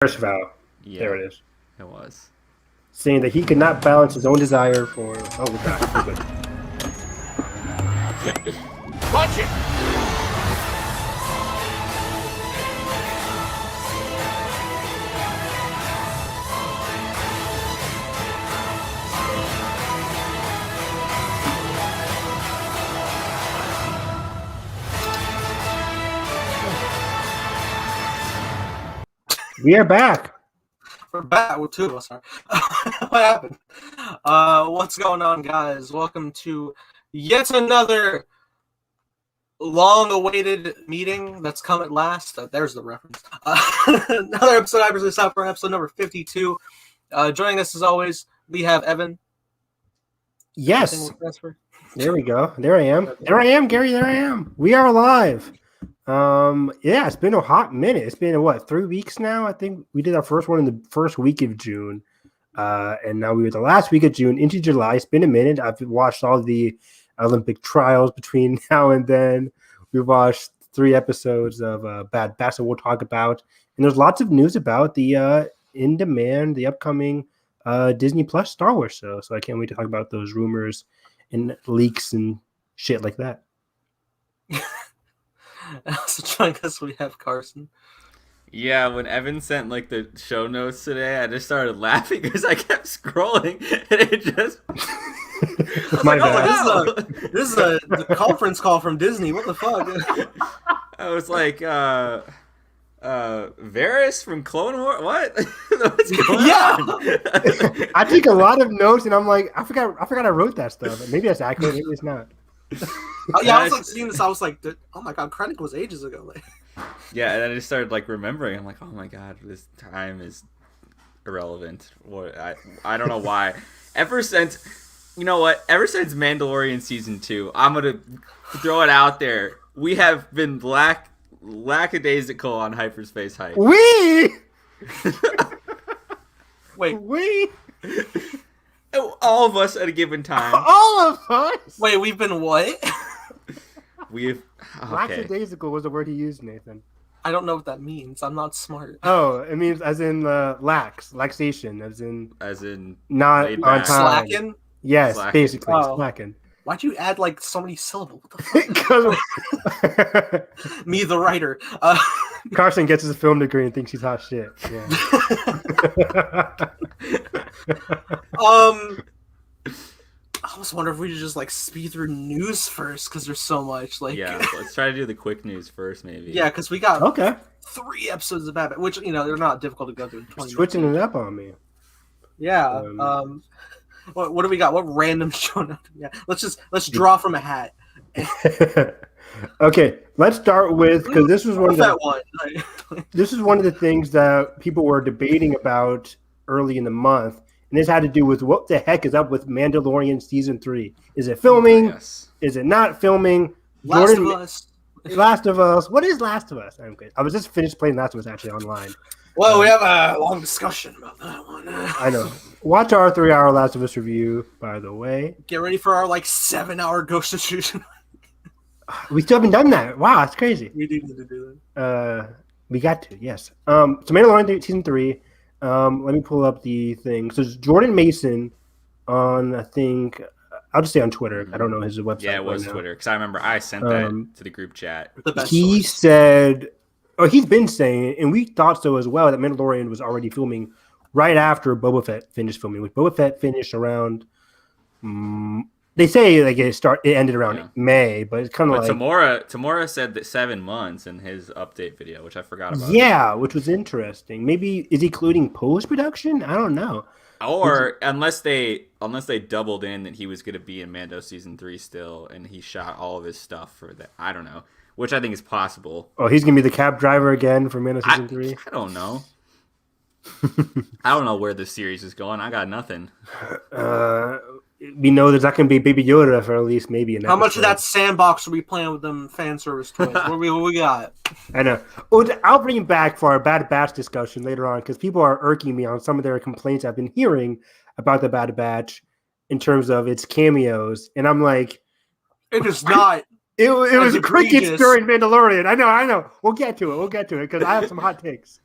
First vow. Yeah, There it is. it was. Saying that he could not balance his own desire for. Oh god. Watch it! We are back. We're back with two of us. Sorry. What happened? What's going on, guys? Welcome to yet another long-awaited meeting that's come at last. There's the reference. Another episode of Hyperspace, episode number 52. Joining us as always, we have Evan. Yes. There we go. There I am. There I am, Gary. There I am. We are alive. Yeah, it's been a hot minute. It's been what, 3 weeks now? I think we did our first one in the first week of June. And now we were the last week of June into July. It's been a minute. I've watched all the Olympic trials between now and then. We've watched 3 episodes of Bad Batch that we'll talk about. And there's lots of news about the in demand, the upcoming Disney Plus Star Wars show. So I can't wait to talk about those rumors and leaks and shit like that. Also joining us, we have Carson. Yeah, when Evan sent like the show notes today, I just started laughing because I kept scrolling and it just. My like, bad. wow. This is a conference call from Disney. What the fuck? I was like, Varys from Clone Wars? What? What's going on? I take a lot of notes, and I'm like, I forgot I wrote that stuff. Maybe that's accurate. Maybe it's not. I was like seeing this. I was like, oh my god, Krennic was ages ago. Yeah, and then I just started like remembering. I'm like, oh my god, this time is irrelevant. What? I don't know why. Ever since Mandalorian season 2, I'm gonna throw it out there. We have been lackadaisical on Hyperspace hype. We All of us at a given time. all of us. Wait, we've been what? We've Lackadaisical was the word he used, Nathan. I don't know what that means. I'm not smart. Oh, it means as in laxation, as in not laid on back. time. Slacking? Yes, Slacking. basically Oh. slacking. Why'd you add like so many syllables? What the fuck? Me, the writer. Carson gets his film degree and thinks he's hot shit. Yeah. I was wondering if we should just like speed through news first because there's so much. Like, Yeah, let's try to do the quick news first, maybe. yeah, because we got Okay. 3 episodes of Bad Batch, which they're not difficult to go through in 20 Switching minutes. it up on me. Yeah. What do we got? What random show? Yeah, let's draw from a hat. Okay, let's start with, because this was one of that the one. this is one of the things that people were debating about early in the month, and this had to do with what the heck is up with Mandalorian season 3. Is it filming? Yes. Is it not filming? Last of Us. Last of Us. What is Last of Us? I'm good. I was just finished playing Last of Us actually online. Well, we have a long discussion about that one. I know. Watch our 3-hour Last of Us review, by the way. Get ready for our 7-hour Ghost of Tsushima. We still haven't done that. Wow, that's crazy. We do need to do that. We got to, yes. So Mandalorian season 3. Let me pull up the thing. So it's Jordan Mason on, I think, I'll just say on Twitter. I don't know his website. Yeah, it was right Twitter, because I remember I sent that to the group chat. The best He source. said, or he's been saying, and we thought so as well, that Mandalorian was already filming right after Boba Fett finished filming. Which Boba Fett finished around, they say like it ended around May, but it's kind of But like Tamora said that 7 months in his update video, which I forgot about. Yeah, which was interesting. Maybe is he including post production? I don't know. Or unless they doubled in that he was going to be in Mando season 3 still, and he shot all of his stuff for that. I don't know, which I think is possible. Oh, he's gonna be the cab driver again for Mando season 3. I don't know. I don't know where this series is going. I got nothing. We know there's not gonna be Baby Yoda for at least maybe an How much of episode. that sandbox are we playing with them fan service toys? What we got? I know. Oh, I'll bring him back for our Bad Batch discussion later on because people are irking me on some of their complaints I've been hearing about the Bad Batch in terms of its cameos, and I'm like, It is not. it was crickets egregious. during Mandalorian. I know. We'll get to it because I have some hot takes.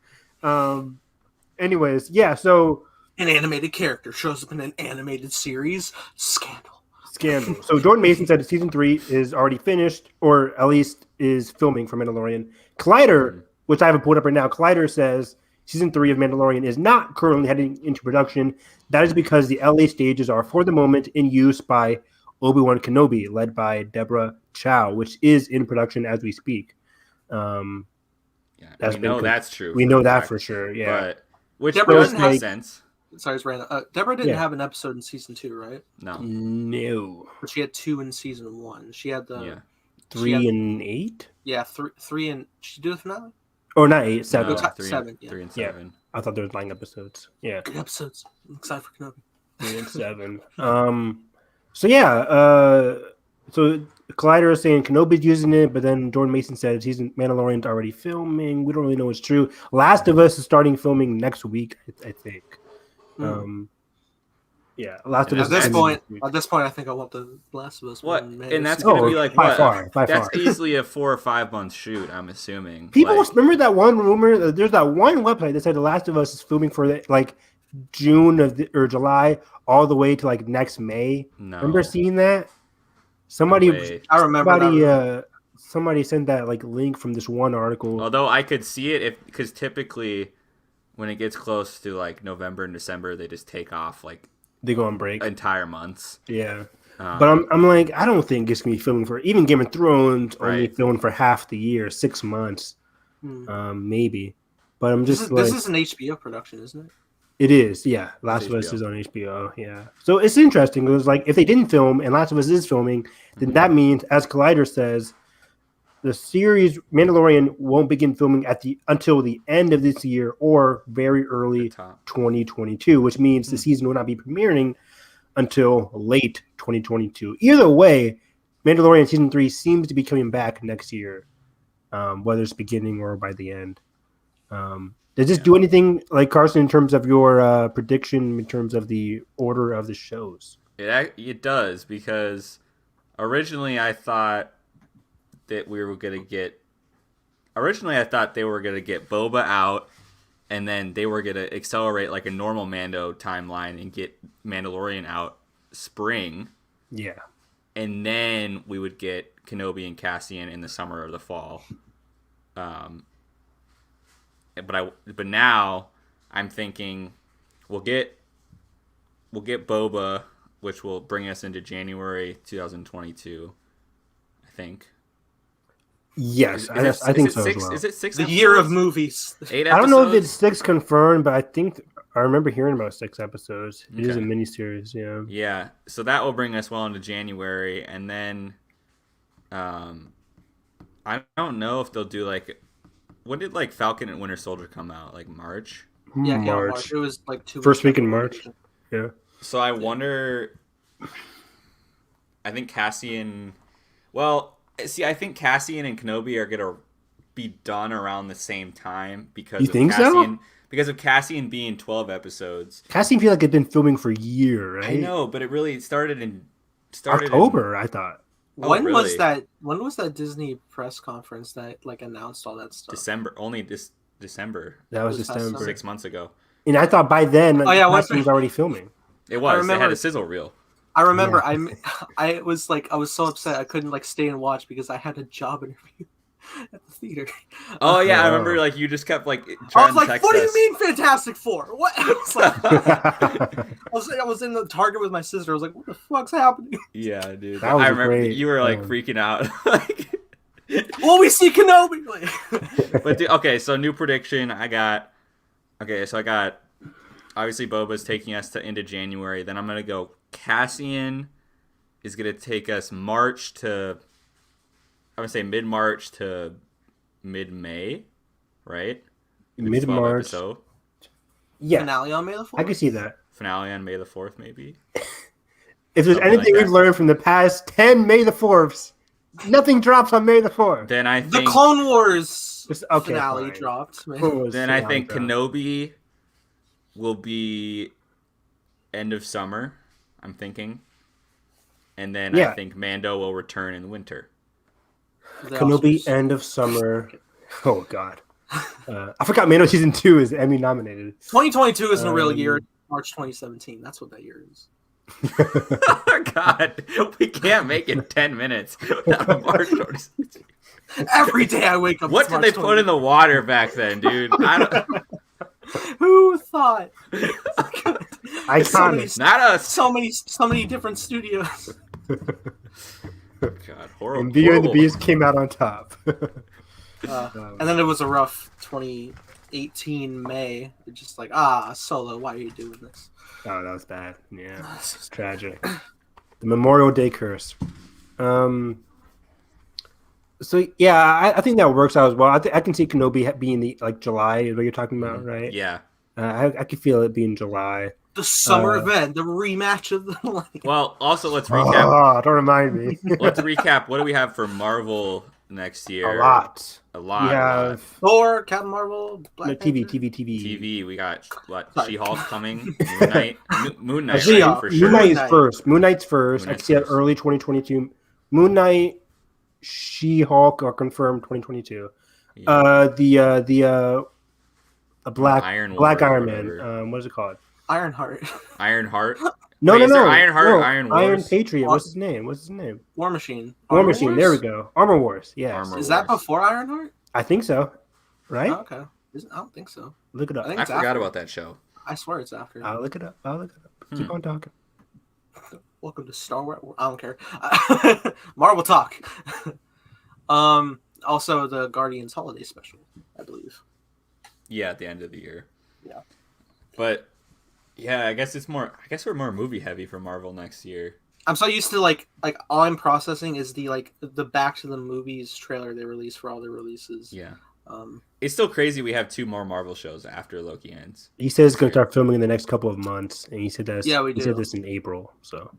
anyways, yeah. So An animated character shows up in an animated series. Scandal. So Jordan Mason said season 3 is already finished, or at least is filming for Mandalorian. Collider, which I haven't pulled up right now, Collider says season 3 of Mandalorian is not currently heading into production. That is because the LA stages are for the moment in use by Obi-Wan Kenobi, led by Deborah Chow, which is in production as we speak. We know that's true. We know that for sure. Yeah, but which Deborah does doesn't make have- sense. Sorry, it's random. Deborah didn't have an episode in season 2, right? No. But she had 2 in season 1. She had the 3 and 8. Yeah, three and. Did she do the finale? Oh, not 8, 7. No, 7. 3 and 7. I thought there was 9 episodes. Yeah, Good episodes. I'm excited for Kenobi. 3 and 7. So yeah, so Collider is saying Kenobi's using it, but then Jordan Mason says he's in Mandalorian's already filming. We don't really know what's true. Last of Us is starting filming next week, I think. Yeah, Last of Us. At this point, I think I want the Last of Us. What? And that's going to be like by what? far. That's easily a 4 or 5 month shoot. I'm assuming. People remember that one rumor. There's that one website that said The Last of Us is filming for like June or July, all the way to like next May. No. Remember seeing that? Somebody, I remember. Somebody sent that like link from this one article. Although I could see it because typically when it gets close to like November and December, they just take off like they go on break entire months. Yeah, but I'm like, I don't think it's gonna be filming for even Game of Thrones only Right. filming for half the year, 6 months, maybe. But I'm just this is an HBO production, isn't it? It is, yeah. Last of Us is on HBO, yeah. So it's interesting because, like, if they didn't film and Last of Us is filming, then that means, as Collider says, the series Mandalorian won't begin filming until the end of this year or very early 2022, which means the season will not be premiering until late 2022. Either way, Mandalorian season 3 seems to be coming back next year, whether it's beginning or by the end. Does this do anything, like Carson, in terms of your prediction, in terms of the order of the shows? It does, because originally I thought that we were going to get... Originally I thought they were going to get Boba out, and then they were going to accelerate like a normal Mando timeline and get Mandalorian out spring. Yeah. And then we would get Kenobi and Cassian in the summer or the fall. But now I'm thinking we'll get Boba, which will bring us into January 2022. I think. Yes, I think so as well. Is it 6? The year of movies. 8 episodes? I don't know if it's 6 confirmed, but I think I remember hearing about 6 episodes. It is a miniseries, yeah. Yeah, so that will bring us well into January, and then I don't know if they'll do like. When did like Falcon and Winter Soldier come out? Like March? Yeah, March. It was like 2 first week in March. Yeah. So I wonder. I think Cassian. Well, see, I think Cassian and Kenobi are gonna be done around the same time because you think so? Because of Cassian being 12 episodes. Cassian feels like it's been filming for a year, right? I know, but it really started October. I thought. When really? was that? When was that Disney press conference that like announced all that stuff? December. That was December. 6 months ago. And I thought by then, Cassian was already filming. It was. They had a sizzle reel. I remember. Yeah. I was so upset I couldn't like stay and watch because I had a job interview at the theater. Oh yeah, I remember. Like you just kept like trying to text us. What do you mean Fantastic Four? What? I was in the Target with my sister. I was like, what the fuck's happening? Yeah, dude. I remember you were like freaking out. Like, well, we see Kenobi. But dude, okay, so new prediction. I got obviously Boba's taking us into January. Then I'm gonna go. Cassian is gonna take us March to. I'm gonna say mid-March to mid-May, right? Mid-March. Yeah. Finale on May the 4th. I can see that. Finale on May the 4th, maybe. If there's anything we've learned from the past 10 May the 4th, nothing drops on May the 4th. Then I think the Clone Wars finale dropped. Then I think Kenobi will be end of summer. I'm thinking, and then I think Mando will return in winter. Kenobi end of summer. Oh God. I forgot Mando season 2 is Emmy nominated. 2022 isn't a real year. March 2017. That's what that year is. God, we can't make it 10 minutes without March 2017. Every day I wake up. What did they put in the water back then, dude? I don't. Who thought? Iconic. Not us. So many different studios. God, horrible. And Beauty and the Beast came out on top. And then it was a rough 2018 May. It's just like, Solo, why are you doing this? Oh, that was bad. Yeah, it's tragic. The Memorial Day curse. So yeah, I think that works out as well. I can see Kenobi being the July is what you're talking about, right? Yeah. I could feel it being July. The summer event, the rematch of the. Well, also let's recap. Oh, don't remind me. Let's recap. What do we have for Marvel next year? A lot. We have Thor, Captain Marvel, Black TV. TV. We got what? She-Hulk coming. Moon Knight. Moon Knight She-Hulk. for sure. Moon Knight's first. Moon Knight's first. I can see that early 2022. Moon Knight, She-Hulk are confirmed 2022. Yeah. The Black Iron Man. What is it called? Ironheart. Ironheart. No. Ironheart or no. Iron Wars? Iron Patriot. What's his name? War Machine. War Machine. There we go. Armor Wars. Yes. Armor Is that Wars. before Ironheart? I think so. Right? Oh, okay. I don't think so. Look it up. think I it's forgot after. about that show. I swear it's after. I'll look it up. Keep on talking. Welcome to Star Wars. I don't care. Marvel talk. Also the Guardians holiday special, I believe. Yeah, at the end of the year. Yeah. But yeah, I guess we're more movie heavy for Marvel next year. I'm so used to like all I'm processing is the Back to the Movies trailer they released for all their releases. Yeah. It's still crazy we have 2 more Marvel shows after Loki ends. He says he's going to start filming in the next couple of months, and he said that. Yeah, we he do. said this in April. So,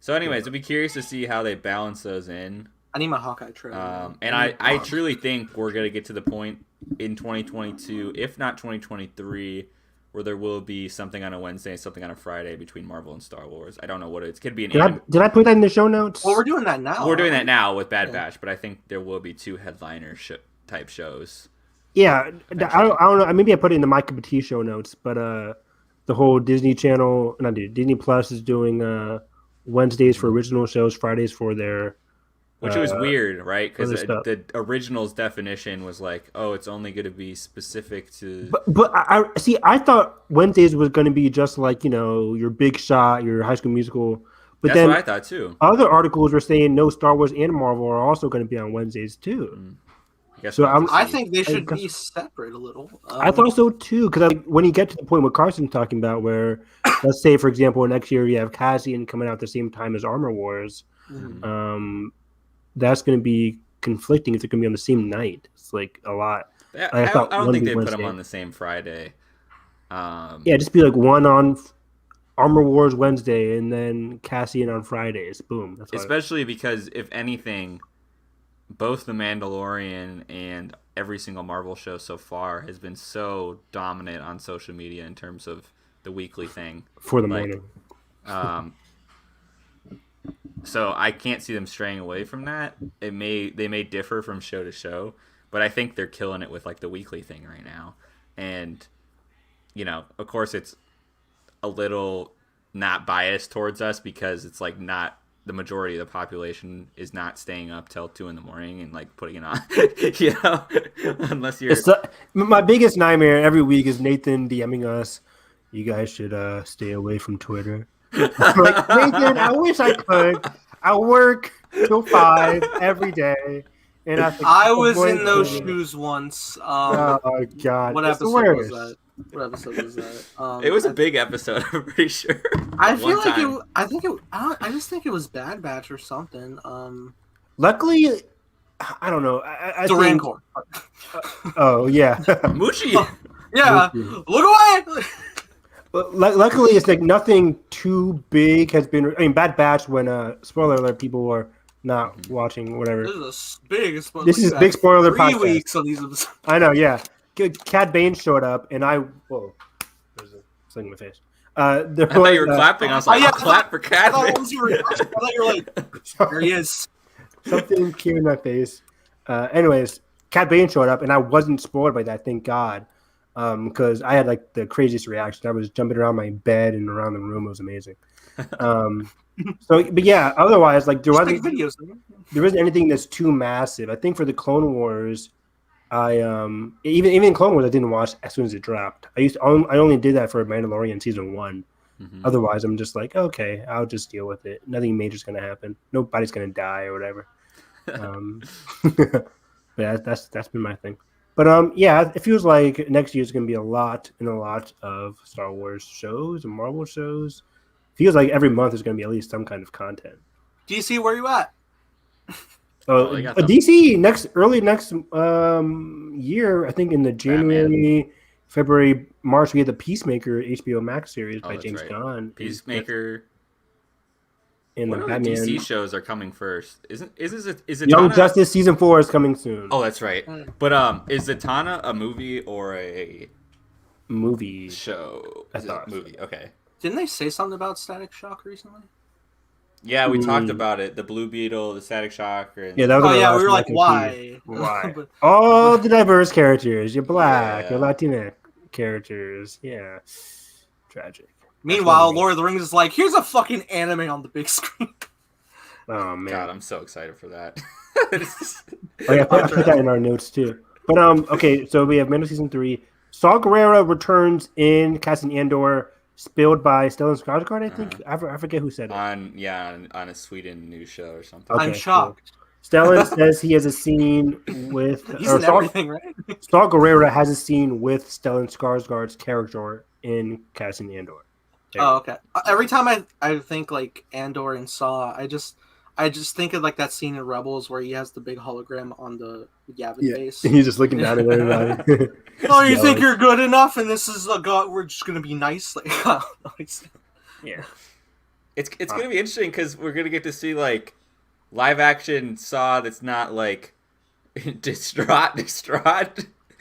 anyways, I'd be curious to see how they balance those in. I need my Hawkeye trailer. And I truly think we're going to get to the point in 2022, if not 2023, where there will be something on a Wednesday and something on a Friday between Marvel and Star Wars. I don't know what it could be an Did I put that in the show notes? Well, we're doing that now. We're doing that now with Bad Batch, but I think there will be 2 headliner type shows. Yeah, I don't know. Maybe I put it in the My Cup of Tea show notes, but the whole Disney Channel, Disney Plus is doing Wednesdays for original shows, Fridays for their. Which was weird, right? Because other the original's definition was like, oh, it's only going to be specific to. But I thought Wednesdays was going to be just like your Big Shot, your High School Musical. But That's then what I thought too. Other articles were saying no, Star Wars and Marvel are also going to be on Wednesdays too. I think they should be separate a little. I thought so too, because when you get to the point what Carson's talking about, where let's say, for example, next year you have Cassian coming out at the same time as Armor Wars, that's going to be conflicting if they're going to be on the same night. It's like a lot. I don't think they put them on the same Friday. Yeah, just be like one on Armor Wars Wednesday and then Cassian on Fridays. Boom. Especially because, if anything, both The Mandalorian and every single Marvel show so far has been so dominant on social media in terms of the weekly thing. For the morning. So I can't see them straying away from that. They may differ from show to show, but I think they're killing it with the weekly thing right now. And of course it's a little not biased towards us because it's not the majority of the population is not staying up till 2 a.m. and putting it on, unless you're. My biggest nightmare every week is Nathan DMing us. You guys should stay away from Twitter. Nathan, I wish I could. I work till 5 every day, and I was in those shoes once. Oh my god! What episode was that? It was a big episode. I'm pretty sure. I feel like I just think it was Bad Batch or something. Luckily, I don't know. I the think, Rancor. Oh yeah, Moochie. Yeah, look away. But luckily, it's nothing too big has been. I mean, Bad Batch. When spoiler alert, people were not watching whatever. This is a big spoiler. This is big spoiler 3 podcast. weeks on these episodes. I know, yeah. Cad Bane showed up, and whoa, there's a thing in my face. I thought you were clapping. I was like, clap for Cad Bane. I thought you were like, there he is. Something came in my face. Anyways, Cat Bane showed up, and I wasn't spoiled by that. Thank God, because I had like the craziest reaction. I was jumping around my bed and around the room. It was amazing. But yeah, otherwise, like there wasn't anything that's too massive. I think for the Clone Wars, I even in Clone Wars I didn't watch as soon as it dropped. I only did that for Mandalorian season 1. Mm-hmm. Otherwise, I'm just like, okay, I'll just deal with it. Nothing major's gonna happen. Nobody's gonna die or whatever. Yeah, that's been my thing. But yeah, it feels like next year's gonna be a lot of Star Wars shows and Marvel shows. Feels like every month there's gonna be at least some kind of content. DC, where you at? DC early next year, I think in the January, February, March, we had the Peacemaker HBO Max series by James Gunn. Peacemaker. And what the other Batman DC shows are coming first? Is it Young Justice season 4 is coming soon. Oh, that's right. But is Zatanna a movie or a movie show? Is it a movie? Okay. Didn't they say something about Static Shock recently? Yeah, we talked about it. The Blue Beetle, the Static Shock. And... Yeah, that was we were like, why? Why? All the diverse characters. You're black. You're Latina characters. Yeah. Tragic. Meanwhile, Lord of the Rings is like, here's a fucking anime on the big screen. Oh, man. God, I'm so excited for that. Put that in our notes, too. But, okay, so we have Mando Season 3. Saw Gerrera returns in Cassian Andor, spilled by Stellan Skarsgård, I think. I forget who said it. On a Sweden news show or something. Okay, I'm shocked. Cool. Stellan says he has a scene with... He's in everything, right? Saw Gerrera has a scene with Stellan Skarsgård's character in Cassian Andor. Oh, okay. Every time I think like Andor and Saw, I just think of like that scene in Rebels where he has the big hologram on the Yavin base. He's just looking down at everybody. Oh, you think you're good enough, and this is God? We're just gonna be nice. Like, yeah. It's gonna be interesting because we're gonna get to see like live action Saw that's not like distraught.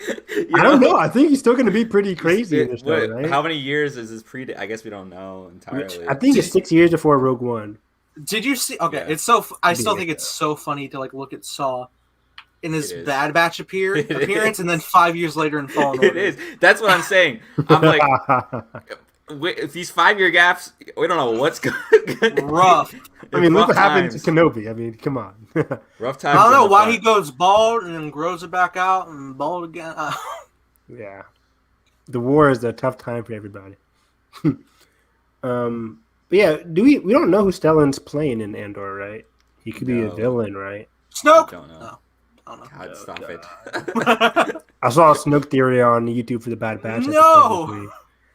I don't know. I think he's still going to be pretty crazy in this show, right? How many years is his I guess we don't know entirely. I think it's 6 years before Rogue One. Did you see? Okay, yeah. It's so. I still think it's so funny to like look at Saw in his Bad Batch appearance, and then 5 years later in Fallen Order. It is. That's what I'm saying. I'm like, these 5 year gaps, we don't know what's going. Rough. I mean, look what happened to Kenobi. I mean, come on. Rough times. I don't know why he goes bald and then grows it back out and bald again. Yeah, the war is a tough time for everybody. But yeah, we don't know who Stellan's playing in Andor, right? He could be a villain, right? Snoke. I don't know. No. Oh, no. God, stop it. I saw a Snoke theory on YouTube for the Bad Batch. No,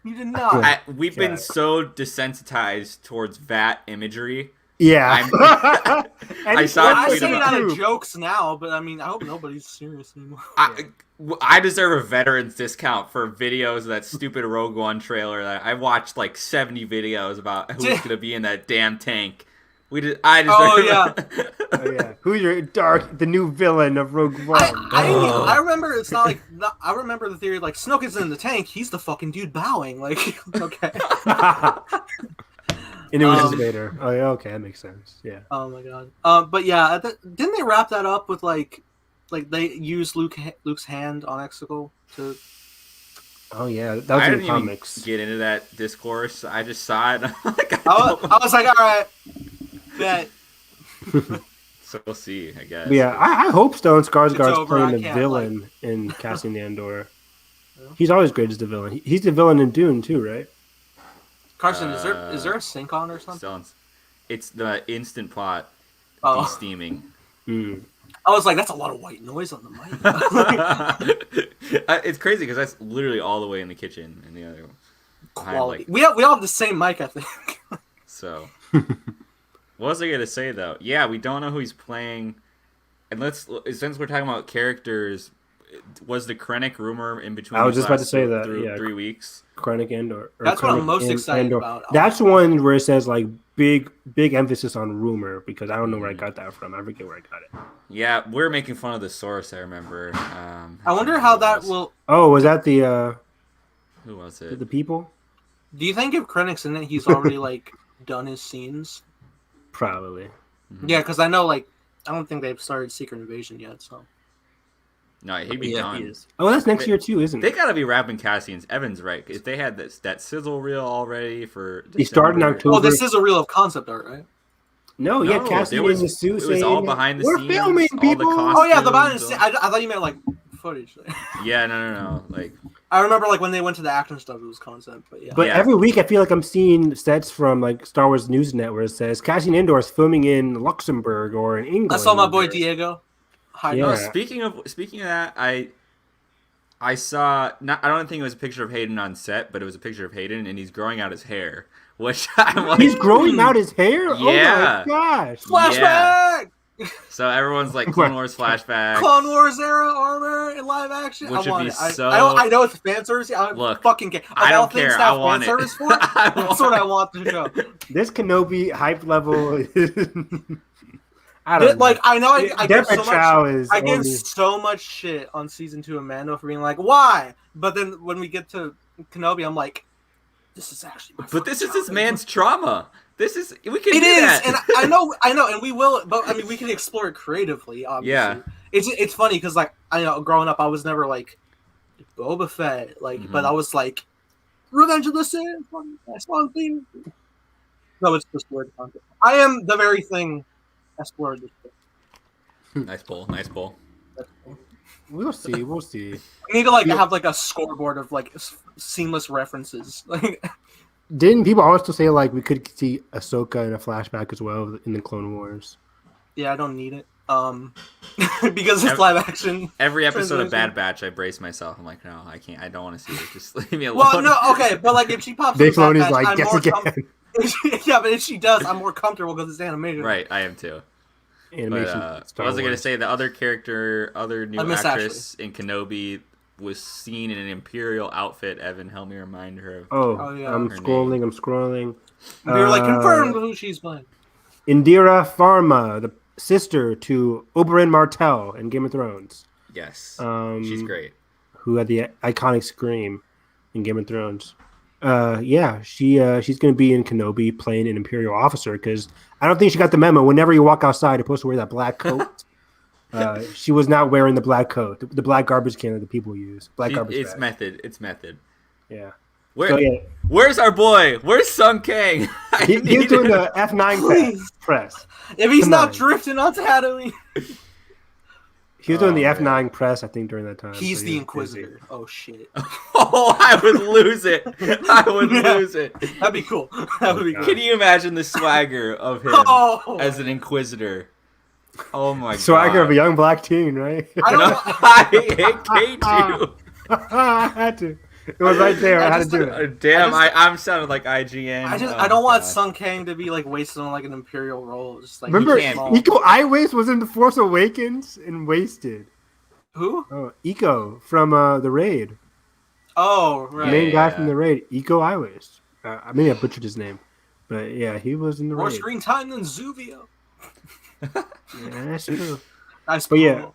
you did not. We've been so desensitized towards VAT imagery. Yeah, I saw I say it out of jokes now, but I mean, I hope nobody's serious anymore. I deserve a veteran's discount for videos of that stupid Rogue One trailer. That I watched like 70 videos about who's going to be in that damn tank. I deserve. Oh yeah. Oh yeah. Who's the new villain of Rogue One? I remember it's not like I remember the theory like Snoke is in the tank. He's the fucking dude bowing. Like okay. And it was just Vader. Oh yeah, okay, that makes sense. Yeah. Oh my god. But yeah, didn't they wrap that up with like they used Luke's hand on Exegol to? Oh yeah, that was in the comics. Even get into that discourse. I just saw it. I was like, all right, bet. So we'll see, I guess. But yeah, I hope Stellan Skarsgård's playing the villain in Cassian Andor. He's always great as the villain. He's the villain in Dune too, right? Carson, is there a sync on or something? It's the instant pot de-steaming. I was like, that's a lot of white noise on the mic. It's crazy because that's literally all the way in the kitchen and the other quality. We all have the same mic, I think. So, what was I gonna say though? Yeah, we don't know who he's playing, and since we're talking about characters, was the Krennic rumor in between? I was just about to say that. 3 weeks. Krennic Andor. That's what I'm most excited about. That's one where it says like big emphasis on rumor because I don't know where I got that from. I forget where I got it. Yeah, we're making fun of the source. I remember. I wonder how that will. Oh, was that the? Who was it? The people. Do you think if Krennic's in it, he's already like done his scenes? Probably. Mm-hmm. Yeah, because I know like I don't think they've started Secret Invasion yet. So. No, he'd be Yeah, done. he is. Oh, that's next year too, isn't They it? gotta be wrapping Cassian's. Evan's right. If they had that sizzle reel already for He started in December- October. Oh, this is a reel of concept art, right? No, yeah, Cassian in the suit. It was all behind the We're scenes. filming, all people. the costumes. Oh yeah, the behind the scenes. I thought you meant like footage. Yeah, no. Like, I remember like when they went to the action stuff, it was concept, but yeah. But Yeah. every week I feel like I'm seeing sets from like Star Wars Newsnet where it says Cassian Andor is filming in Luxembourg or in England. I saw my boy Diego. Hi, Yeah. no, speaking of that, I saw. I don't think it was a picture of Hayden on set, but it was a picture of Hayden, and he's growing out his hair, which I'm like, He's growing out his hair. Yeah. Oh my gosh! Flashback. So everyone's like Clone Wars flashback. Clone Wars era armor in live action. Which I would want be it. so- I know it's fan service. I Look, fucking care. Of I all don't things care. to have I want fan it. service for. That's what I want to show. This Kenobi hype level is. I don't know. Like I know I get so Chow much. is I get only- so much shit on season 2 of Mando for being like, why? But then when we get to Kenobi, I'm like, this is actually. But this is this man's trauma. This is we can It do is, that. and I know, and we will. But I mean, we can explore it creatively. Obviously, Yeah. It's funny because like I know, growing up, I was never like Boba Fett, like, but I was like Revenge of the Sith, Swan theme. No, it's just word content. I am the very thing. Explored this. Nice pull. We'll see. We'll see. We need to like have like a scoreboard of like seamless references. Like, Didn't people also say like we could see Ahsoka in a flashback as well in the Clone Wars? yeah, I don't need it. Because it's live action. Every episode of Translation. Bad Batch, I brace myself. I'm like, no, I can't. I don't want to see it. Just leave me alone. Well, no, okay, but like if she pops Dave in Bad Filoni's Batch, like, I'm guess more again. yeah, but if she does, I'm more comfortable because it's animated. Right, I am too. Animation. But, Star what was I going to Wars. say? The other new I miss actress in Kenobi was seen in an Imperial outfit. Evan, help me remind her. Oh, yeah. I'm Her scrolling. I'm scrolling. We were like confirmed who she's playing. Indira Pharma, the sister to Oberyn Martell in Game of Thrones. Yes, Um, she's great. Who had the iconic scream in Game of Thrones. Yeah, she's going to be in Kenobi playing an Imperial officer because I don't think she got the memo. Whenever you walk outside, you're supposed to wear that black coat. She was not wearing the black coat, the black garbage can that the people use. It's bag. method. It's method. Yeah. Where, So, yeah. Where's our boy? Where's Sung Kang? He's doing the F9 Please. press. If he's Come not on. drifting on Tatooine, He was doing the Oh, F9 press, I think, during that time. he's so the he was Inquisitor. busy. Oh shit, Oh, I would lose it. I would Yeah. lose it. that'd be cool. That would be God. cool. Can you imagine the swagger of him Oh, as an Inquisitor? Oh my Swagger god. of a young black teen, right? I don't. I hate you. I had to. It was right there. I had to do it. Damn, I just- I'm sounding like IGN. I don't want Sung Kang to be like wasted on like an Imperial role. Just like Remember, can't small. Iko Iwaste was in The Force Awakens and wasted. Who? Oh, Iko from the Raid. Oh, The right. main guy Yeah. from the Raid. Iko Iwaste. Maybe I butchered his name. But yeah, he was in the More Raid. screen time than Zuvio. Yeah, that's true. Nice. But yeah.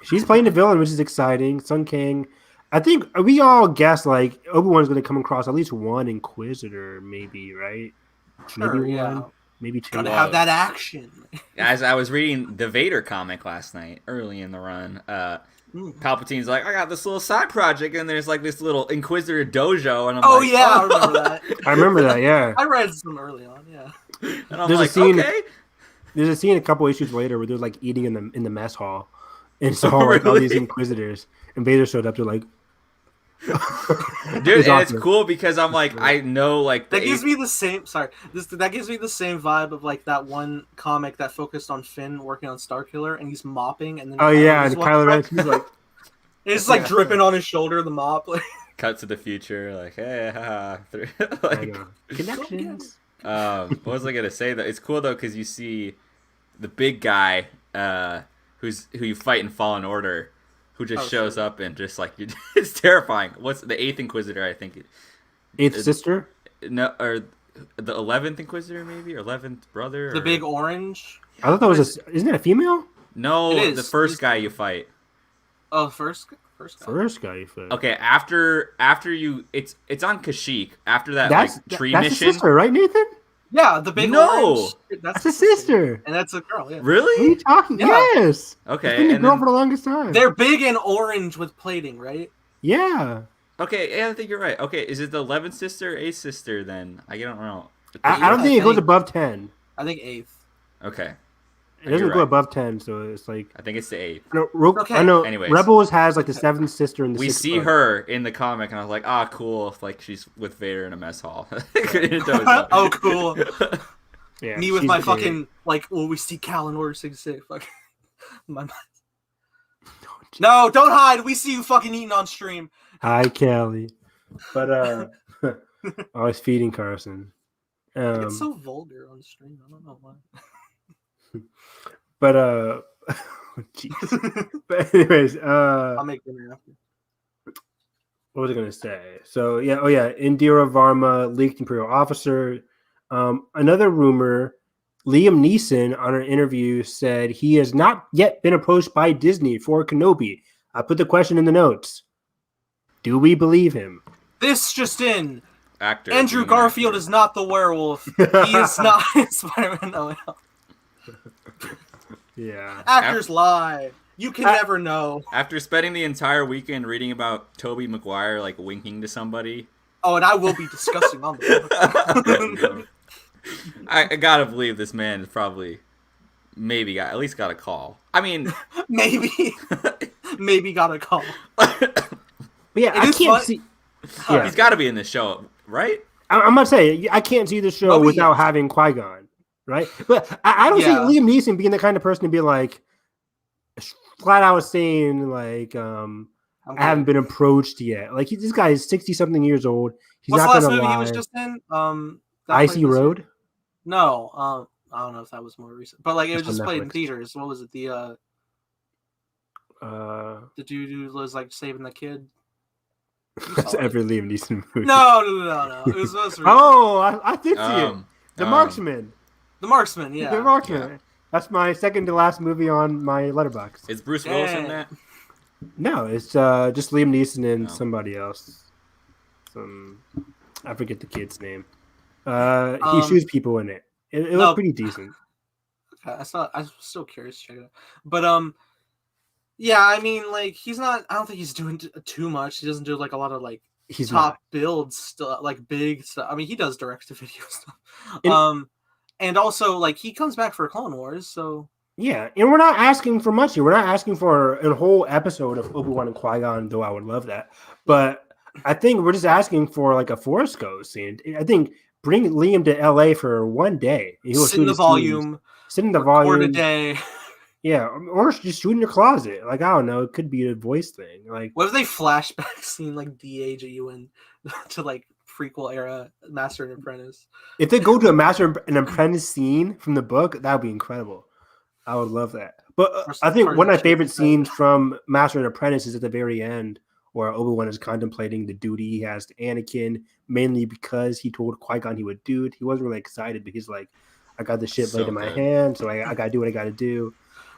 She's playing the villain, which is exciting. Sung Kang. I think we all guess like Obi-Wan's going to come across at least one Inquisitor, maybe, right? Sure, Maybe yeah. one, maybe two. Gotta have that action. As I was reading the Vader comic last night, early in the run, Palpatine's like, I got this little side project, and there's like this little Inquisitor dojo, and I'm Oh like, yeah, I remember that. I remember that, yeah. I read some early on. Yeah. And I'm There's a like, scene- okay. There's a scene a couple issues later where they're like eating in the mess hall, and it's all like all these Really? Inquisitors, and Vader showed up. They're like, Dude, It's and it's awesome. cool because I'm like, I know like That the gives me the same. Sorry, that gives me the same vibe of like that one comic that focused on Finn working on Starkiller, and he's mopping, and then oh yeah, Kylo and Ren's Kylo Ren, walking he's like, up, and it's like dripping on his shoulder, the mop. Like, cut to the future, like, hey, haha. I like, know. Connections. what was I gonna say though? It's cool though because you see the big guy, who you fight in Fallen Order, who just shows up and just like it's terrifying. What's the 8th Inquisitor? I think. Eighth sister. No, or the 11th Inquisitor maybe, or 11th brother. the or- big orange. I thought that was isn't it a female? No, It is. the first guy you fight. Oh, first guy. First guy. For Okay, after you, it's on Kashyyyk. After that that's like tree that's mission. the sister, right, Nathan? Yeah, the big No! orange. That's a sister. And that's a girl, yeah. What are you Really? talking? Yeah. Yes. Okay. It's been the And girl then, for the longest time. They're big and orange with plating, right? Yeah. okay, yeah, I think you're right. Okay, is it the 11th sister, 8th sister then? I don't know. I don't I think it goes think- above 10. I think 8th. Okay. It doesn't You're go right. above 10, so it's like. I think it's the 8th. No, Okay. I know. Anyways. Rebels has like the 7th sister and the We 6th see brother. her in the comic, and I was like, ah, cool. Like, she's with Vader in a mess hall. It does that. Oh, cool. Yeah, Me with she's my great. fucking, like, we see Cal in Order 66. Fuck. My mind. No, don't hide. We see you fucking eating on stream. Hi, Kelly. But I was feeding Carson. It's so vulgar on stream. I don't know why. But jeez. But anyways, I'll make dinner after. what was I gonna say? So yeah, Indira Varma, leaked Imperial officer. Another rumor: Liam Neeson on an interview said he has not yet been approached by Disney for Kenobi. I put the question in the notes. Do we believe him? This just in. Actor. Andrew being an Garfield actor. is not the werewolf. He is not Spider-Man. No. Yeah. Actors lie. You can never know. After spending the entire weekend reading about Tobey Maguire, like, winking to somebody. Oh, and I will be discussing on the I gotta believe this man is probably at least got a call. I mean, maybe got a call. But yeah, It I is can't fun- see. Yeah. he's got to be in this show, right? I'm gonna say I can't see the show Oh, without yeah. having Qui-Gon, right? But I don't see Yeah. Liam Neeson being the kind of person to be like flat out saying like I haven't been approached yet. Like this guy is 60-something years old. He's What's the not last gonna movie lie. he was just in? That Icy played this year? Road. No, I don't know if that was more recent, but like it was It's on just played in Netflix. theaters. What was it? The Uh, dude who was like saving the kid. that's every Liam Neeson movie. No. It was most recent. Oh, I did see it. The um, Marksman. The Marksman. Yeah. The Marksman. Yeah. That's my second to last movie on my letterbox. Is Bruce Willis in Dang. that? No, it's just Liam Neeson and Oh. somebody else. I forget the kid's name. He shoots people in it. It no. was pretty decent. Okay, I'm still curious to check it out. But yeah, I mean, like he's not. I don't think he's doing too much. He doesn't do like a lot of like He's top builds stuff, like big stuff. I mean, he does direct to video stuff. And- And also like he comes back for Clone Wars, so Yeah, and we're not asking for much here. We're not asking for a whole episode of Obi-Wan and Qui-Gon, though I would love that. But I think we're just asking for like a Force Ghost scene. I think bring Liam to LA for one day. He will sit in shoot the his volume, scenes. Sit in the record volume. a day. Yeah, or just shoot in your closet. Like I don't know, it could be a voice thing. Like What if they flashback scene like de-age you in to like prequel era Master and Apprentice? if they go to a Master and Apprentice scene from the book, that would be incredible. I would love that. But I think one of my favorite scenes from Master and Apprentice is at the very end, where Obi-Wan is contemplating the duty he has to Anakin, mainly because he told Qui-Gon he would do it. He wasn't really excited, but he's like, I got this shit So laid in my good. hand, so I got to do what I got to do.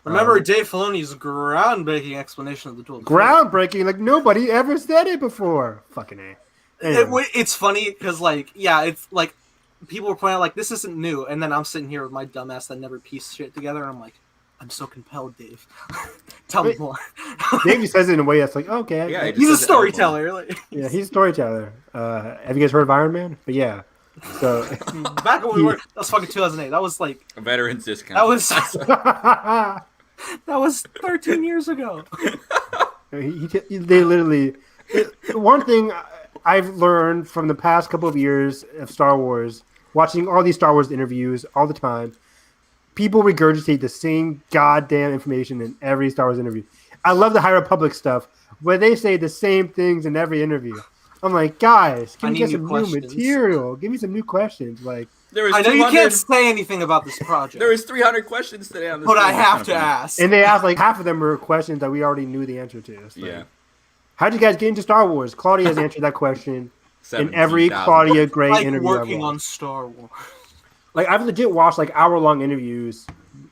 Remember Dave Filoni's groundbreaking explanation of the duel. Groundbreaking, like nobody ever said it before. Fucking A. Anyway. It's funny because like it's like people were pointing out like this isn't new, and then I'm sitting here with my dumbass that never pieced shit together, and I'm like, I'm so compelled, Dave. Tell me more. Dave just says it in a way that's like, okay. Yeah, he He's a just says it storyteller. Like, Yeah, he's a storyteller. Have you guys heard of Iron Man? But yeah. So back when we were, that was fucking 2008. That was like A veteran's discount. that was that was 13 years ago. they literally. One thing I've learned from the past couple of years of Star Wars, watching all these Star Wars interviews all the time, people regurgitate the same goddamn information in every Star Wars interview. I love the High Republic stuff, but they say the same things in every interview. I'm like, guys, I can you need get new some new questions. material? Give me some new questions. Like, There was I know you 200 can't say anything about this project, There was 300 questions today on this. but I thing. have to ask. and they asked like half of them were questions that we already knew the answer to. It's like, Yeah. how'd you guys get into Star Wars? Claudia has answered that question in every 17,000. Claudia Gray like interview I've working watched. on Star Wars. Like I've legit watched like hour-long interviews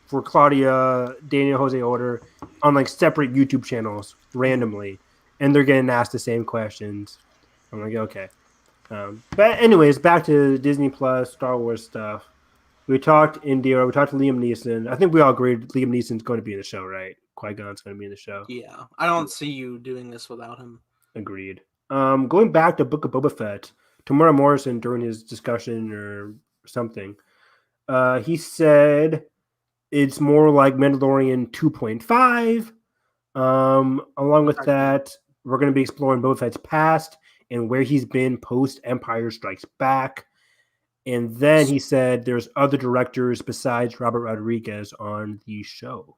for Claudia, Daniel Jose Order on like separate YouTube channels randomly, and they're getting asked the same questions. I'm like, okay. But anyways, back to Disney Plus, Star Wars stuff. We talked India. We talked to Liam Neeson. I think we all agreed Liam Neeson's going to be in the show, right? Qui-Gon's going to be in the show. Yeah, I don't see you doing this without him. Agreed. Going back to Book of Boba Fett, Tamora Morrison during his discussion or something, he said it's more like Mandalorian 2.5. Along with that, we're going to be exploring Boba Fett's past and where he's been post Empire Strikes Back. And then he said there's other directors besides Robert Rodriguez on the show.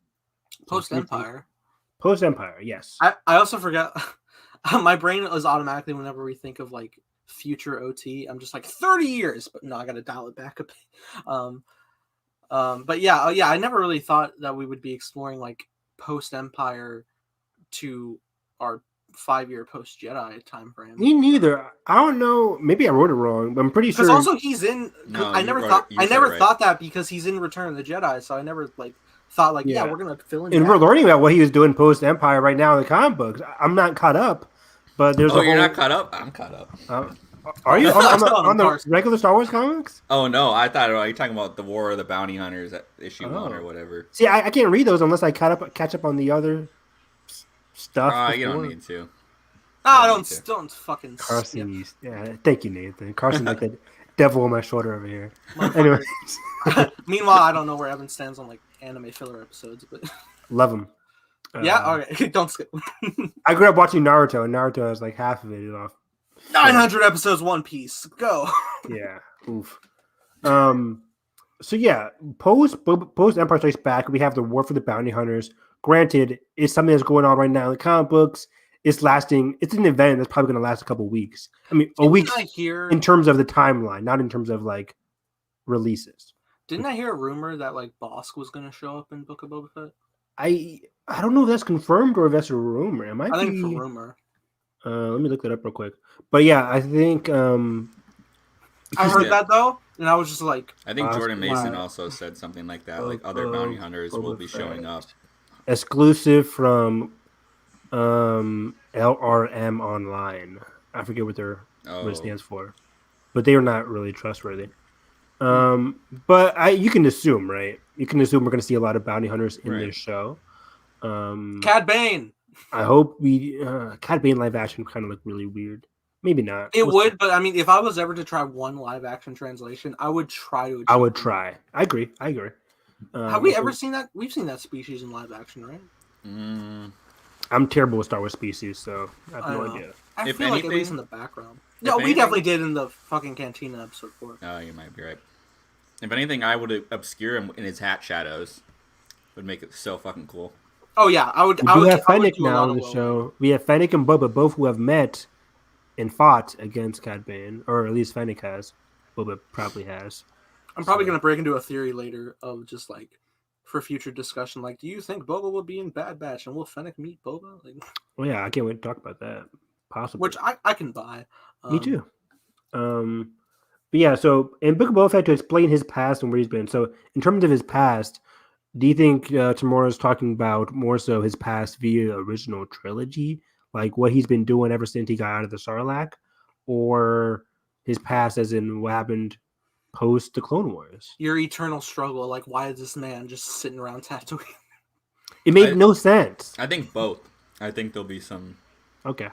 Post Empire. Post Empire, yes. I also forgot. My brain is automatically whenever we think of like future OT. I'm just like 30 years, but no, I got to dial it back a bit. But yeah, I never really thought that we would be exploring like post Empire to our 5-year post Jedi time frame. Me neither. I don't know. Maybe I wrote it wrong, but I'm pretty sure. Because also he's in. No, I never thought that because he's in Return of the Jedi. So I never thought yeah we're gonna fill in. And we're learning about what he was doing post Empire right now in the comic books. I'm not caught up, but there's. Oh, you're not caught up? I'm caught up. Are you on the regular Star Wars comics? Oh no, I thought you're talking about the War of the Bounty Hunters at issue 1 or whatever. See, I can't read those unless I catch up on the other stuff. You don't need to. Don't fucking. Carson, yeah, thank you, Nathan. Carson, like the devil on my shoulder over here. Anyway. Meanwhile, I don't know where Evan stands on like anime filler episodes, but love him. Yeah, okay, don't skip. I grew up watching Naruto, and Naruto has like half of it off. 900 episodes, One Piece, go. Yeah, oof. So yeah, post Empire Strikes Back, we have the War for the Bounty Hunters. Granted, it's something that's going on right now in the comic books. It's an event that's probably going to last a couple weeks. I mean, a week in terms of the timeline, not in terms of like releases. Didn't I hear a rumor that like Bosk was going to show up in Book of Boba Fett? I don't know if that's confirmed or if that's a rumor. It might I think it's a rumor. Let me look that up real quick. But yeah, I think I heard that though, and I was just like, I think Jordan Mason also said something like that. Like other bounty hunters will be showing up. Exclusive from LRM Online. I forget what it stands for, but they are not really trustworthy. But you can assume, right? You can assume we're going to see a lot of bounty hunters in this show. Cad Bane. I hope Cad Bane live action kind of look really weird. Maybe not. It would, but I mean, if I was ever to try one live action translation, I would try to. I would try. I agree. Have we ever seen that? We've seen that species in live action, right? I'm terrible with Star Wars species, so I have no idea. I feel like at least in the background. No, we definitely did in the fucking Cantina episode 4. Oh, you might be right. If anything, I would obscure him in his hat shadows. Would make it so fucking cool. Oh yeah, I would. We have Fennec now on the show. We have Fennec and Boba, both who have met and fought against Cad Bane, or at least Fennec has. Boba probably has. I'm probably going to break into a theory later of just like for future discussion. Like, do you think Boba will be in Bad Batch, and will Fennec meet Boba? Like, well, yeah, I can't wait to talk about that. Possibly, which I can buy. Me too. But yeah, so in Book of Boba Fett, to explain his past and where he's been. So in terms of his past, do you think Tamura's talking about more so his past via original trilogy, like what he's been doing ever since he got out of the Sarlacc, or his past as in what happened post the Clone Wars? Your eternal struggle, like why is this man just sitting around Tatooine? It made no sense. I think both. I think there'll be some. Okay.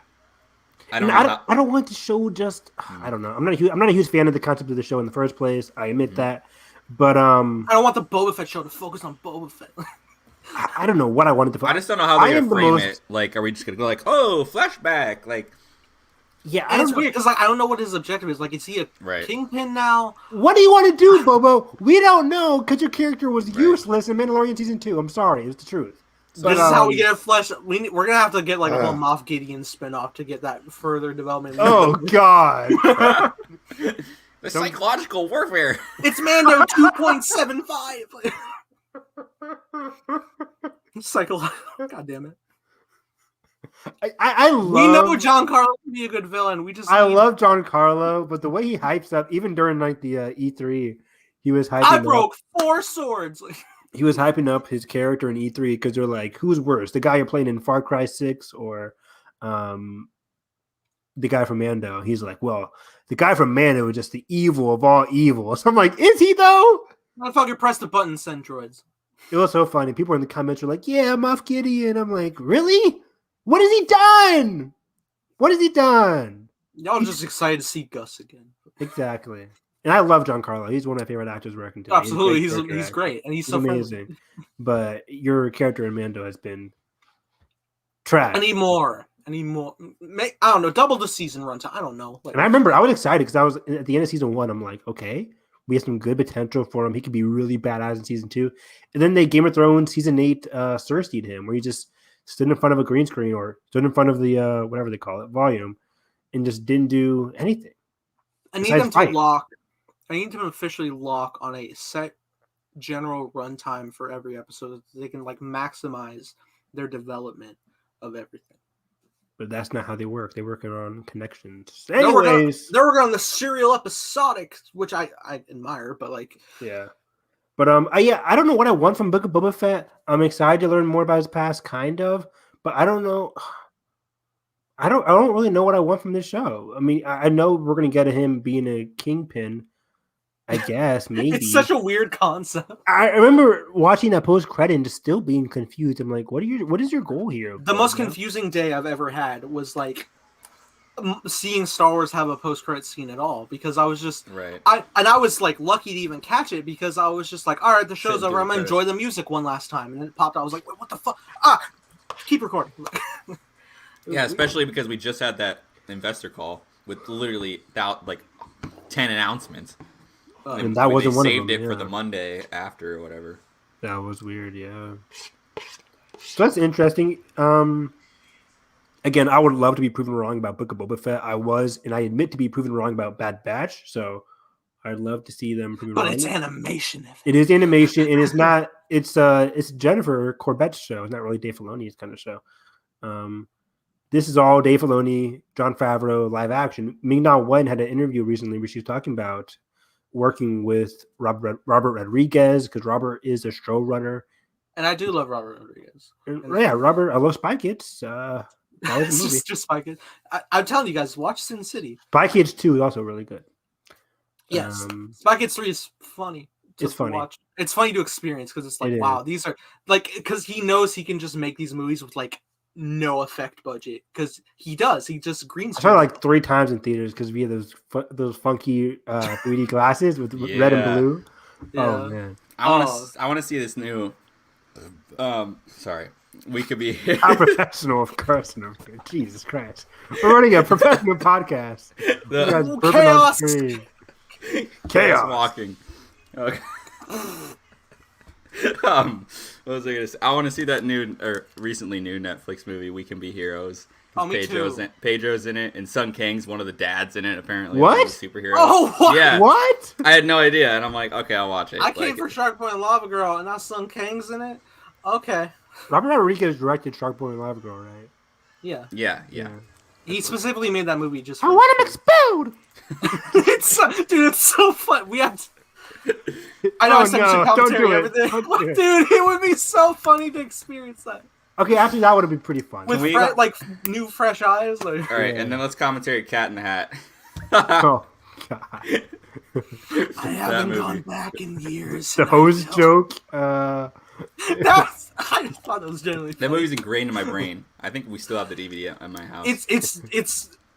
I don't want the show just. I don't know. I'm not a huge fan of the concept of the show in the first place. I admit that, but I don't want the Boba Fett show to focus on Boba Fett. I don't know what I wanted to. I just don't know how they're gonna frame it. Like, are we just gonna go like, oh, flashback? Like, yeah, and it's weird because like I don't know what his objective is. Like, is he a kingpin now? What do you want to do, Bobo? We don't know because your character was useless in Mandalorian season 2. I'm sorry, it's the truth. But this is how we get a flesh. We're gonna have to get like a whole Moff Gideon spinoff to get that further development. Oh God! The psychological warfare. It's Mando 2.75. Psychological. God damn it! I love. We know Giancarlo can be a good villain. I love Giancarlo, but the way he hypes up, even during like the E3, he was hyping. I broke 4 swords. He was hyping up his character in E3 because they're like, who's worse, the guy you're playing in Far Cry 6 or the guy from Mando? He's like, well, the guy from Mando was just the evil of all evil. So I'm like, is he though? I fucking press the button, send droids. It was so funny. People in the comments were like, "Yeah, Moff Gideon." I'm like, really? What has he done? What has he done? Y'all just excited to see Gus again. Exactly. And I love Giancarlo. He's one of my favorite actors working today. Absolutely, he's great, and he's so amazing. friendly. But your character in Mando has been trash. I need more. I don't know. Double the season runtime. I don't know. And I remember I was excited because I was at the end of season 1. I'm like, okay, we have some good potential for him. He could be really badass in season 2. And then they Game of Thrones season 8 Cersei'd him, where he just stood in front of a green screen or stood in front of the whatever they call it, volume, and just didn't do anything. I need them to lock. I need them to officially lock on a set general runtime for every episode so they can like maximize their development of everything. But that's not how they work. They're working on connections. Anyways, they're working on the serial episodic, which I admire, but like yeah. But I don't know what I want from Book of Boba Fett. I'm excited to learn more about his past, kind of, but I don't know. I don't really know what I want from this show. I mean, I know we're gonna get him being a kingpin. I guess maybe it's such a weird concept. I remember watching that post credit and just still being confused. I'm like, what is your goal here? The most confusing day I've ever had was like seeing Star Wars have a post credit scene at all, because I was just right. I was like lucky to even catch it because I was just like, all right, the show's over. I'm gonna enjoy the music one last time, and then it popped out. I was like, wait, what the fuck? Keep recording. Yeah, especially because we just had that investor call with literally like 10 announcements. And that wasn't one of them. Saved it for the Monday after or whatever. That was weird, yeah. So that's interesting. Again, I would love to be proven wrong about Book of Boba Fett. I was, and I admit to be proven wrong about Bad Batch. So I'd love to see them proven wrong. But it's animation. It is animation, and it's not. It's Jennifer Corbett's show. It's not really Dave Filoni's kind of show. This is all Dave Filoni, Jon Favreau live action. Ming-Na Wen had an interview recently where she was talking about working with Robert Rodriguez, because Robert is a showrunner. And I do love Robert Rodriguez. Yeah, Robert. I love Spy Kids. That was a movie. just Spy Kids. I'm telling you guys, watch Sin City. Spy Kids 2 is also really good. Yes. Spy Kids 3 is funny. It's funny. Watch. It's funny to experience because it's like, wow, these are like, because he knows he can just make these movies with like no effect budget, because he just green screen. I saw it like 3 times in theaters because we had those funky 3D glasses with red and blue. Yeah. Oh man, I want to see this new. Sorry, we could be how professional, of course. No, Jesus Christ, we're running a professional podcast. Chaos walking. Okay. What was I gonna say? I want to see that recently new Netflix movie, We Can Be Heroes. Me too. Pedro's in it, and Sun Kang's one of the dads in it. Apparently, what superhero? Oh, what? Yeah, what? I had no idea, and I'm like, okay, I'll watch it. I came for Shark Boy and Lava Girl, and now Sun Kang's in it. Okay. Robert Rodriguez directed Shark Boy and Lava Girl, right? Yeah. Yeah. He specifically made that movie just. I want him expelled. It's so fun. We have. I know. Don't do it. Dude, it would be so funny to experience that. Okay, actually, that would have been pretty fun. With new fresh eyes. Like. All right, and then let's commentary Cat in the Hat. Oh God! I haven't gone back in years. The hose joke. I just thought that was generally funny. That movie's ingrained in my brain. I think we still have the DVD at my house.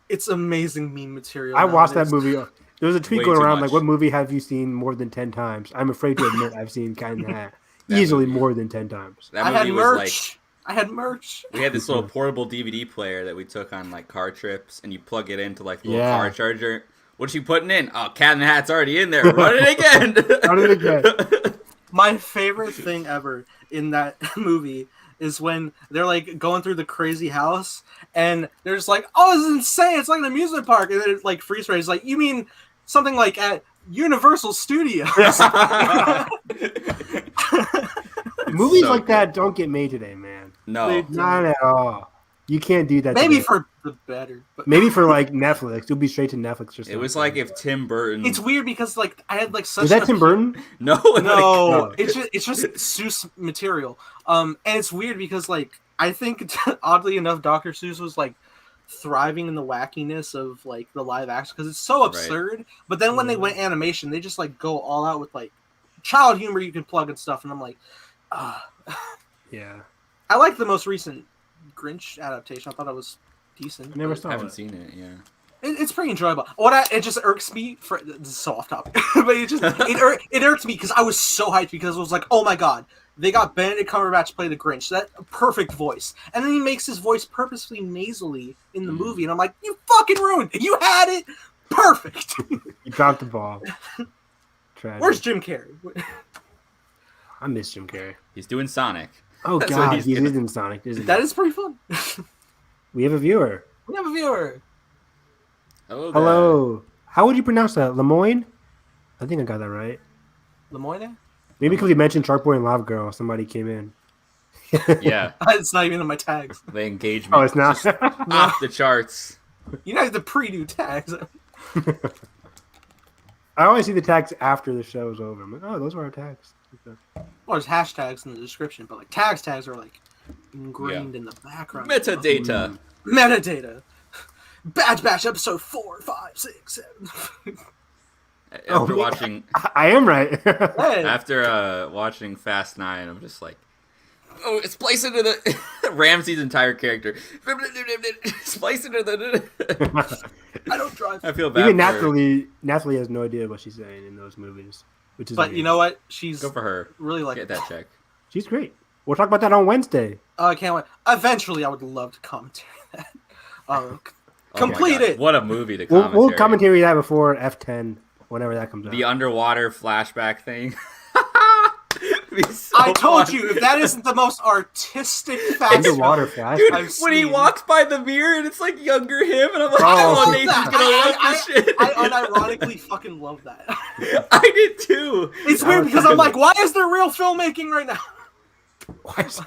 It's amazing meme material. I watched that movie. There was a tweet going around like, "What movie have you seen more than 10 times?" I'm afraid to admit I've seen Cat in the Hat easily more than 10 times. That movie was like. I had merch. We had this little portable DVD player that we took on like car trips, and you plug it into like the little car charger. What you putting in? Oh, Cat in the Hat's already in there. Run it again. Run it again. My favorite thing ever in that movie is when they're like going through the crazy house, and they're just like, "Oh, this is insane! It's like an amusement park." And then it like freeze frames, like, "You mean something like at Universal Studios?" Movies like that don't get made today, man. No, not at all. You can't do that. Maybe today. for the better. But... Maybe for like Netflix, it'll be straight to Netflix or something. It was like if Tim Burton. It's weird because like I had like such. Was that Tim Burton? No. It's just Seuss material. And it's weird because like I think oddly enough, Dr. Seuss was like thriving in the wackiness of like the live action because it's so absurd. But then when they went animation, they just like go all out with like child humor you can plug and stuff. And I'm like, yeah. I like the most recent Grinch adaptation. I thought it was decent. I never saw haven't it. seen it. Yeah. It's pretty enjoyable. It just irks me for this is so off topic, but it irks me because I was so hyped because it was like, oh my god, they got Benedict Cumberbatch to play the Grinch. That perfect voice, and then he makes his voice purposefully nasally in the movie, and I'm like, you fucking ruined it. You had it perfect. You dropped the ball. Tragic. Where's Jim Carrey? I miss Jim Carrey. He's doing Sonic. Oh That's god, what he's he's doing. in Sonic, isn't he? That is pretty fun. We have a viewer. We have a viewer. Hello. How would you pronounce that? Lemoyne? I think I got that right. Lemoyne? Maybe because we mentioned Shark Boy and Lava Girl, somebody came in. Yeah. It's not even in my tags. The engagement. Oh, it's not. Off the charts. You guys have to pre-do tags. I always see the tags after the show's over. I'm like, oh, those were our tags. Okay. Well, there's hashtags in the description, but like tags are like ingrained in the background. Metadata. Metadata. Badge Bash episode 4, 5, 6, 7. After watching, I am right. Hey. after watching Fast 9, I'm just like, oh, splice into the Ramsey's entire character. Splice into the. I don't drive. I feel bad. Even for her. Natalie has no idea what she's saying in those movies, which is. But weird. you know what? She's Go for her. really like Get that check. She's great. We'll talk about that on Wednesday. Oh, I can't wait. Eventually, I would love to commentate that. Complete my God. it. What a movie to We'll commentary. commentary that before F10, whenever that comes out. The underwater flashback thing. So I told fun. you, if that isn't the most artistic fast Underwater flash. Dude, I've when he seen. walks by the mirror and it's like younger him, and I'm like, Oh. oh, Nathan's gonna love this shit. I unironically fucking love that. I did too. It's I weird was because I'm fucking- like, why is there real filmmaking right now? Why is-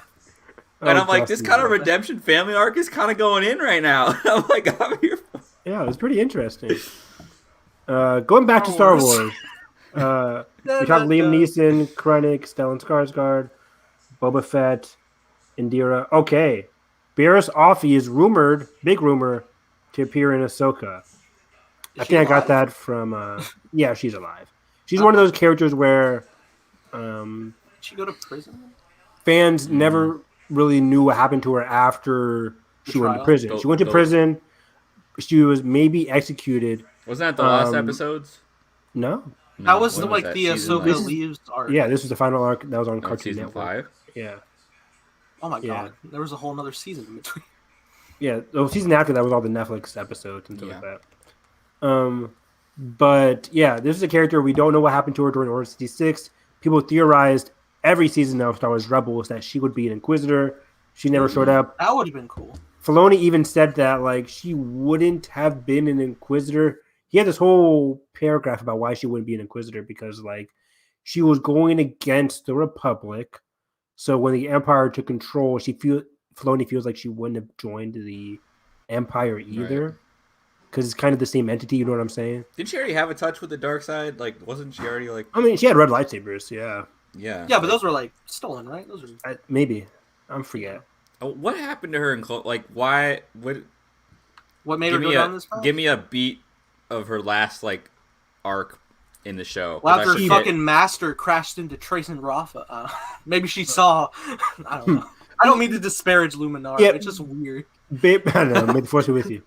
And Oh, I'm like, this Justin. kind of redemption family arc is kind of going in right now. I'm like, I'm here. Yeah, it was pretty interesting. Going back to Star Wars. We talked Liam Neeson, Krennic, Stellan Skarsgård, Boba Fett, Indira. Okay. Barriss Offee is rumored, big rumor, to appear in Ahsoka. I think I got that from, yeah, she's alive. She's one of those characters where Did she go to prison? fans never really knew what happened to her after she went to trial? prison. She went to prison. She was maybe executed. Wasn't that the last Um, episodes? No. That was when like that? the Season Ahsoka nine? leaves arc. Yeah, this was the final arc that was on No, Cartoon season Network. 5. Yeah. Oh my Yeah. god, there was a whole other season in between. Yeah, the season after that was all the Netflix episodes and stuff Yeah. like that. But yeah, this is a character we don't know what happened to her during Order 66. People theorized every season of Star Wars Rebels that she would be an Inquisitor. She never showed up. That would have been cool. Filoni even said that like she wouldn't have been an Inquisitor. He had this whole paragraph about why she wouldn't be an Inquisitor because like she was going against the Republic. So when the Empire took control, Filoni feels like she wouldn't have joined the Empire either. Because it's kind of the same entity, you know what I'm saying? Didn't she already have a touch with the dark side? Like, wasn't she already like? I mean, she had red lightsabers, yeah. Yeah. Yeah, but those were like stolen, right? Those are. Maybe. I'm forget. What happened to her in like why? What made her Give go me down this path? give me a beat of her last like arc in the show. Well, 'Cause I after forget. fucking Master crashed into Trace and Rafa, maybe she saw. I don't know. I don't mean to disparage Luminar. Yeah. It's just weird. I don't know. May the force be with you.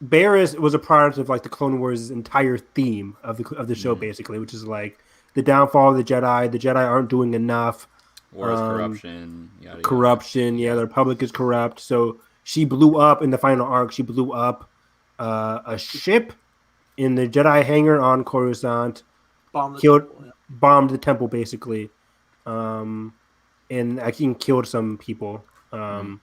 Barriss was a product of like the Clone Wars' entire theme of the show, basically, which is like the downfall of the Jedi. The Jedi aren't doing enough. Wars, corruption, yada, yada. Corruption. Yeah, the Republic is corrupt. So she blew up in the final arc. She blew up a ship in the Jedi hangar on Coruscant. Bomb the Killed- temple, yeah. Bombed the temple, basically. And I think killed some people. And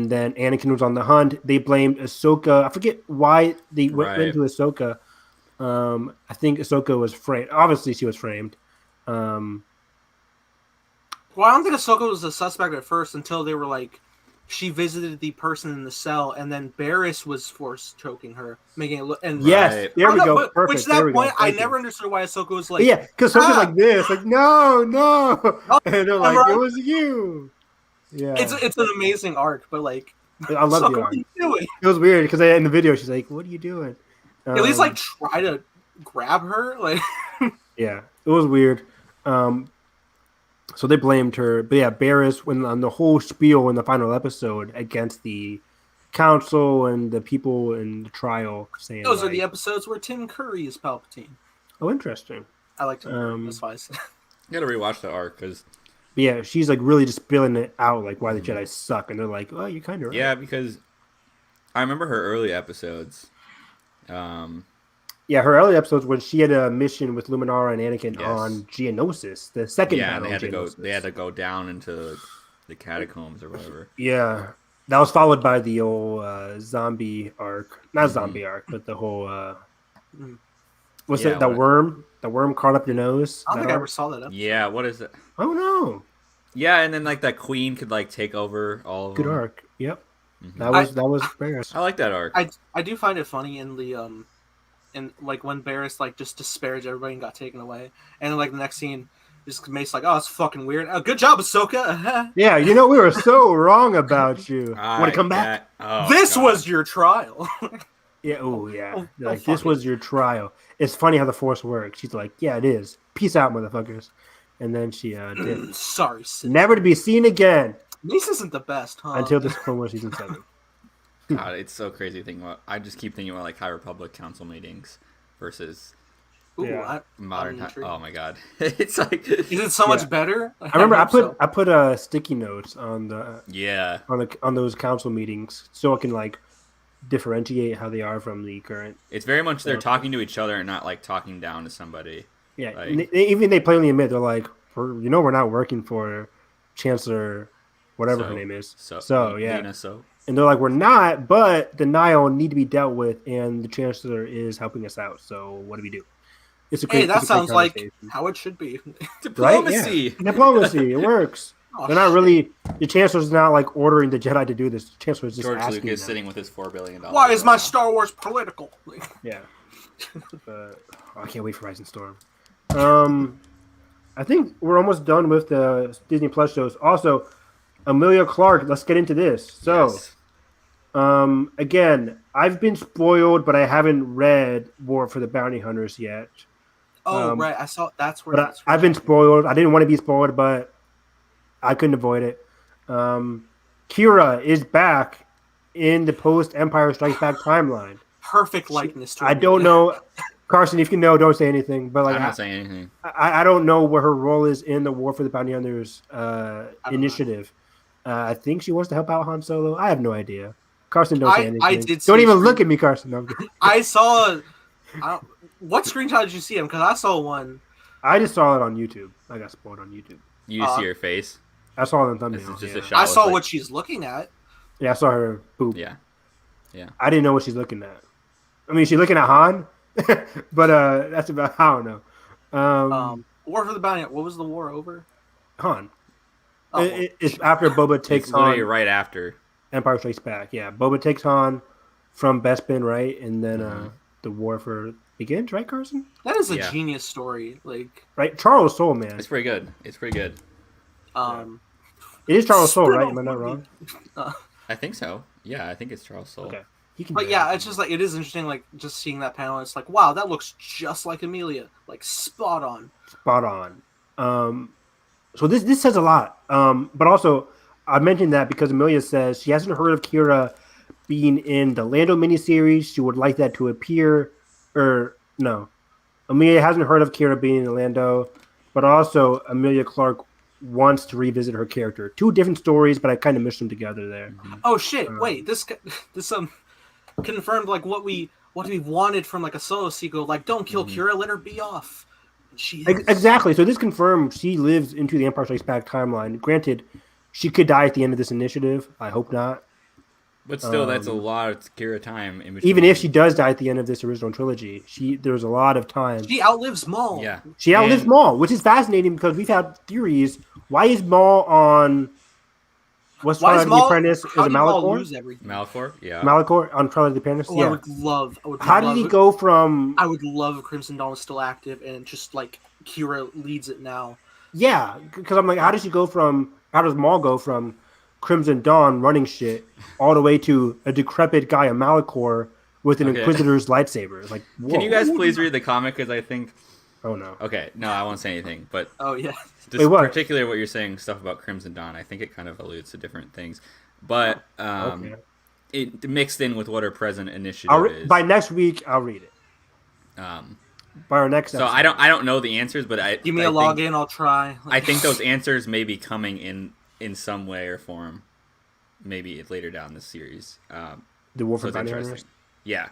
then Anakin was on the hunt. They blamed Ahsoka. I forget why they went Right. to Ahsoka. I think Ahsoka was framed. Obviously, she was framed. Well, I don't think Ahsoka was a suspect at first until they were like, she visited the person in the cell, and then Barriss was force choking her, making it look. And Yes, Right. there I we don't know, go. but- Perfect. Which There that we go. point, I Thank you. never understood why Ahsoka was like, But yeah, because Ahsoka's "Ah!" like this, like no, and they're like, right. it was you. Yeah, It's an amazing arc, but like I love So the what arc. are you doing? It was weird because in the video she's like, "What are you doing?" At least like try to grab her. Like yeah, it was weird. So they blamed her, but yeah, Barris when on the whole spiel in the final episode against the council and the people in the trial, saying those are like, the episodes where Tim Curry is Palpatine. "Oh, interesting." I like Tim Curry. That's why I said. You gotta rewatch the arc because Yeah, she's like really just spilling it out, like why the Jedi suck, and they're like, "Oh, you're kind of right." yeah, because I remember her early episodes. Yeah, her early episodes when she had a mission with Luminara and Anakin Yes. on Geonosis, the second Yeah, and battle. they had to go down into the catacombs or whatever. Yeah, that was followed by the old zombie arc, not zombie arc, but the whole what's Yeah, it? The worm crawled up your nose. I don't That think I arc? ever saw that episode. Yeah, what is it? Oh no, Yeah, and then like that queen could like take over all of good them. arc. Yep, Mhm. that was Barris. I like that arc. I do find it funny in the in like when Barris like just disparaged everybody and got taken away, and then like the next scene, just Mace like, oh, it's fucking weird. Oh, good job, Ahsoka. Yeah, you know we were so wrong about you. Want to come back? This was your trial. Yeah. Oh yeah. Oh, Like fuck this it. was your trial. It's funny how the Force works. She's like, yeah, it is. Peace out, motherfuckers. And then she did. Sorry, sis. Never to be seen again Mace isn't the best, huh? until this Clone Wars season 7. God, it's so crazy thinking about. I just keep thinking about like High Republic council meetings versus Ooh, Yeah. modern I'm time. intrigued. Oh my god, it's like Is it so much better? I remember I hope put so. sticky notes on the yeah. on those council meetings so I can like differentiate how they are from the current. It's very much they're Yeah. talking to each other and not like talking down to somebody. Yeah, Like- and even they plainly admit they're like, we're not working for Chancellor, whatever her name is. So yeah, Lena, so and they're like, we're not, but the Nile need to be dealt with, and the Chancellor is helping us out. So what do we do? It's a great. Hey, that it's a great sounds like conversation. how it should be. Right? diplomacy. Yeah. Diplomacy. It works. Oh, They're not shit. really. The Chancellor's not like ordering the Jedi to do this. The Chancellor's just George asking Lucas them. sitting with his $4 billion. Why is my Star Wars political? Yeah. I can't wait for Rising Storm. I think we're almost done with the Disney Plus shows. Also, Amelia Clark. Let's get into this. So, Yes. again, I've been spoiled, but I haven't read War for the Bounty Hunters yet. Oh, right. I saw that's where. But that's where I've been spoiled. I didn't want to be spoiled, but I couldn't avoid it. Kira is back in the post Empire Strikes Back timeline. perfect likeness to. I her. don't know, Carson. If you know, don't say anything. But like, I'm not saying anything. I don't know what her role is in the War for the Bounty Hunters know. initiative. I think she wants to help out Han Solo. I have no idea. Carson, don't say anything. I did see Don't a even screen- look at me, Carson. No, I'm kidding. I saw. What screenshot did you see him? Because I saw one. I just saw it on YouTube. I got spoiled on YouTube. You see her face. I saw it on This thumbnail. is just yeah. a shot. I with, saw like- what she's looking at. Yeah, I saw her boob. Yeah. I didn't know what she's looking at. I mean, she's looking at Han, but that's about I don't know. War for the Bounty. What was the war over? Han. Oh, It's after Boba takes It's literally Han. right after. Empire Strikes Back. Yeah, Boba takes Han from Bespin, right, and then the war begins, right, Carson? that is a Yeah. genius story. Like, Right, Charles Soule, man. It's pretty good. It's pretty good. It is Charles Soule, right? Spin-off Am I not movie. wrong? I think so. Yeah, I think it's Charles Soule. Okay, he can. But do yeah, that. it's just like it is interesting. Like just seeing that panel, it's like, wow, that looks just like Amelia. Like spot on. spot on. So this says a lot. But also, I mentioned that because Amelia says she hasn't heard of Kira being in the Lando miniseries. She would like that to appear, or no, Amelia hasn't heard of Kira being in Lando, but also Amelia Clark wants to revisit her character. Two different stories, but I kind of meshed them together there. Oh shit! Wait, this confirmed like what we wanted from like a Solo sequel. Like, don't kill Kira, let her be off. She is. Exactly. So this confirmed she lives into the Empire Strikes Back timeline. Granted, she could die at the end of this initiative. I hope not. But still, that's a lot of Kira time in between. Even if she does die at the end of this original trilogy, there's a lot of time. She outlives Maul. Yeah. She outlives And- Maul, which is fascinating because we've had theories. Why is Maul on what's Why Twilight is of the Maul? Apprentice? How Is it did Maul Malachor? lose everything? Malachor? Yeah. Malachor on Twilight of the Apprentice? Oh, Yeah. I would love. How did he go from? I would love if Crimson Dawn was still active and just like Kira leads it now. Yeah, because I'm like, how does Maul go from Crimson Dawn running shit all the way to a decrepit guy, a Malachor, with an Inquisitor's lightsaber. Like, whoa. Can you guys please read the comic? Because I think. Oh no. Okay, no, I won't say anything. But Oh yeah. just particularly what you're saying, stuff about Crimson Dawn, I think it kind of alludes to different things. But it mixed in with what our present initiative is. By next week, I'll read it. By our next. So episode. I don't know the answers, but give me a login. I'll try. I think those answers may be coming in some way or form, maybe later down the series. The War for Bounty Hunters. Yeah.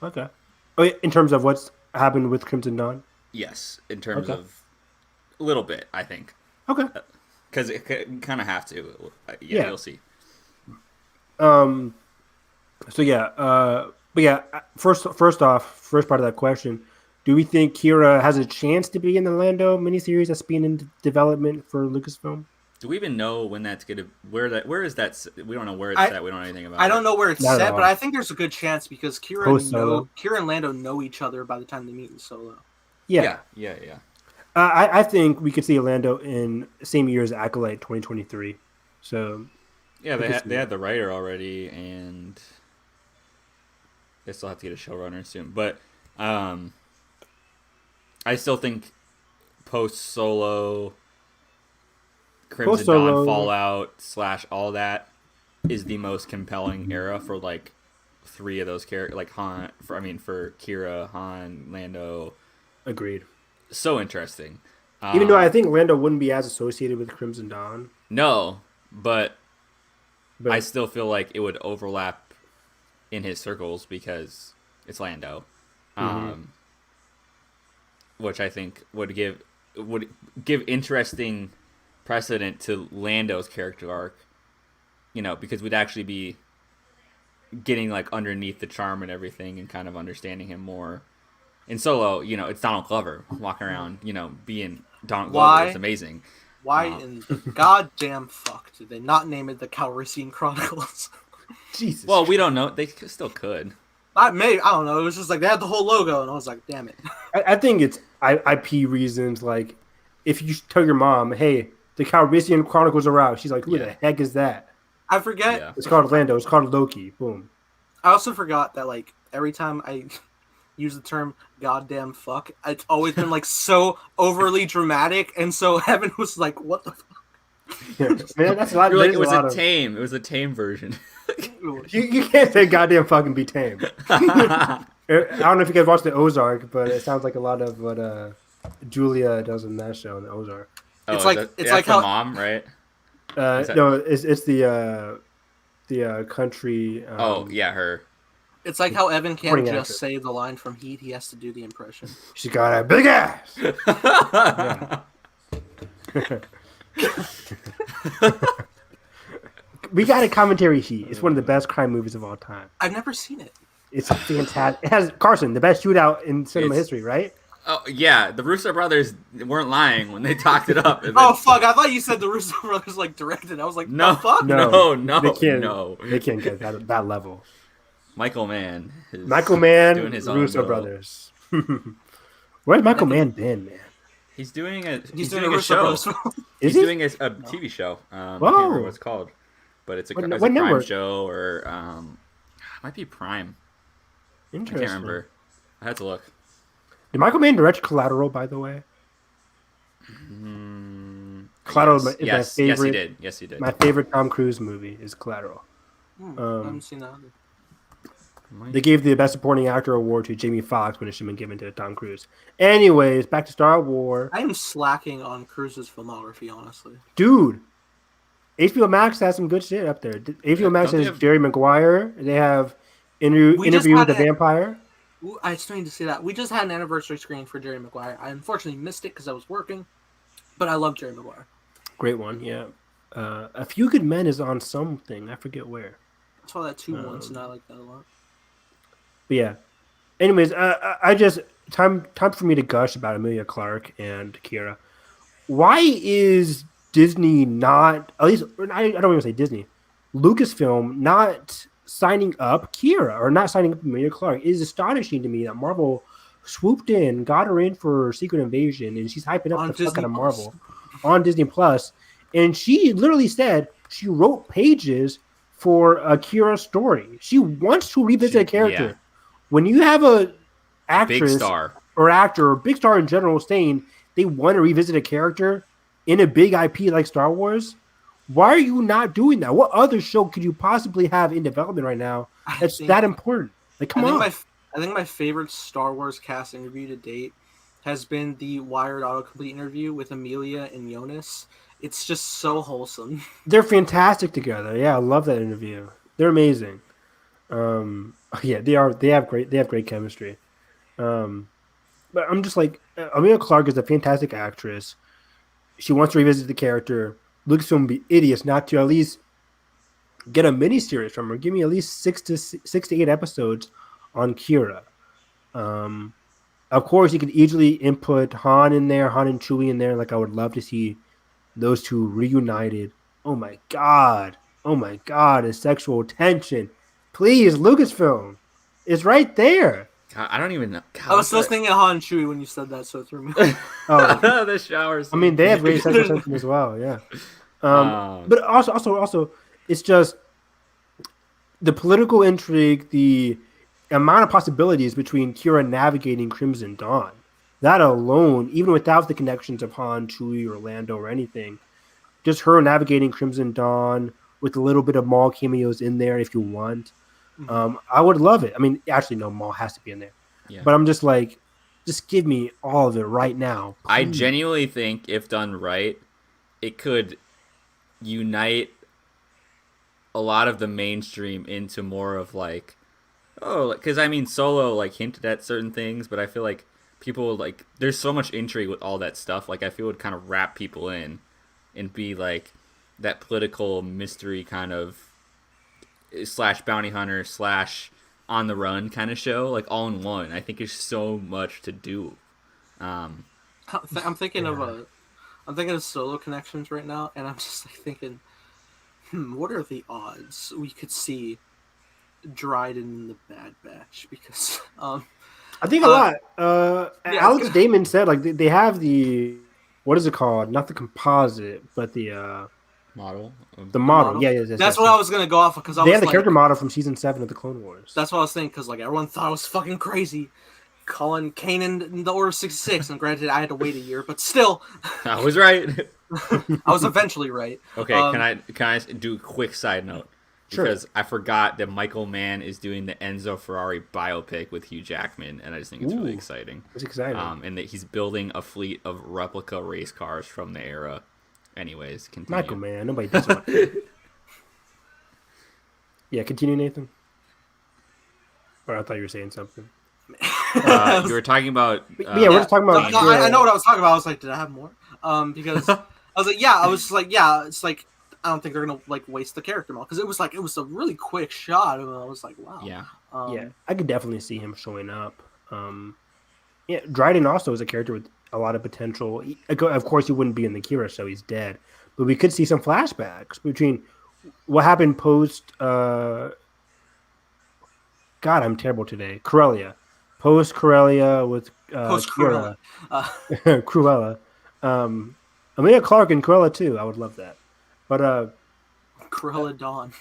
Okay. Oh, yeah, in terms of what's happened with Crimson Dawn. Yes, in terms of a little bit, I think. Okay. Because it kind of have to. Yeah, you'll see. So yeah, but yeah. First part of that question: do we think Kira has a chance to be in the Lando miniseries that's being in development for Lucasfilm? Do we even know when that's gonna? Where is that? We don't know where it's at. We don't know anything about it. I don't know where it's set, but I think there's a good chance because Kira and Lando know each other by the time they meet in Solo. Yeah. I think we could see Lando in the same year as Acolyte 2023. So yeah, they had the writer already, and they still have to get a showrunner soon. But I still think post Solo. Crimson Dawn, Fallout / all that is the most compelling era for like 3 of those characters, like Han. For Kira, Han, Lando. Agreed. So interesting. Even though I think Lando wouldn't be as associated with Crimson Dawn. No, but I still feel like it would overlap in his circles because it's Lando, which I think would give interesting precedent to Lando's character arc, because we'd actually be getting like underneath the charm and everything and kind of understanding him more. In Solo, it's Donald Glover walking around, being Donald Glover. It's amazing. Why in the goddamn fuck did they not name it the Calrissian Chronicles? Jesus. Well, we don't know. They still could. I don't know. It was just like they had the whole logo, and I was like, damn it. I think it's IP reasons. Like, if you tell your mom, hey, the Calrissian Chronicles are out, she's like, who the heck is that? I forget. Yeah. It's called Lando. It's called Loki. Boom. I also forgot that, like, every time I use the term goddamn fuck, it's always been, like, so overly dramatic, and so Evan was like, what the fuck? Yeah. Man, that's a lot. It was a tame version. you can't say goddamn fucking be tame. I don't know if you guys watched the Ozark, but it sounds like a lot of what Julia does in that show in the Ozark. It's like how mom, right? No, it's the country. Her. It's like how Evan can't just say the line from Heat; he has to do the impression. She got a big ass. We got a commentary Heat. It's one of the best crime movies of all time. I've never seen it. It's fantastic. It has Carson, the best shootout in cinema history, right? Oh yeah, the Russo brothers weren't lying when they talked it up. Oh fuck! I thought you said the Russo brothers like directed. I was like, no, fuck, no, they can't get that level. Michael Mann, doing his Russo brothers. Where's Michael Mann been, man? He's doing a show. He's doing a TV show. I can't remember what it's called, but it's a crime show or it might be Prime. Interesting. I can't remember. I had to look. Did Michael Mann direct Collateral, by the way? Collateral is my favorite. Yes, he did. My favorite Tom Cruise movie is Collateral. I haven't seen that either. They gave the Best Supporting Actor award to Jamie Foxx when it should have been given to Tom Cruise. Anyways, back to Star Wars. I am slacking on Cruise's filmography, honestly. Dude, HBO Max has some good shit up there. HBO Max has Jerry Maguire. They have Interview with the Vampire. I still need to see that. We just had an anniversary screening for Jerry Maguire. I unfortunately missed it because I was working, but I love Jerry Maguire. Great one, yeah. A Few Good Men is on something. I forget where. I saw that too once, and I like that a lot. But yeah. Anyways, I just time for me to gush about Emilia Clarke and Kira. Why is Disney not, at least I don't even say Disney, Lucasfilm not signing up Kira or not signing up Emilia Clarke? It is astonishing to me that Marvel swooped in, got her in for Secret Invasion, and she's hyping up the fuck out of Marvel on Disney Plus. And she literally said, She wrote pages for Kira's story. She wants to revisit a character. Yeah. When you have a actress Big star. or actor or big star in general saying they want to revisit a character in a big IP like Star Wars, why are you not doing that? What other show could you possibly have in development right now that's that important? Like, come on. I think my favorite Star Wars cast interview to date has been the Wired autocomplete interview with Amelia and Jonas. It's just so wholesome. They're fantastic together. Yeah, I love that interview. They're amazing. Yeah, they are. They have great chemistry. But I'm just like, Amelia Clarke is a fantastic actress. She wants to revisit the character. Lucasfilm would be idiots not to at least get a miniseries from her. Give me at least 6 to 8 episodes on Kira. Of course, you could easily input Han in there, Han and Chewie in there. Like, I would love to see those two reunited. Oh my god, it's sexual tension. Please, Lucasfilm, it's right there. God, I don't even know. God, I was still thinking Han and Chewie when you said that, so it threw me. Oh, the showers. I mean, they have great sexual tension as well. Yeah, but also, it's just the political intrigue, the amount of possibilities between Kira navigating Crimson Dawn. That alone, even without the connections of Han, Chewie, or Lando or anything, just her navigating Crimson Dawn with a little bit of Maul cameos in there if you want. I would love it. I mean, actually, no, Maul has to be in there. Yeah. But I'm just like, just give me all of it right now. Please. I genuinely think, if done right, it could unite a lot of the mainstream into more of like, because I mean, Solo like hinted at certain things, but I feel like people like there's so much intrigue with all that stuff. Like I feel it would kind of wrap people in and be like that political mystery kind of / bounty hunter / on the run kind of show, like all in one. I think there's so much to do. I'm thinking of Solo connections right now, and I'm just like thinking, what are the odds we could see Dryden in the Bad Batch? Because I think a lot. Alex Damon said like they have the, what is it called? Not the composite, but the model. The model. Yeah. That's what I was gonna go off of, because they have the character model from season 7 of the Clone Wars. That's what I was thinking, because like everyone thought I was fucking crazy calling Kanan in the Order 66, and granted I had to wait a year, but still, I was right. I was eventually right. Okay, can I do a quick side note? Because sure. I forgot that Michael Mann is doing the Enzo Ferrari biopic with Hugh Jackman, and I just think it's really exciting. It's exciting. And that he's building a fleet of replica race cars from the era. Anyways, continue. Michael Mann, nobody does that. Yeah, continue, Nathan. Or I thought you were saying something. You were talking about. Yeah, we're just talking about. No, I know what I was talking about. I was like, did I have more? Because I was like, it's like I don't think they're gonna like waste the character model, because it was a really quick shot, and I was like, wow. Yeah. Yeah, I could definitely see him showing up. Yeah, Dryden also is a character with a lot of potential. Of course, he wouldn't be in the Kira show; he's dead. But we could see some flashbacks between what happened post. God, I'm terrible today. Corellia. Post Corellia with Post Cruella. Cruella. Amelia Clarke and Cruella too. I would love that. But Cruella Dawn.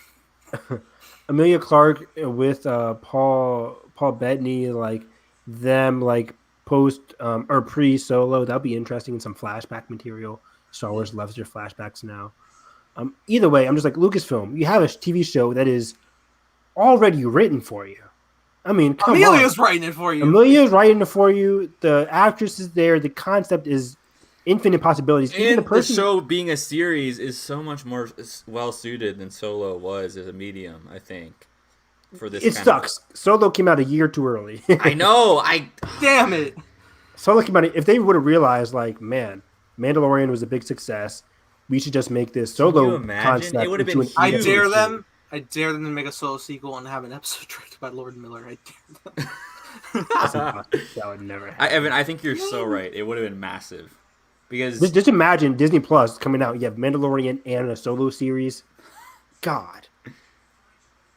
Amelia Clarke with Paul Bettany, like them like post or pre Solo. That'd be interesting, and some flashback material. Star Wars loves their flashbacks now. Either way, I'm just like, Lucasfilm, you have a TV show that is already written for you. I mean, come Amelia's on. writing it for you. Amelia's writing it for you. The actress is there. The concept is infinite possibilities. And the show being a series is so much more well suited than Solo was as a medium, I think. For this, it sucks. Solo came out a year too early. I know. Damn it. Solo came out. If they would have realized, like, man, Mandalorian was a big success, we should just make this Solo concept. It would have been. I dare them to make a Solo sequel and have an episode directed by Lord Miller. I dare them. That would never happen. Evan, I think you're so right. It would have been massive. Because just imagine Disney Plus coming out. You have Mandalorian and a Solo series. God.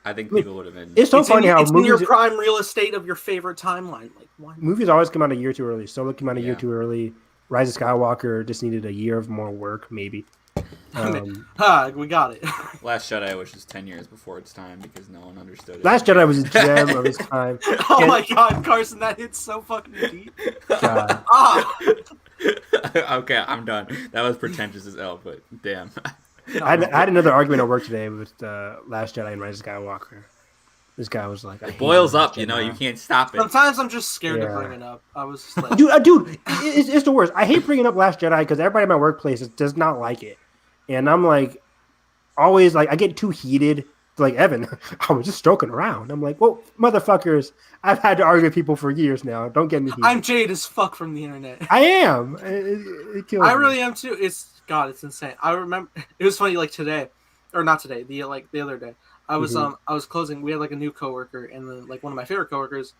I think people would have been. It's so funny how it's in your prime real estate of your favorite timeline. Like, why? Movies always come out a year too early. Solo came out a year too early. Rise of Skywalker just needed a year of more work, maybe. We got it. Last Jedi was just 10 years before its time because no one understood it. Last Jedi was a gem of its time. Oh my god, Carson, that hits so fucking deep. God. Okay, I'm done. That was pretentious as hell, but damn. I had another argument at work today with Last Jedi and Rise of Skywalker. This guy was like, It boils up, you know, you can't stop it. Sometimes I'm just scared to bring it up. I was just like... Dude, it's the worst. I hate bringing up Last Jedi because everybody in my workplace does not like it. And I'm like, always like, I get too heated. Like, Evan, I was just joking around. I'm like, well, motherfuckers, I've had to argue with people for years now. Don't get me heated. I'm jaded as fuck from the internet. I am. It kills me. I really am too. It's insane. I remember, it was funny, like today, or not today, the other day. I was closing. We had like a new coworker, and then like one of my favorite coworkers,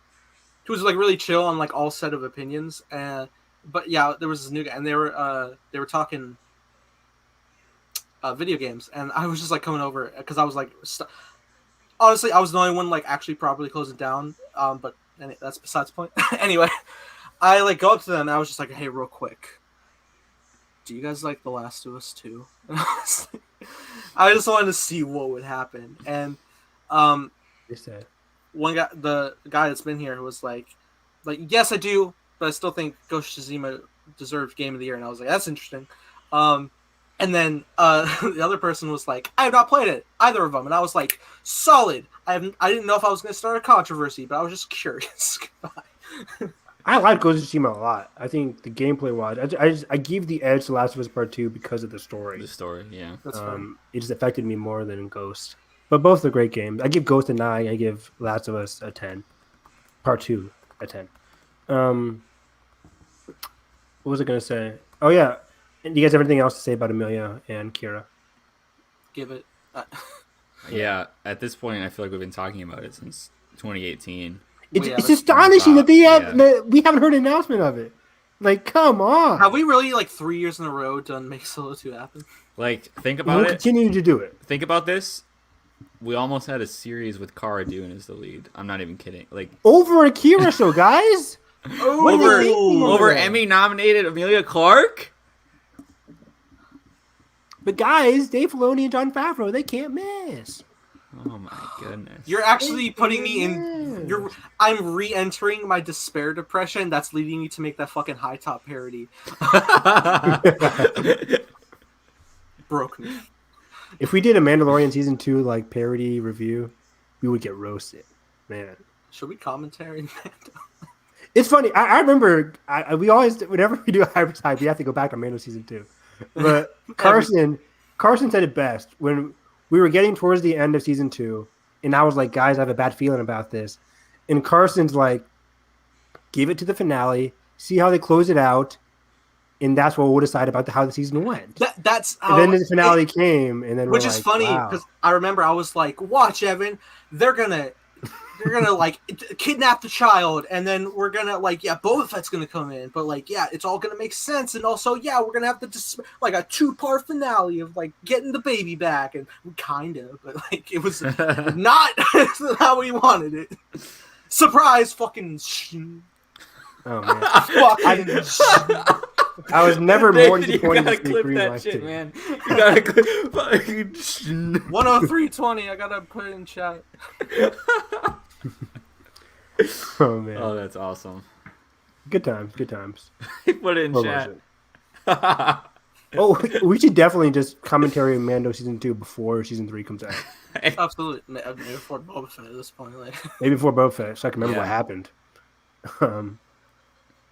who was like really chill on like all set of opinions. But yeah, there was this new guy, and they were talking video games, and I was just like coming over because I was like, honestly, I was the only one like actually properly closing down. But that's besides the point. Anyway, I like go up to them, and I was just like, hey, real quick, do you guys like The Last of Us 2? I just wanted to see what would happen. And one guy, the guy that's been here, was like, yes, I do, but I still think Ghost of Tsushima deserved Game of the Year. And I was like, that's interesting. And then the other person was like, I have not played it, either of them. And I was like, solid. I didn't know if I was going to start a controversy, but I was just curious. I like Ghost of Tsushima a lot. I think the gameplay wise, I give the edge to Last of Us Part 2 because of the story. The story, yeah. It just affected me more than Ghost. But both are great games. I give Ghost a 9. I give Last of Us a 10. Part 2 a 10. What was I going to say? Oh, yeah. Do you guys have anything else to say about Emilia and Kira? Give it. Yeah, at this point, I feel like we've been talking about it since 2018. It's astonishing that we haven't heard an announcement of it. Like, come on. Have we really, like, 3 years in a row done Make Solo 2 happen? Like, think about it. We'll continue to do it. Think about this. We almost had a series with Cara Dune as the lead. I'm not even kidding. Like over Akira, so guys. over Emmy-nominated Emilia Clarke? But guys, Dave Filoni and Jon Favreau, they can't miss. Oh my goodness! You're actually putting me in. I'm re-entering my despair depression. That's leading me to make that fucking High Top parody. Broke me. If we did a Mandalorian season 2 like parody review, we would get roasted, man. Should we commentary Mando? It's funny. I remember we always, whenever we do a Hyperspace, we have to go back on Mando season 2. But Carson said it best when we were getting towards the end of season 2, and I was like, guys, I have a bad feeling about this. And Carson's like, give it to the finale, see how they close it out, and that's what we'll decide about how the season went. That's how. And then the finale came, and then which is funny because I remember I was like, watch, Evan, they're gonna like kidnap the child, and then we're gonna like, yeah, Boba Fett's gonna come in, but like, yeah, it's all gonna make sense, and also, yeah, we're gonna have like a 2-part finale of like getting the baby back, and kind of, but like it was not how we wanted it. Surprise, fucking. Oh man, I was never more disappointed to see Green Light shit, man. You gotta clip fucking 103.20. I gotta put it in chat. Oh man. Oh, that's awesome. Good times. Put it in chat. Oh, we should definitely just commentary Mando season 2 before season 3 comes out. Absolutely, maybe before Boba Fett at this point. Like. Maybe before Boba Fett, so I can remember what happened.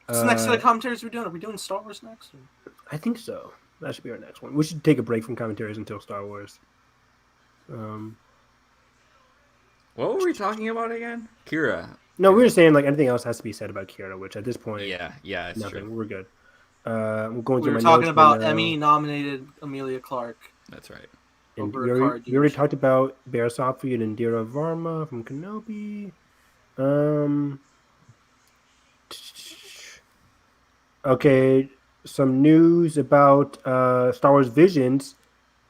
What's the next set of commentaries we're doing? Are we doing Star Wars next? Or? I think so. That should be our next one. We should take a break from commentaries until Star Wars. What were we talking about again? Kira. No, we were saying like anything else has to be said about Kira, which at this point, yeah, it's nothing. true. We're good. We're going we through were my talking notes about right now. Emmy-nominated Emilia Clarke. That's right. And we already talked about Bear Sophiad and Dira Varma from Kenobi. Okay, some news about Star Wars Visions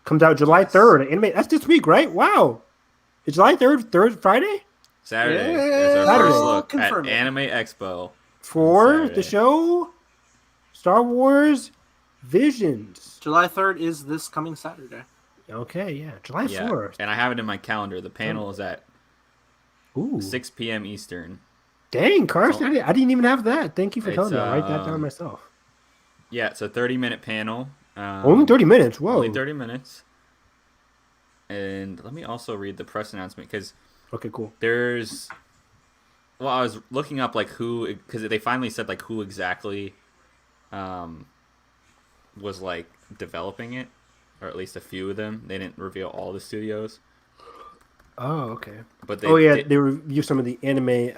comes out July 3rd. Anime, that's this week, right? Wow. It's July 3rd, Friday? Saturday. Yeah, There's our first look confirm at it. Anime Expo. For the show Star Wars Visions. July 3rd is this coming Saturday. Okay, yeah. July Yeah, 4th. and I have it in my calendar. The panel is at Ooh. 6 p.m. Eastern. Dang, Carson, I didn't even have that. Thank you for telling me. I'll write that down um, myself. Yeah, it's a 30-minute panel. Only 30 minutes. Whoa. Only 30 minutes. And let me also read the press announcement because Okay, cool. there's. Well, I was looking up like who, because they finally said like who exactly, was like developing it, or at least a few of them. They didn't reveal all the studios. Oh, okay. But they they review some of the anime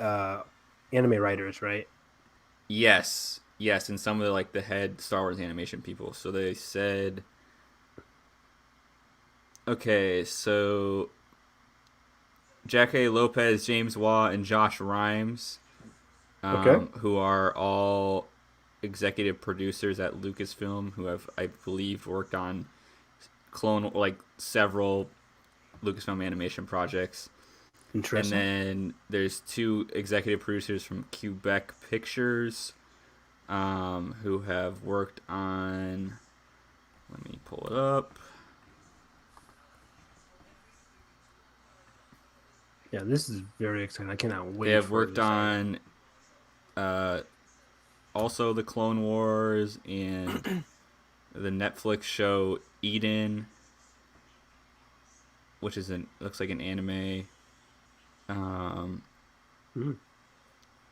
writers, right? Yes, and some of the like the head Star Wars animation people. So they said, okay, so Jack A. Lopez, James Waugh, and Josh Rhimes, who are all executive producers at Lucasfilm, who have, I believe, worked on several Lucasfilm animation projects. Interesting. And then there's 2 executive producers from Quebec Pictures, who have worked on. Let me pull it up. Yeah, this is very exciting. I cannot wait. They have worked on also the Clone Wars and the Netflix show Eden, which is looks like an anime. And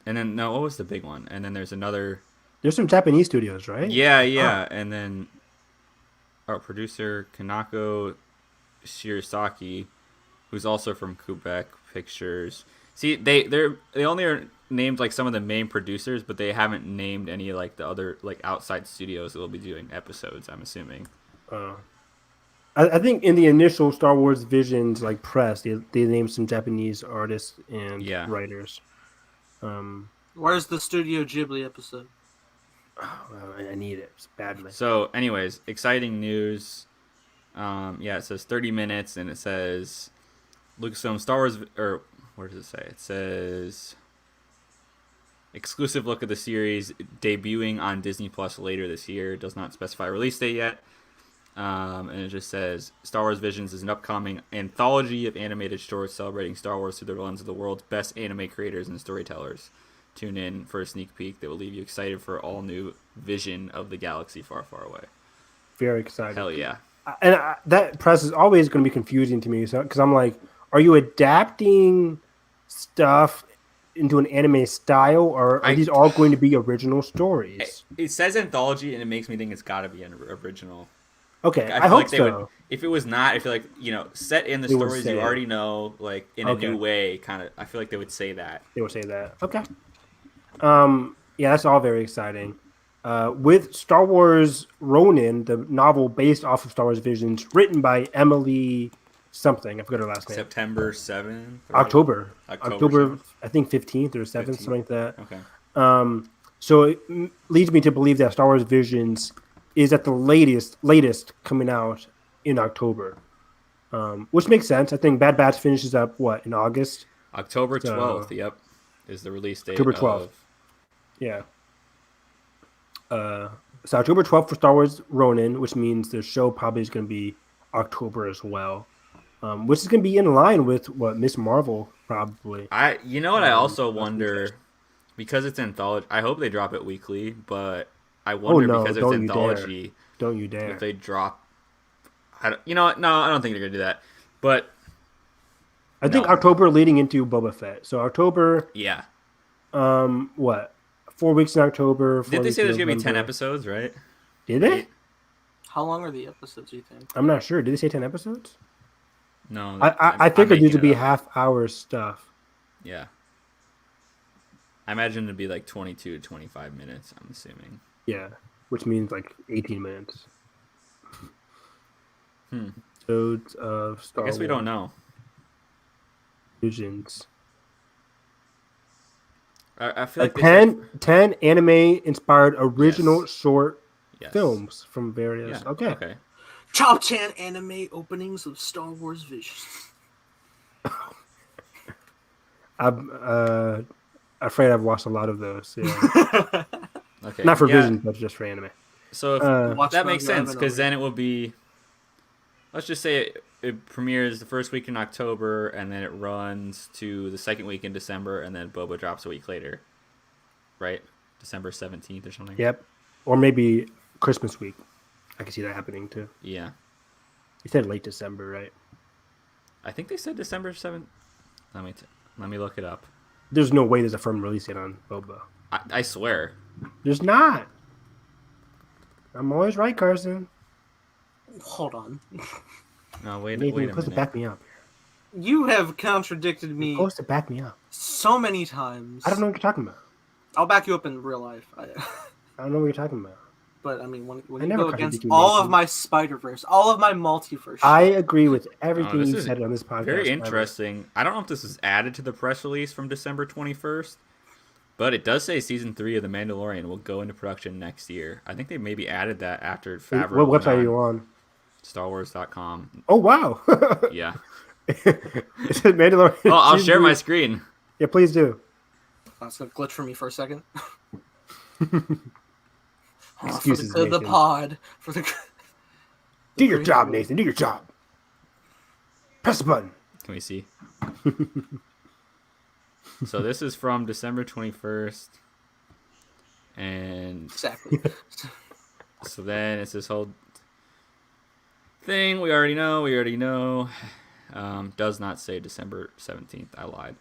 then what was the big one? And then there's another. There's some Japanese studios, right? Yeah, and then our producer Kanako Shirisaki, who's also from Quebec Pictures. See, they only are named like some of the main producers, but they haven't named any like the other like outside studios that will be doing episodes. I'm assuming. I think in the initial Star Wars Visions like press, they named some Japanese artists and writers. Where's the Studio Ghibli episode? Oh, I need it badly. So, anyways, exciting news. It says 30 minutes, and it says Lucasfilm Star Wars, or where does it say? It says exclusive look at the series debuting on Disney Plus later this year. It does not specify release date yet. And it just says Star Wars Visions is an upcoming anthology of animated shorts celebrating Star Wars through the lens of the world's best anime creators and storytellers. Tune in for a sneak peek that will leave you excited for all new vision of the galaxy far, far away. Very excited. Hell yeah. And that press is always going to be confusing to me, because I'm like, are you adapting stuff into an anime style, or are these all going to be original stories? It says anthology, and it makes me think it's got to be an original. Okay, I hope like they so. would, if it was not, I feel like, set in the stories you already know, like in a new way, kind of. I feel like they would say that. They would say that. Okay. Yeah, that's all very exciting. With Star Wars Ronin, the novel based off of Star Wars Visions, written by Emily something. I forgot her last name. September 7th? October 7th? I think 15th or 7th, 15th? something like that. Okay. So it leads me to believe that Star Wars Visions is at the latest coming out in October, which makes sense. I think Bad Batch finishes up, in August? October 12th, yep, is the release date. October 12th. Yeah. So October 12th for Star Wars Ronin, which means the show probably is going to be October as well, which is going to be in line with what Miss Marvel probably. I also wonder, because it's anthology. I hope they drop it weekly, but I wonder because it's anthology. Don't you dare! If they drop, I don't think they're gonna do that. But I think October leading into Boba Fett. So October. Yeah. 4 weeks in October. Did they say there's gonna be 10 episodes? Right? Did they? How long are the episodes, do you think? I'm not sure. Did they say 10 episodes? No. I figured these would be half-hour stuff. Yeah. I imagine it'd be like 22 to 25 minutes, I'm assuming. Yeah, which means like 18 minutes. Episodes of Star Wars. I guess we don't know. Visions. I feel like 10 anime-inspired original short films from various... Yeah. Okay. Top 10 anime openings of Star Wars Visions. I'm afraid I've watched a lot of those. Yeah. Okay. Not for Vision, but just for anime. So if, that makes sense because then it will be. Let's just say it premieres the first week in October and then it runs to the second week in December and then Boba drops a week later, right? December 17th or something. Yep, or maybe Christmas week. I can see that happening too. Yeah. You said late December, right? I think they said December 7th. Let me look it up. There's no way there's a firm release date on Boba. I swear. There's not. I'm always right, Carson. Hold on. No, wait a You're minute. supposed to back me up. You have contradicted me You're supposed to back me up. so many times. I don't know what you're talking about. I'll back you up in real life. I don't know what you're talking about. But, I mean, when I you never go against contradict you, all Nathan. of my Spider-Verse, all of my multiverse... I agree with everything this you is said on this podcast. Very interesting. I don't know if this was added to the press release from December 21st, but it does say Season 3 of The Mandalorian will go into production next year. I think they maybe added that after Favreau. What website are you on? StarWars.com. Oh, wow. Yeah. It said Mandalorian. Oh, I'll Season share 3. my screen. Yeah, please do. That's going to glitch for me for a second. Excuses, for the Nathan. pod. For the... Do your job, Nathan. Do your job. Press the button. Can we see? So this is from December 21st. And Exactly. so then it's this whole thing. We already know. Does not say December 17th. I lied.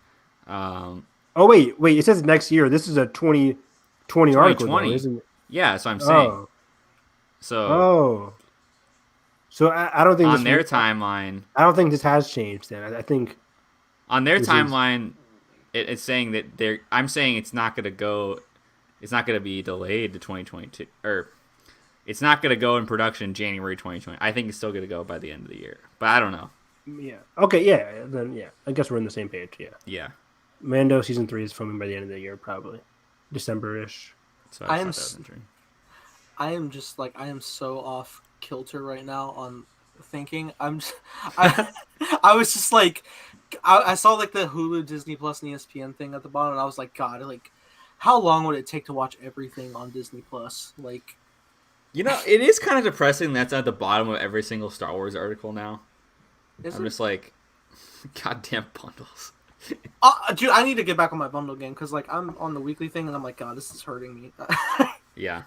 Oh, wait. It says next year. This is a 2020 article, though, isn't it? Yeah, that's what I'm saying. Oh. So So I don't think on their timeline, I don't think this has changed. Then I think on their this timeline, it's saying that they're. I'm saying it's not going to go. It's not going to be delayed to 2022, or it's not going to go in production January 2020. I think it's still going to go by the end of the year, but I don't know. Yeah. Okay. Yeah. Then yeah. I guess we're on the same page. Yeah. Yeah. Mando season 3 is filming by the end of the year, probably December-ish. So I am just like I am so off kilter right now on thinking. I was just like I saw like the Hulu, Disney Plus, and ESPN thing at the bottom, and I was like, God, like how long would it take to watch everything on Disney Plus? Like, you know, it is kind of depressing. That's at the bottom of every single Star Wars article now. I'm just like, goddamn bundles. Dude, I need to get back on my bundle game because like I'm on the weekly thing, and I'm like, God, this is hurting me. Yeah.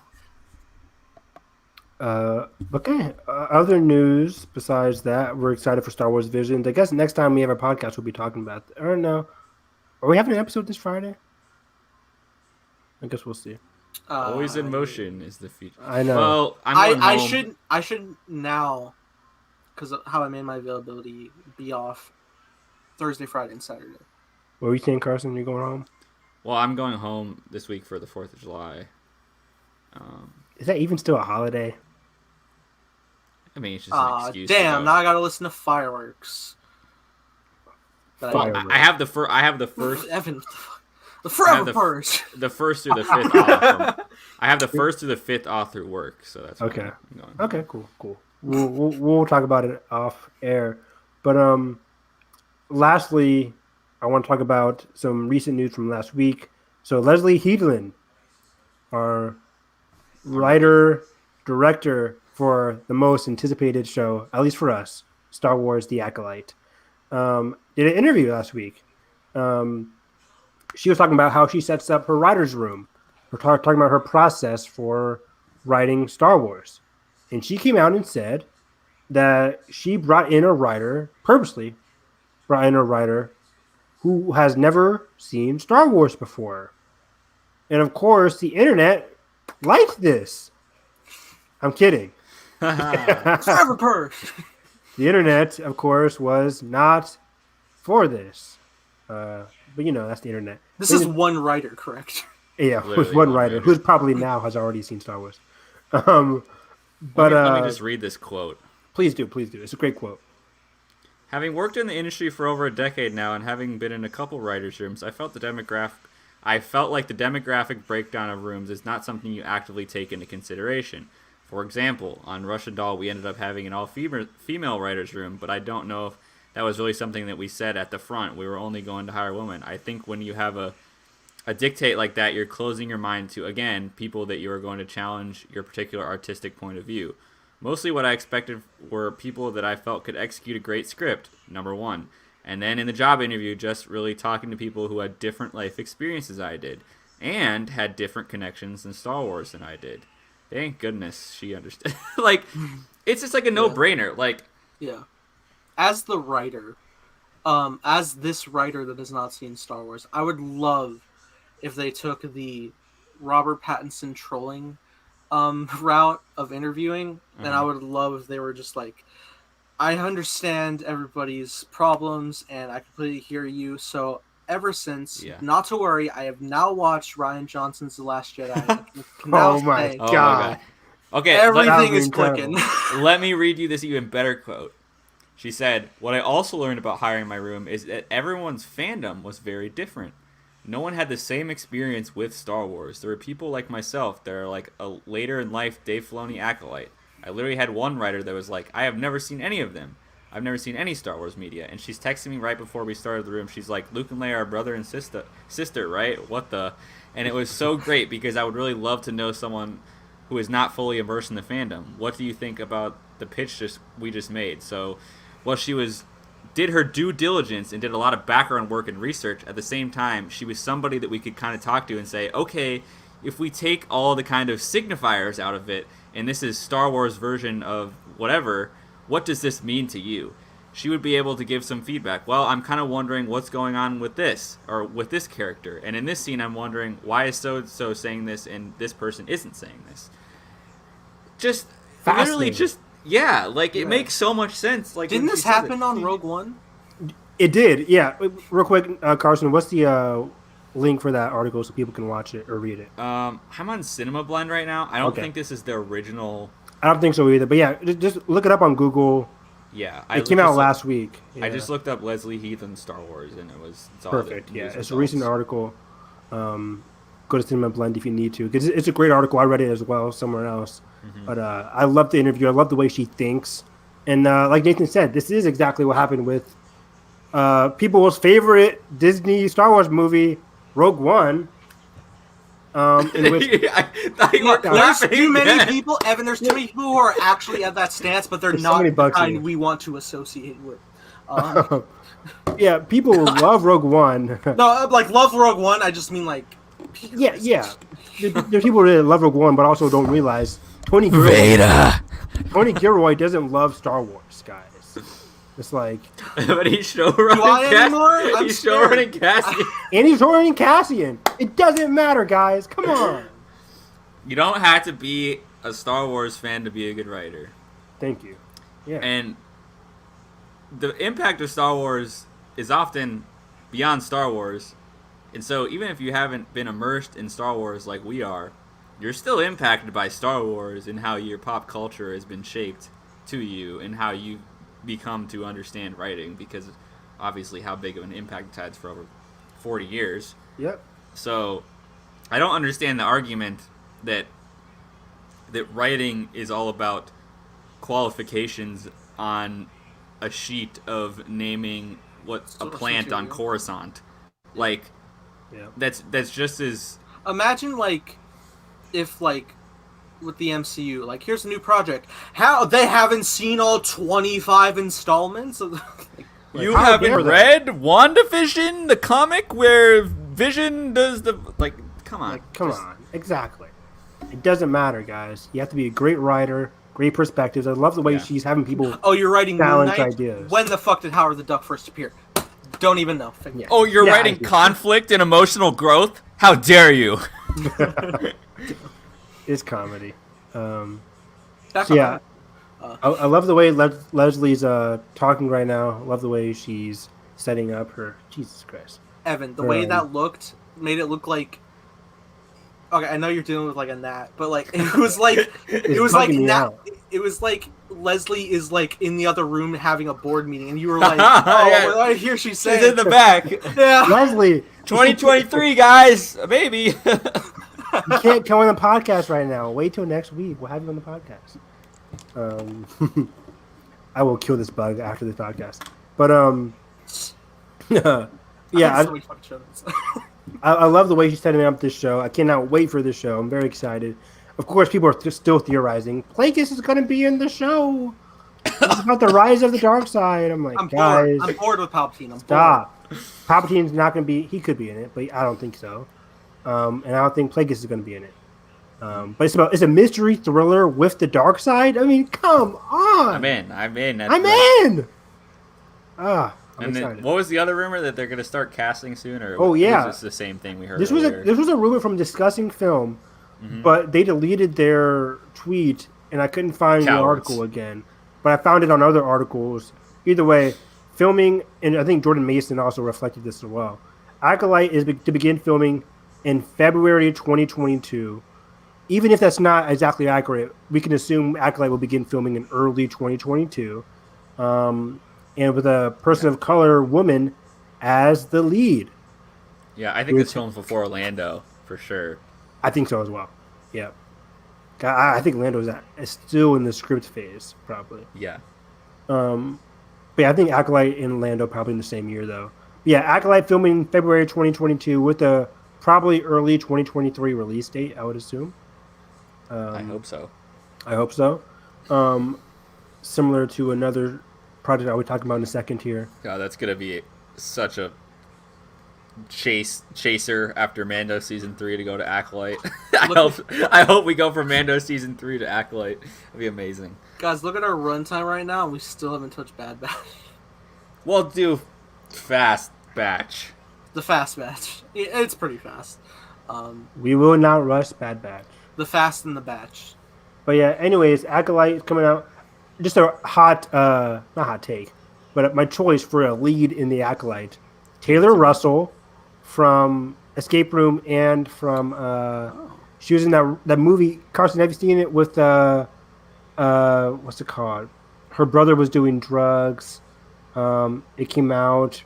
Okay. Other news besides that, we're excited for Star Wars Visions. I guess next time we have a podcast, we'll be talking about. I don't know. Are we having an episode this Friday? I guess we'll see. Always in motion is the feature. I know. Well, I should now, because of how I made my availability, be off Thursday, Friday, and Saturday. What were you saying, Carson? You going home? Well, I'm going home this week for the 4th of July. Is that even still a holiday? I mean, it's just an excuse. Damn! Now I gotta listen to fireworks. Fireworks. I have the first. Evan, the forever purge. The first through the fifth off. I have the first through the fifth off through work, so that's okay. I'm going. Okay, cool. We'll talk about it off air, but lastly, I want to talk about some recent news from last week. So Leslie Headland, our writer, director for the most anticipated show, at least for us, Star Wars: The Acolyte, did an interview last week. She was talking about how she sets up her writer's room. We're talking about her process for writing Star Wars. And she came out and said that she purposely brought in a writer who has never seen Star Wars before. And of course, the internet liked this. I'm kidding. Forever purge. The internet, of course, was not for this. But you know, that's the internet. This is one writer, correct? Yeah, Literally with one one writer writer. who's probably now has already seen Star Wars. But let me just read this quote. Please do. It's a great quote. Having worked in the industry for over a decade now and having been in a couple writers' rooms, I felt like the demographic breakdown of rooms is not something you actively take into consideration. For example, on Russian Doll, we ended up having an all-female writers' room, but I don't know if that was really something that we said at the front. We were only going to hire women. I think when you have a a dictate like that, you're closing your mind to, again, people that you are going to challenge your particular artistic point of view. Mostly what I expected were people that I felt could execute a great script, number one. And then in the job interview, just really talking to people who had different life experiences I did and had different connections in Star Wars than I did. Thank goodness she understood. Like, it's just like a no-brainer. Like, yeah. As the writer, as this writer that has not seen Star Wars, I would love if they took the Robert Pattinson trolling route of interviewing, and I would love if they were just like, I understand everybody's problems and I completely hear you. So ever since, not to worry, I have now watched Rian Johnson's The Last Jedi. Oh my god. Okay, everything is clicking. Let me read you this even better quote. She said, "What I also learned about hiring my room is that everyone's fandom was very different. No one had the same experience with Star Wars. There were people like myself that are like a later in life Dave Filoni acolyte. I literally had one writer that was like, I have never seen any of them. I've never seen any Star Wars media." And she's texting me right before we started the room. She's like, "Luke and Leia are brother and sister, right? What the?" And it was so great because I would really love to know someone who is not fully immersed in the fandom. What do you think about the pitch we just made? So, while she did her due diligence and did a lot of background work and research, at the same time, she was somebody that we could kind of talk to and say, okay, if we take all the kind of signifiers out of it, and this is Star Wars version of whatever, what does this mean to you? She would be able to give some feedback. Well, I'm kind of wondering what's going on with this, or with this character. And in this scene, I'm wondering, why is so-and-so saying this and this person isn't saying this? Just, literally just, yeah, like, it makes so much sense. Like, didn't this happen on Rogue One? It did, yeah. Real quick, Carson, what's the link for that article so people can watch it or read it? I'm on Cinema Blend right now. I don't think this is the original. I don't think so either. But yeah, just look it up on Google. Yeah, it came out last week. Yeah. I just looked up Leslie Heath and Star Wars, and it's all perfect. Yeah, it's a recent article. Go to Cinema Blend if you need to, because it's a great article. I read it as well somewhere else. Mm-hmm. But I love the interview. I love the way she thinks, and like Nathan said, this is exactly what happened with people's favorite Disney Star Wars movie, Rogue One. In which there's too many people, Evan. There's too many people who are actually at that stance, but they're not the kind we want to associate with. Yeah, people love Rogue One. No, like love Rogue One. I just mean like. Yeah. There's people that love Rogue One, but also don't realize Tony Gilroy doesn't love Star Wars, guys. It's like, but he's showrunning He's showrunning Cassian. And he's showrunning Cassian. It doesn't matter, guys. Come on. You don't have to be a Star Wars fan to be a good writer. Thank you. Yeah. And the impact of Star Wars is often beyond Star Wars. And so even if you haven't been immersed in Star Wars like we are, you're still impacted by Star Wars and how your pop culture has been shaped to you and how you become to understand writing, because obviously how big of an impact it's had for over 40 years. Yep. So I don't understand the argument that writing is all about qualifications on a sheet of naming what's a plant on Coruscant. Like, that's just as... Imagine, like, if, like, with the MCU, like, here's a new project. How they haven't seen all 25 installments of you haven't read WandaVision, the comic where Vision does the... Like, come on. Come on. Exactly. It doesn't matter, guys. You have to be a great writer, great perspectives. I love the way she's having people... Oh, you're writing Moon Knight? Ideas. When the fuck did Howard the Duck first appear? Don't even know. Yeah. Oh, you're writing conflict and emotional growth? How dare you? It's comedy. I love the way Leslie's talking right now. I love the way she's setting up her... Jesus Christ. Evan, the way that looked made it look like... Okay, I know you're dealing with like a gnat, but like it was like it was like Leslie is like in the other room having a board meeting, and you were like, "Oh, I hear she's saying." She's in the back. Yeah, Leslie, 2023, guys, maybe. You can't come on the podcast right now. Wait till next week. We'll have you on the podcast. I will kill this bug after this podcast. But I love the way she's setting up this show. I cannot wait for this show. I'm very excited. Of course, people are still theorizing. Plagueis is going to be in the show. It's about the rise of the dark side. I'm like, guys, I'm bored with Palpatine. stop. Palpatine's not going to be. He could be in it, but I don't think so. And I don't think Plagueis is going to be in it. But it's a mystery thriller with the dark side. I mean, come on. I'm in. I'm in. I'm and excited. then, what was the other rumor that they're going to start casting soon? Or Oh, yeah. was this the same thing we heard? This earlier? was a rumor from Discussing Film, but they deleted their tweet, and I couldn't find the article again. But I found it on other articles. Either way, filming, and I think Jordan Mason also reflected this as well. Acolyte is to begin filming in February 2022. Even if that's not exactly accurate, we can assume Acolyte will begin filming in early 2022. And with a person of color woman as the lead. Yeah, I think this film's before Orlando, for sure. I think so as well. Yeah. I think Lando is still in the script phase, probably. Yeah. But yeah, I think Acolyte and Lando probably in the same year, though. But yeah, Acolyte filming February 2022 with a probably early 2023 release date, I would assume. I hope so. I hope so. Similar to another project I would talk about in a second here. God, that's gonna be such a chaser after Mando season 3 to go to Acolyte. I hope we go from Mando season 3 to Acolyte. It'd be amazing. Guys, look at our runtime right now, and we still haven't touched Bad Batch. We'll do Fast Batch. The Fast Batch. It's pretty fast. We will not rush Bad Batch. The Fast and the Batch. But yeah, anyways, Acolyte is coming out. Just a not hot take, but my choice for a lead in the Acolyte, Taylor Russell from Escape Room and from she was in that movie. Carson, have you seen it with what's it called? Her brother was doing drugs. It came out.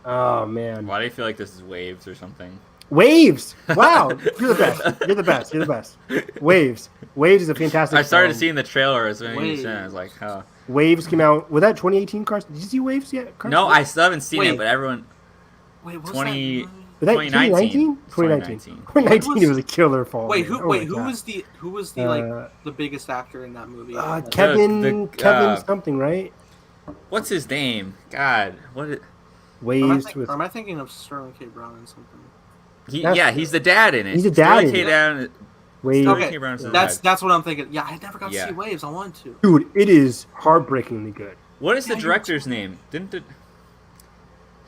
Oh man! Why do you feel like this is Waves or something? Waves! Wow, you're the best. You're the best. You're the best. Waves. Waves is a fantastic. I started film. seeing the trailer as soon as you said it. I was like, huh. Waves came out. Was that 2018, Carson? Did you see Waves yet, Carson? No, I still haven't seen it, but everyone. Wait, what's 20. that? Was that 2019? 2019. It was a killer fall. Wait, who was the the biggest actor in that movie? Kevin something, right? What's his name? God, what? Waves am I thinking of Sterling K. Brown and something? He's the dad in it. He's the dad in it. Waves. Okay, that's what I'm thinking. Yeah, I never got to see Waves. I want to. Dude, it is heartbreakingly good. What is the director's name?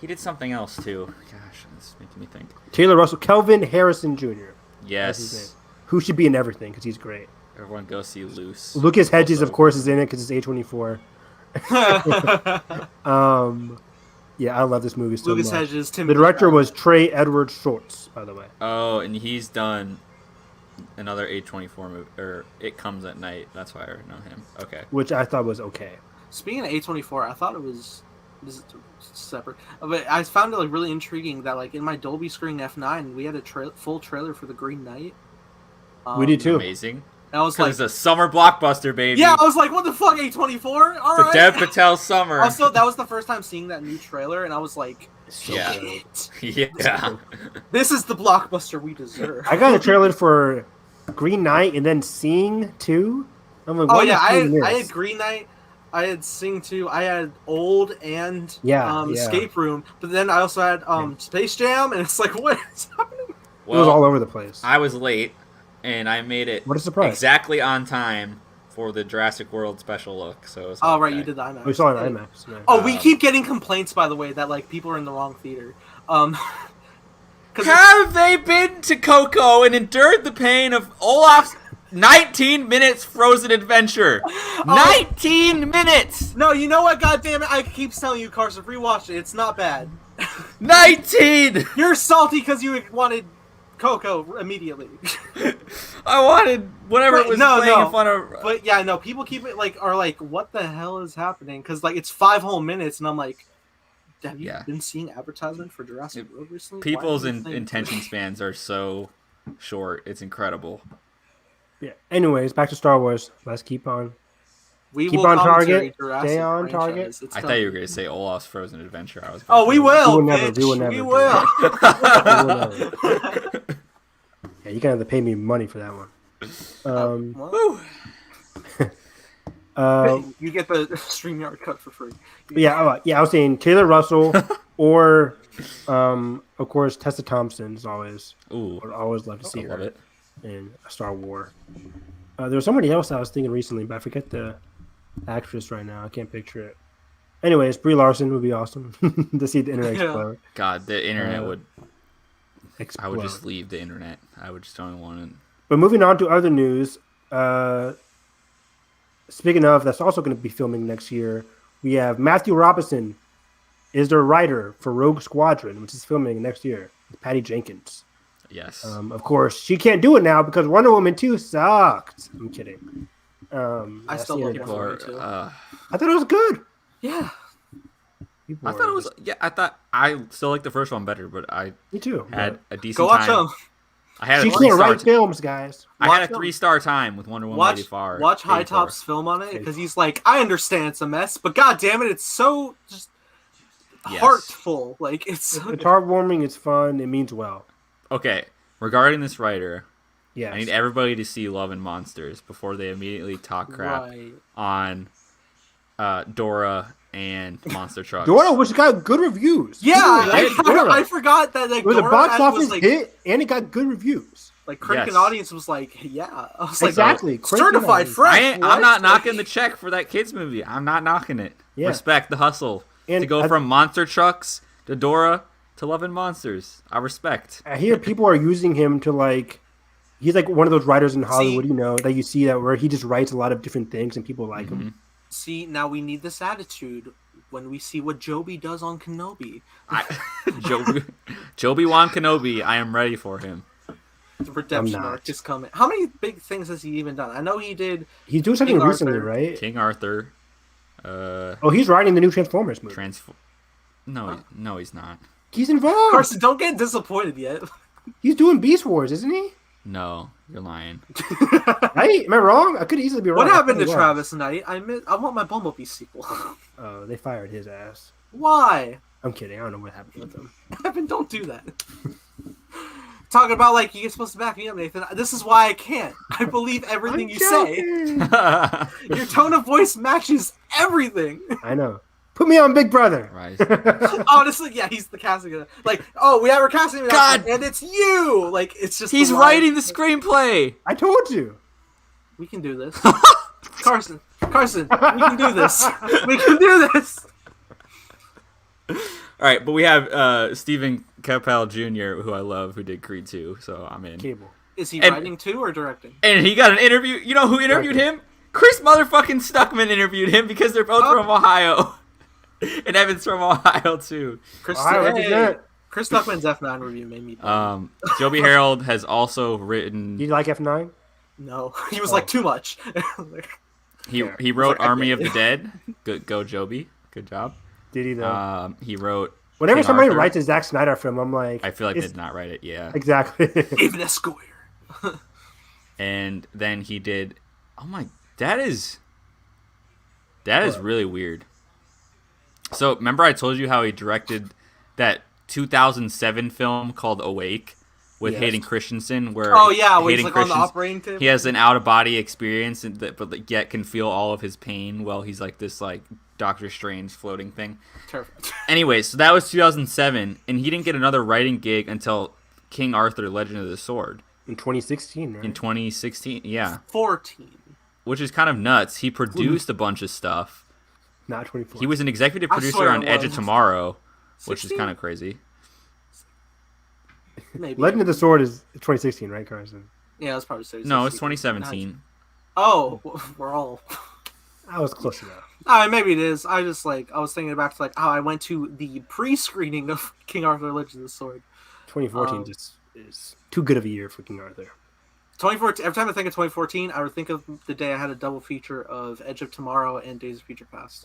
He did something else too. Gosh, this is making me think. Taylor Russell, Kelvin Harrison Jr. Yes. That's his name. Who should be in everything because he's great. Everyone go see Loose. Lucas Hedges, of course, is in it because it's A24. Yeah, I love this movie so Lucas much. Hedges, Tim. The director was Trey Edward Shorts, by the way. Oh, and he's done another A24 movie, or It Comes at Night. That's why I know him. Okay. Which I thought was okay. Speaking of A24, I thought it was separate, but I found it really intriguing that in my Dolby Screen F9 we had a full trailer for The Green Knight. We did too. Amazing. And I was like, it's a summer blockbuster, baby. Yeah, I was like, what the fuck, A24? All right. The Dev Patel summer. Also, that was the first time seeing that new trailer, and I was like, shit. Yeah. This is the blockbuster we deserve. I got a trailer for Green Knight and then Sing 2. I'm like, I had Green Knight, I had Sing 2, I had Old and Escape Room, but then I also had Space Jam, and it's like, what is happening? Well, it was all over the place. I was late, and I made it what a surprise. Exactly on time for the Jurassic World special look. So it was right, you did the IMAX. We saw it in IMAX. Yeah. Oh, we keep getting complaints, by the way, that people are in the wrong theater. Have they been to Coco and endured the pain of Olaf's 19 minutes frozen adventure? 19 minutes! No, you know what? God damn it! I keep telling you, Carson, rewatch it. It's not bad. 19! You're salty because you wanted Coco immediately. I wanted whatever it was playing in front of. But yeah, no, people keep it are like, what the hell is happening? Because it's 5 whole minutes, and I'm like, have you been seeing advertisement for Jurassic World recently? People's attention spans are so short. It's incredible. Yeah. Anyways, back to Star Wars. Let's keep on. We Keep will on commentary target. Jurassic Stay on franchise. target. It's I thought coming. you were gonna say Olaf's Frozen Adventure. I was. Oh, we will. We will never. Bitch. We will never. We do will. that. Yeah, you gotta have to pay me money for that one. Well, you get the StreamYard cut for free. Yeah, I was saying Taylor Russell or, of course, Tessa Thompson is always. Ooh, I'd always love to see I her love it. in a Star Wars. There was somebody else I was thinking recently, but I forget the actress right now. I can't picture it. Anyways, Brie Larson would be awesome to see the internet explode. God, the internet would. explode. I would just leave the internet. I would just don't want it. But moving on to other news. Speaking of, that's also going to be filming next year. We have Matthew Robinson is the writer for Rogue Squadron, which is filming next year with Patty Jenkins. Yes. Of course, she can't do it now because Wonder Woman 2 sucked. I'm kidding. I still love People are, Wonder Woman 2. I thought it was good. Yeah. People I thought are it was. just- Yeah, I thought I still like the first one better, but I Me too. had a decent Go watch time. them. I had She a can't 3-star. write films, guys. I had a Watch them. 3-star time with Wonder Woman Watch 84. High Top's film on it because he's like, I understand it's a mess, but god damn it, it's so just Yes. heartful. Like it's so It's heartwarming. It's fun. It means well. Okay, regarding this writer, Yes. I need everybody to see Love and Monsters before they immediately talk crap right. on Dora and Monster Trucks. Dora, which got good reviews. Yeah, Dora. I forgot that like It was a Dora box was, office like, hit, and it got good reviews. Like critic Yes. and audience was like, yeah. I was like, Exactly. Critic and certified audience. fresh. I'm what? not knocking the check for that kids movie. I'm not knocking it. Yeah. Respect the hustle And to go from Monster Trucks to Dora to Love and Monsters. I respect. I hear people are using him to like. He's like one of those writers in Hollywood, that you see that where he just writes a lot of different things and people like him. See, now we need this attitude when we see what Joby does on Kenobi. Joby Wan Kenobi, I am ready for him. The redemption I'm not. arc is coming. How many big things has he even done? I know he did. He's doing something King recently, Arthur. right? King Arthur. Oh, he's writing the new Transformers movie. No, he's not. He's involved. Carson, don't get disappointed yet. He's doing Beast Wars, isn't he? No, you're lying. Right? Am I wrong? I could easily be wrong. What I happened thought to he was. Travis Knight? I want my Bumblebee sequel. Oh, they fired his ass. Why? I'm kidding. I don't know what happened with him. Evan, don't do that. Talking about like you're supposed to back me up, Nathan. This is why I can't. I believe everything you say. Your tone of voice matches everything. I know. Put me on Big Brother. Right. Honestly, yeah, he's the casting. Like, oh, we're casting him, God! and it's you. Like, it's just He's the writing the screenplay. I told you. We can do this, Carson. We can do this. We can do this. All right, but we have Stephen Capel Jr., who I love, who did Creed 2, so I'm in. Cable. Is he And- writing too or directing? And he got an interview. You know who interviewed him? Chris motherfucking Stuckman interviewed him because they're both from Ohio. And Evan's from Ohio, too. Chris, Ohio represent. Chris Stuckman's F9 review made me. Joby Harold has also written... Do you like F9? No, he was like too much. He wrote Army of the Dead. Go Joby. Good job. Did he though? He wrote... Whenever King somebody Arthur. writes a Zack Snyder film, I'm like, I feel like they it's- did not write it, yeah. Exactly. Even a square. And then he did... Oh my... That is really weird. So, remember I told you how he directed that 2007 film called Awake with Yes. Hayden Christensen, where Oh yeah, when he's Hayden like on the Christensen- operating table. he has an out-of-body experience, but yet can feel all of his pain while he's like this like Doctor Strange floating thing. Terrified. Anyway, so that was 2007, and he didn't get another writing gig until King Arthur: Legend of the Sword In 2016, right? in 2016. Yeah, 14. which is kind of nuts. He produced a bunch of stuff. Not 24. He was an executive I producer swear on it Edge of was. Tomorrow, which is 16? kind of crazy. Maybe. Legend of the Sword is 2016, right, Carson? Yeah, it's probably 16. No, it's 2017. Oh, we're all. I was close enough. Maybe it is. I was thinking back to like how I went to the pre-screening of King Arthur: Legend of the Sword. 2014 just is too good of a year for King Arthur. 2014. Every time I think of 2014, I would think of the day I had a double feature of Edge of Tomorrow and Days of Future Past.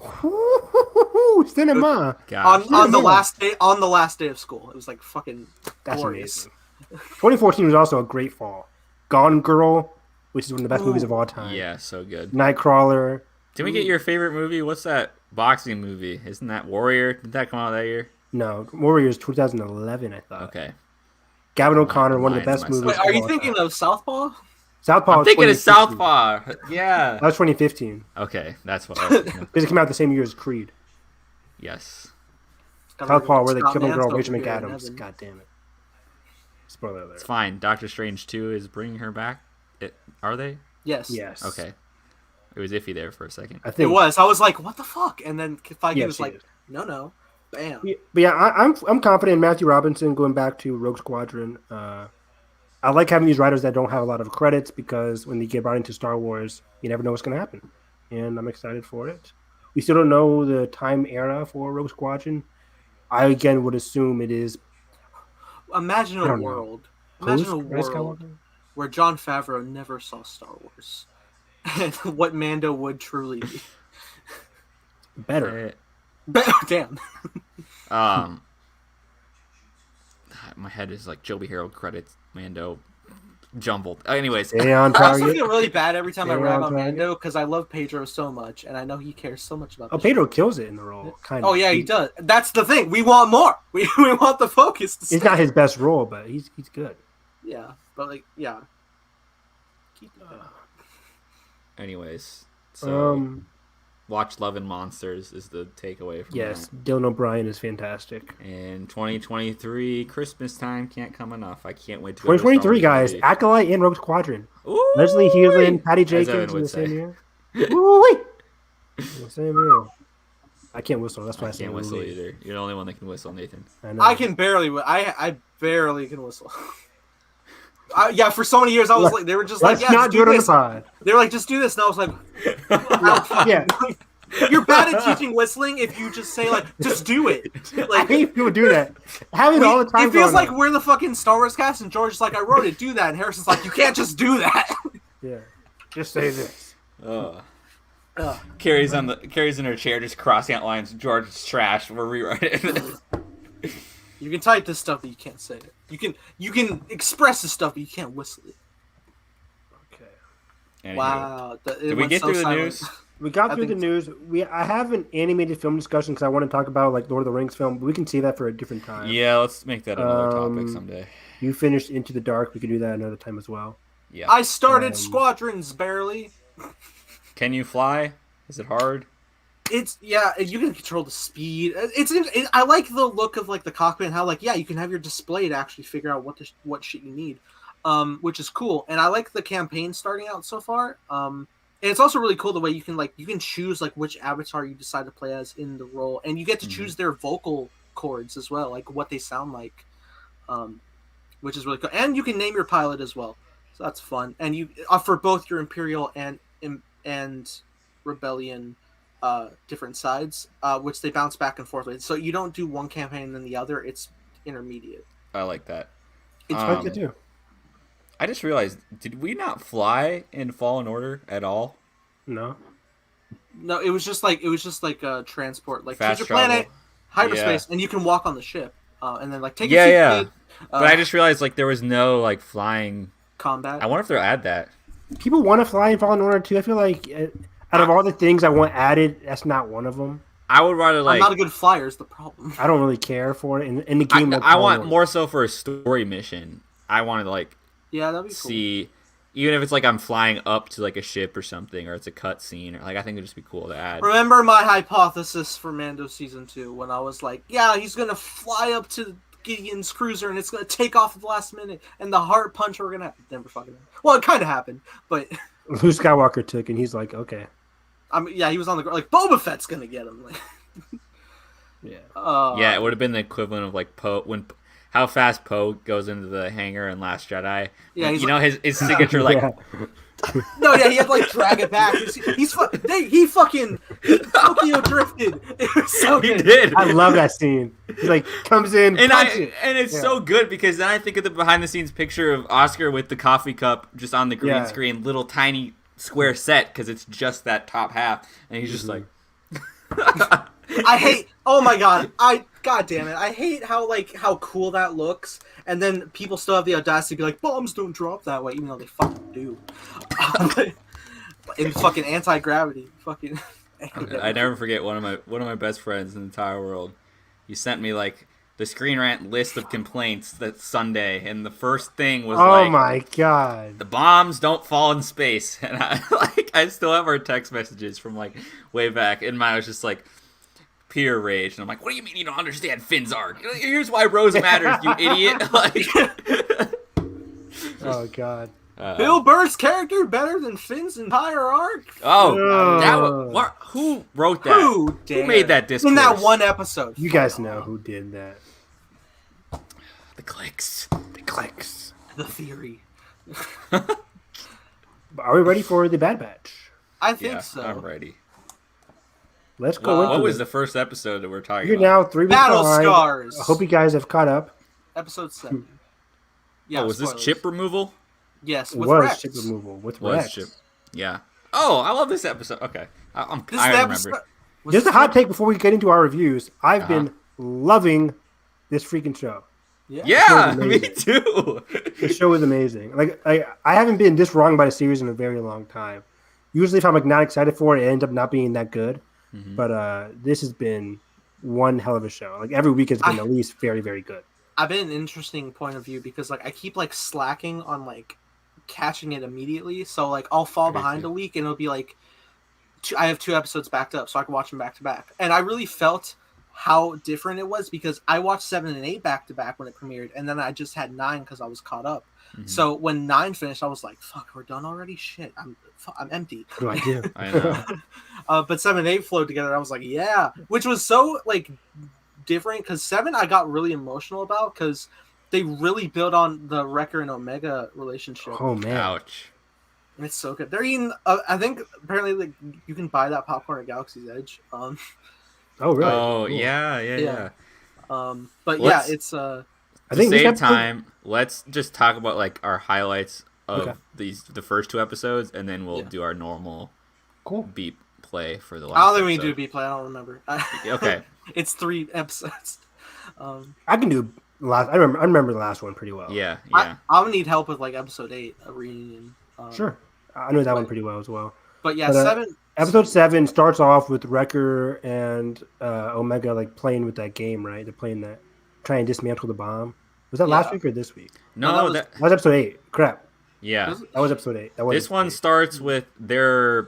Cinema. Gosh. On the last day of school. It was like fucking That's glorious. amazing. 2014 was also a great fall. Gone Girl, which is one of the best movies of all time. Yeah, so good. Nightcrawler. Did we get your favorite movie? What's that boxing movie? Isn't that Warrior? Did that come out that year? No, Warriors 2011, I thought. Okay. Gavin O'Connor, one of the Mine's best movies. Wait, are you thinking of Southpaw? Southpaw? I'm thinking of Southpaw. Yeah. That was 2015. Okay, that's what I was thinking. Because it came out the same year as Creed. Yes. Southpaw, where they Scott killed the girl, Man's Rachel over here in McAdams. heaven. God damn it. Spoiler alert. It's fine. Doctor Strange 2 is bringing her back. Are they? Yes. Yes. Okay. It was iffy there for a second. I It think was. I was like, what the fuck? And then Feige Yes, was he like, is. no. Bam. Yeah, but yeah, I'm confident in Matthew Robinson going back to Rogue Squadron. I like having these writers that don't have a lot of credits because when they get brought into Star Wars, you never know what's going to happen, and I'm excited for it. We still don't know the time era for Rogue Squadron. I again would assume it is Imagine I a don't know. world. Imagine a post Rise of world Skywalker? where Jon Favreau never saw Star Wars, and what Mando would truly be. Better. Damn. My head is like Joby Harold credits, Mando, jumbled. Anyways, Stay on I also target. feel really bad every time I Stay rag on on target. Mando because I love Pedro so much, and I know he cares so much about. Oh, this Pedro shit. kills it in the role. Kind of. Oh yeah, he does. That's the thing. We want more. We want the focus. To It's stay. not his best role, but he's good. Yeah, but like yeah. Keep it going. anyways, so Watch Love and Monsters is the takeaway from Yes, that. Dylan O'Brien is fantastic. And 2023 Christmas time can't come enough. I can't wait to go to a 2023, Star Wars guys. movie. Acolyte and Rogue Squadron. Ooh, Leslie Hewlin, Patty As Evan Jenkins in would the same say. year. Woo-wee! In the same year. I can't whistle. That's why I say can't whistle woo-wee. either. You're the only one that can whistle, Nathan. know. I can barely. I barely can whistle. Yeah, for so many years I was like, they were just like, Let's yeah, not just do it on the this. pod. They were like, just do this, and I was like, "Ow." Yeah. You're bad at teaching whistling if you just say like, just do it. I Like, hate people do that. Have it all the time. it feels growing like up. we're the fucking Star Wars cast, and George is like, I wrote it, do that, and Harrison's like, you can't just do that. Yeah. Just say this. Ugh. Ugh. Carrie's in her chair, just crossing out lines. George is trash. We're rewriting. You can type this stuff, but you can't say it. You can express this stuff, but you can't whistle it. Okay. Wow. Did we get through the news? We got I through the think news. I have an animated film discussion because I want to talk about like Lord of the Rings film, but we can see that for a different time. Yeah, let's make that another topic someday. You finished Into the Dark. We could do that another time as well. Yeah. I started Squadrons barely. Can you fly? Is it hard? It's you can control the speed. I like the look of like the cockpit and how like you can have your display to actually figure out what shit you need, which is cool. And I like the campaign starting out so far. And it's also really cool the way you can choose like which avatar you decide to play as in the role, and you get to choose their vocal cords as well, like what they sound like, which is really cool. And you can name your pilot as well, so that's fun. And you for both your Imperial and Rebellion. Different sides, which they bounce back and forth with. So you don't do one campaign and then the other. It's intermediate. I like that. It's I like it too. I just realized, did we not fly in Fallen Order at all? No. No, it was just like a transport, like Fast choose your planet, travel. hyperspace, and you can walk on the ship, and then like take Yeah, a seat, yeah. But I just realized like there was no like flying. combat. I wonder if they'll add that. People want to fly in Fallen Order too. I feel like out of all the things I want added, that's not one of them. I would rather I'm like. not a good flyer. Is the problem? I don't really care for it in the game. I want more so for a story mission. I wanted to like Yeah, that'd be cool. see, even if it's like I'm flying up to like a ship or something, or it's a cut scene, or like I think it'd just be cool to add. Remember my hypothesis for Mando season 2 when I was like, yeah, he's gonna fly up to Gideon's cruiser and it's gonna take off at the last minute, and the heart punch we're gonna never fucking happened. Well, it kind of happened, but Luke Skywalker took, and he's like, okay, I mean, yeah, he was on the ground. Like Boba Fett's gonna get him. Like, yeah. Yeah, it would have been the equivalent of like Poe how fast Poe goes into the hangar in Last Jedi. Yeah, he's you know his signature like. Yeah. No, yeah, he had to like drag it back. He fucking Tokyo drifted. It was so He good. did. I love that scene. He like comes in, And punch it. it's Yeah. so good because then I think of the behind the scenes picture of Oscar with the coffee cup just on the green Yeah. screen, little tiny square set because it's just that top half, and he's just like, I hate. Oh my god. God damn it. I hate how cool that looks, and then people still have the audacity to be like, bombs don't drop that way, even though they fucking do. in fucking anti-gravity. Fucking. I never forget one of my best friends in the entire world. He sent me like the Screen Rant list of complaints that Sunday, and the first thing was Oh like, my god. the bombs don't fall in space, and I still have our text messages from like way back, and mine was just like pure rage, and I'm like, what do you mean you don't understand Finn's arc? Here's why Rose matters, you idiot! Like, Oh god. Bill Burr's character better than Finn's entire arc? Who wrote that? Who made that discourse? In that one episode. You guys know who did that. The clicks. The theory. Are we ready for the Bad Batch? I think so. I'm ready. Let's go into What was it. the first episode that we're talking You're about? now 3 weeks Battle behind. Scars. I hope you guys have caught up. Episode 7. Yeah, was this spoilers. chip removal? Yes, It with was Rex. chip removal with Was Rex. chip. Yeah. Oh, I love this episode. Okay. I This is the remember. episode. Was Just a this hot the- take before we get into our reviews. I've been loving this freaking show. Yeah, It was me amazing. too. The show is amazing. Like I haven't been this wrong about a series in a very long time. Usually, if I'm like not excited for it, it ends up not being that good. Mhm. But this has been one hell of a show. Like every week has been at least very, very good. I've been an interesting point of view because like I keep like slacking on like catching it immediately. So like I'll fall behind a week and it'll be like I have 2 episodes backed up so I can watch them back to back. And I really felt how different it was because I watched 7 and 8 back to back when it premiered, and then I just had 9 because I was caught up. Mhm. So when 9 finished, I was like, "Fuck, we're done already." Shit, I'm empty. What do I do? I know. But 7 and 8 flowed together. I was like, "Yeah," which was so like different because 7 I got really emotional about because they really build on the Wrecker and Omega relationship. Oh man. Ouch. And it's so good. They're eating. I think apparently like you can buy that popcorn at Galaxy's Edge. Oh really? Oh Cool. yeah. But Let's- yeah, it's I To think this save episode- time, let's just talk about like our highlights of Okay. the first 2 episodes, and then we'll Yeah. do our normal Cool. beat play for the last. I don't think we can do episode. B play. I don't remember. Okay. It's 3 episodes. I can do last. I remember the last one pretty well. Yeah. I'm gonna need help with like episode 8, a reunion. Sure. I know that one pretty well as well. But yeah, But, 7. Episode 7 starts off with Wrecker and Omega like playing with that game, right? They're playing that, trying to dismantle the bomb. Was that last Yeah. week or this week? No, No, that, That was episode 8. Crap. yeah. That was episode 8. That was This one starts with their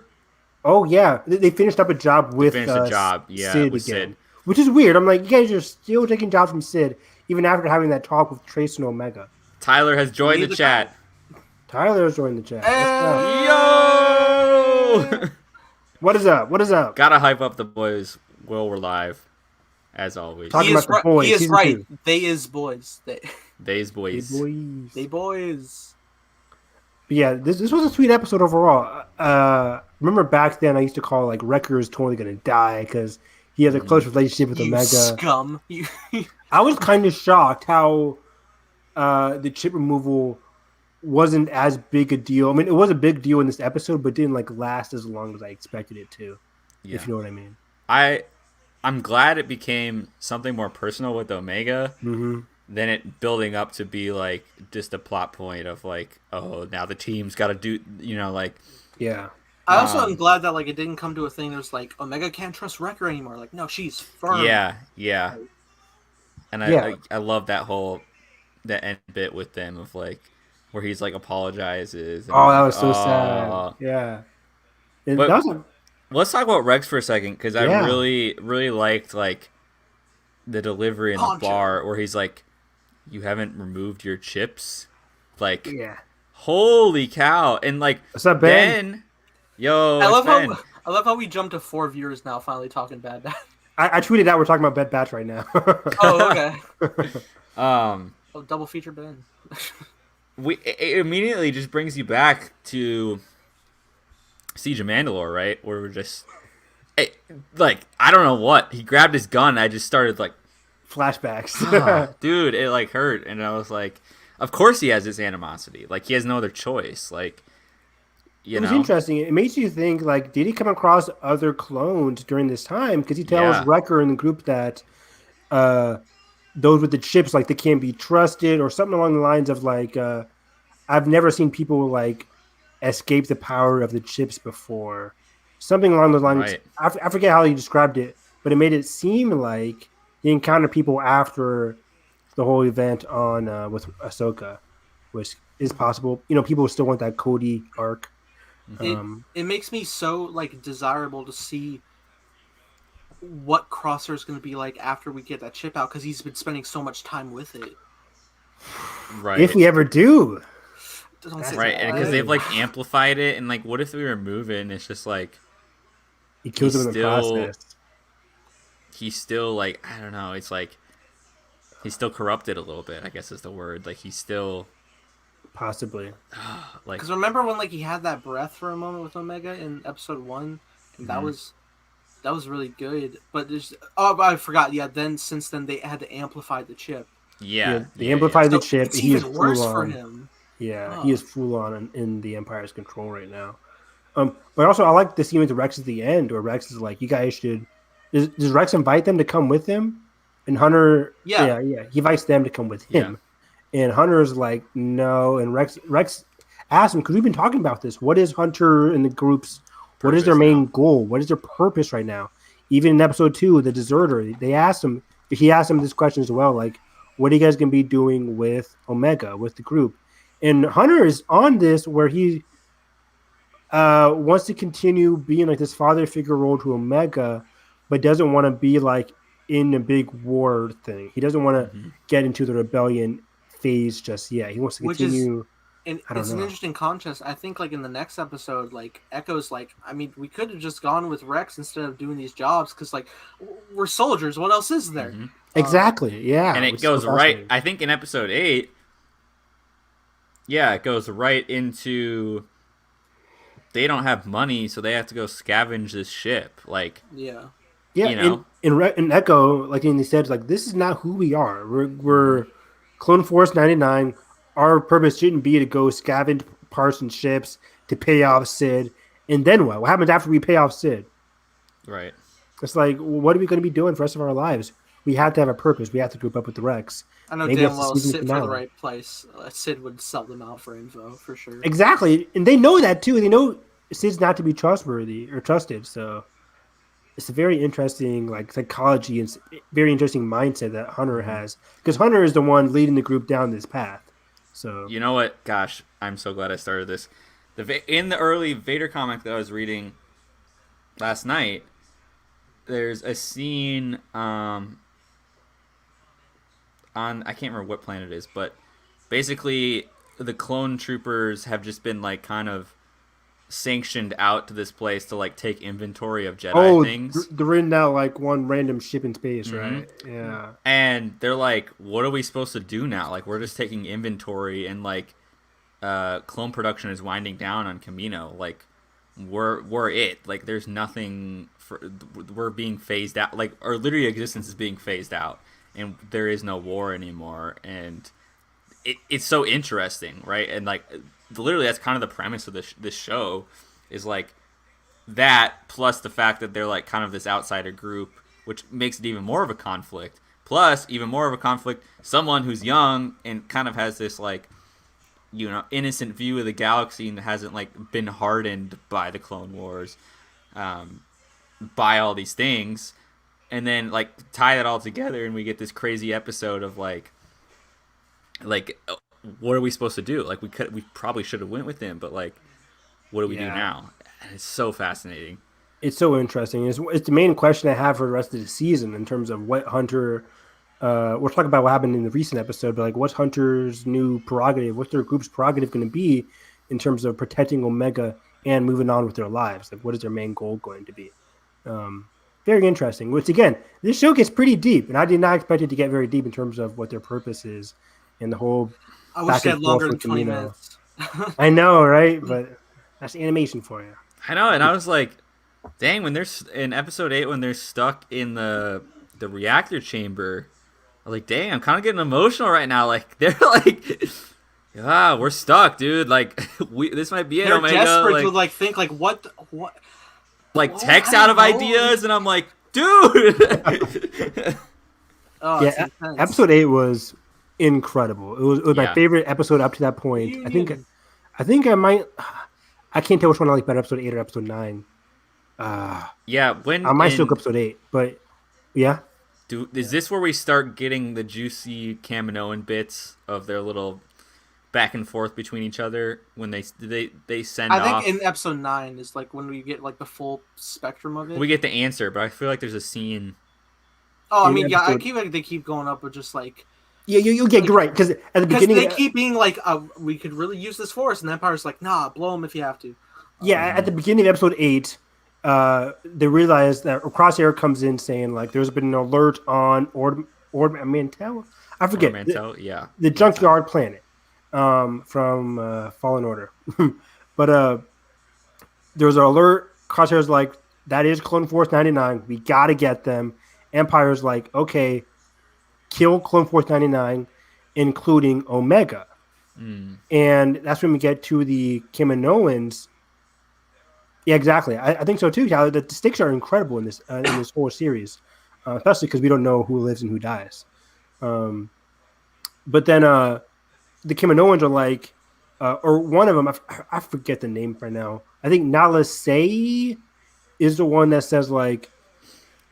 Oh yeah, they finished up a job with finished a job, yeah, Sid with again, Sid. which is weird. I'm like, you guys are still taking jobs from Sid even after having that talk with Trace and Omega. Tyler has joined the Neither chat. Tyler's joined the chat. Hey! Yo! What is up? What is up? Gotta hype up the boys while we're live, as always. Talking He is, about the boys, he is season right. 2. They is boys. Days boys. Hey, boys. They boys. But yeah, this was a sweet episode overall. Remember back then I used to call like Wrecker is totally gonna die because he has a close relationship with You Omega. scum. You. I was kind of shocked how the chip removal wasn't as big a deal. I mean, it was a big deal in this episode, but didn't like last as long as I expected it to. Yeah. If you know what I mean. I'm glad it became something more personal with Omega Mm-hmm. than it building up to be like just a plot point of like, oh, now the team's got to do, like. Yeah. I also am glad that like it didn't come to a thing. There's like Omega can't trust Wrecker anymore. Like no, she's firm. Yeah. And Yeah. I love that end bit with them of like where he's like apologizes. And Oh, that was so oh. sad. Yeah. And But- that was Let's talk about Rex for a second because I Yeah. really, really liked like the delivery in the Poncho. bar where he's like, "You haven't removed your chips," like, yeah. holy cow! And like, What's up, Ben? Ben, yo, I love Ben. I love how we jumped to 4 viewers now. Finally talking bad. I tweeted out we're talking about Bed Batch right now. Oh okay. Oh, double feature Ben. It immediately just brings you back to Siege of Mandalore, right? Where we're just, like, I don't know what he grabbed his gun. I just started like, Flashbacks. dude, it like hurt, and I was like, of course he has this animosity. Like he has no other choice. Like, It was interesting. It makes you think, like, did he come across other clones during this time? Because he tells Yeah. Wrecker in the group that those with the chips, like, they can't be trusted, or something along the lines of, like, I've never seen people, like, escaped the power of the chips before. Something along those lines. Right. I forget how he described it, but it made it seem like he encountered people after the whole event on with Ahsoka, which is possible. You know, people still want that Cody arc. It makes me so like desirable to see what Crosshair is going to be like after we get that chip out, because he's been spending so much time with it. Right. If we ever do. Right, and because they've like amplified it, and like, what if we remove it and it's just like he kills him in the process. He's still like, I don't know, it's like he's still corrupted a little bit, I guess is the word. Like he's still possibly like, because remember when like he had that breath for a moment with Omega in episode 1, and that was really good. But there's I forgot. Yeah, then since then they had to amplify the chip. Yeah, they amplified the chip. It's even worse for him. Yeah, he is full on in the Empire's control right now. But also I like the scene with Rex at the end, where Rex is like, "You guys should." Does Rex invite them to come with him? And Hunter, yeah, he invites them to come with him. Yeah. And Hunter's like, "No." And Rex asks him, because we've been talking about this. What is Hunter and the group's? What is their main goal? What is their purpose right now? Even in episode 2, the deserter, they asked him. He asked him this question as well, like, "What are you guys gonna be doing with Omega, with the group?" And Hunter is on this where he wants to continue being like this father figure role to Omega, but doesn't want to be like in a big war thing. He doesn't want to get into the rebellion phase just yet. He wants to continue. And it's an interesting contrast. I think like in the next episode, like Echo's like, I mean, we could have just gone with Rex instead of doing these jobs, because like we're soldiers. What else is there? Exactly. Yeah. And it goes right. I think in episode 8. Yeah, it goes right into they don't have money, so they have to go scavenge this ship. Like, yeah, you know, in Echo, like he said, like, this is not who we are. We're Clone Force 99. Our purpose shouldn't be to go scavenge parts and ships to pay off Sid. And then what? What happens after we pay off Sid? Right. It's like, what are we going to be doing for the rest of our lives? We have to have a purpose. We have to group up with the Rex. I know damn well Sid for the right place. Sid would sell them out for info, for sure. Exactly. And they know that, too. They know Sid's not to be trustworthy or trusted. So it's a very interesting like psychology and very interesting mindset that Hunter has. Because Hunter is the one leading the group down this path. So you know what? Gosh, I'm so glad I started this. In the early Vader comic that I was reading last night, there's a scene on I can't remember what planet it is, but basically the clone troopers have just been like kind of sanctioned out to this place to like take inventory of Jedi things. They're in now like one random ship in space, right? Yeah. And they're like, what are we supposed to do now? Like, we're just taking inventory, and like clone production is winding down on Kamino. Like, we're it. Like, there's nothing we're being phased out. Like, our literary existence is being phased out, and there is no war anymore. And it's so interesting, right? And like, literally, that's kind of the premise of this show, is like that plus the fact that they're like kind of this outsider group, which makes it even more of a conflict. Plus, even more of a conflict, someone who's young and kind of has this like, you know, innocent view of the galaxy and hasn't like been hardened by the Clone Wars, by all these things, and then like tie that all together, and we get this crazy episode of like what are we supposed to do? Like, we probably should have went with him, but like, what do we do now? And it's so fascinating. It's so interesting. It's the main question I have for the rest of the season in terms of what Hunter. We'll talk about what happened in the recent episode, but like, what's Hunter's new prerogative? What's their group's prerogative going to be in terms of protecting Omega and moving on with their lives? Like, what is their main goal going to be? Very interesting. Which again, this show gets pretty deep, and I did not expect it to get very deep in terms of what their purpose is and the whole. I wish they had longer than 20 minutes. I know, right? But that's animation for you. I know, and I was like, dang, when they're in episode 8, when they're stuck in the reactor chamber, I was like, dang, I'm kind of getting emotional right now. Like, they're like, we're stuck, dude. Like, this might be it, they're Omega. Desperate like, to like think like what like text out of ideas, and I'm like, dude. Yeah, episode 8 was incredible. It was my favorite episode up to that point. I think I might. I can't tell which one I like better, episode 8 or episode 9. Yeah, when I might still go episode 8, but yeah. Is this where we start getting the juicy Kaminoan bits of their little back and forth between each other when they send off? I think in episode 9 is like when we get like the full spectrum of it. We get the answer, but I feel like there's a scene. Oh, I mean, yeah, I keep like they keep going up with just like. Yeah, you're right, because at the beginning they keep being like, we could really use this force, and the Empire's like, nah, blow them if you have to. Yeah, at the beginning of episode 8, they realize that Crosshair comes in saying like there's been an alert on Ord Mantell. I forget. The junkyard planet from Fallen Order. But there's an alert. Crosshair's like, that is Clone Force 99. We gotta get them. Empire's like, okay, kill Clone Force 99, including Omega. And that's when we get to the Kaminoans. Yeah, exactly. I think so too, Tyler. The stakes are incredible in this whole series, especially because we don't know who lives and who dies. But then the Kaminoans are like, or one of them, I forget the name right now. I think Nala Se is the one that says like,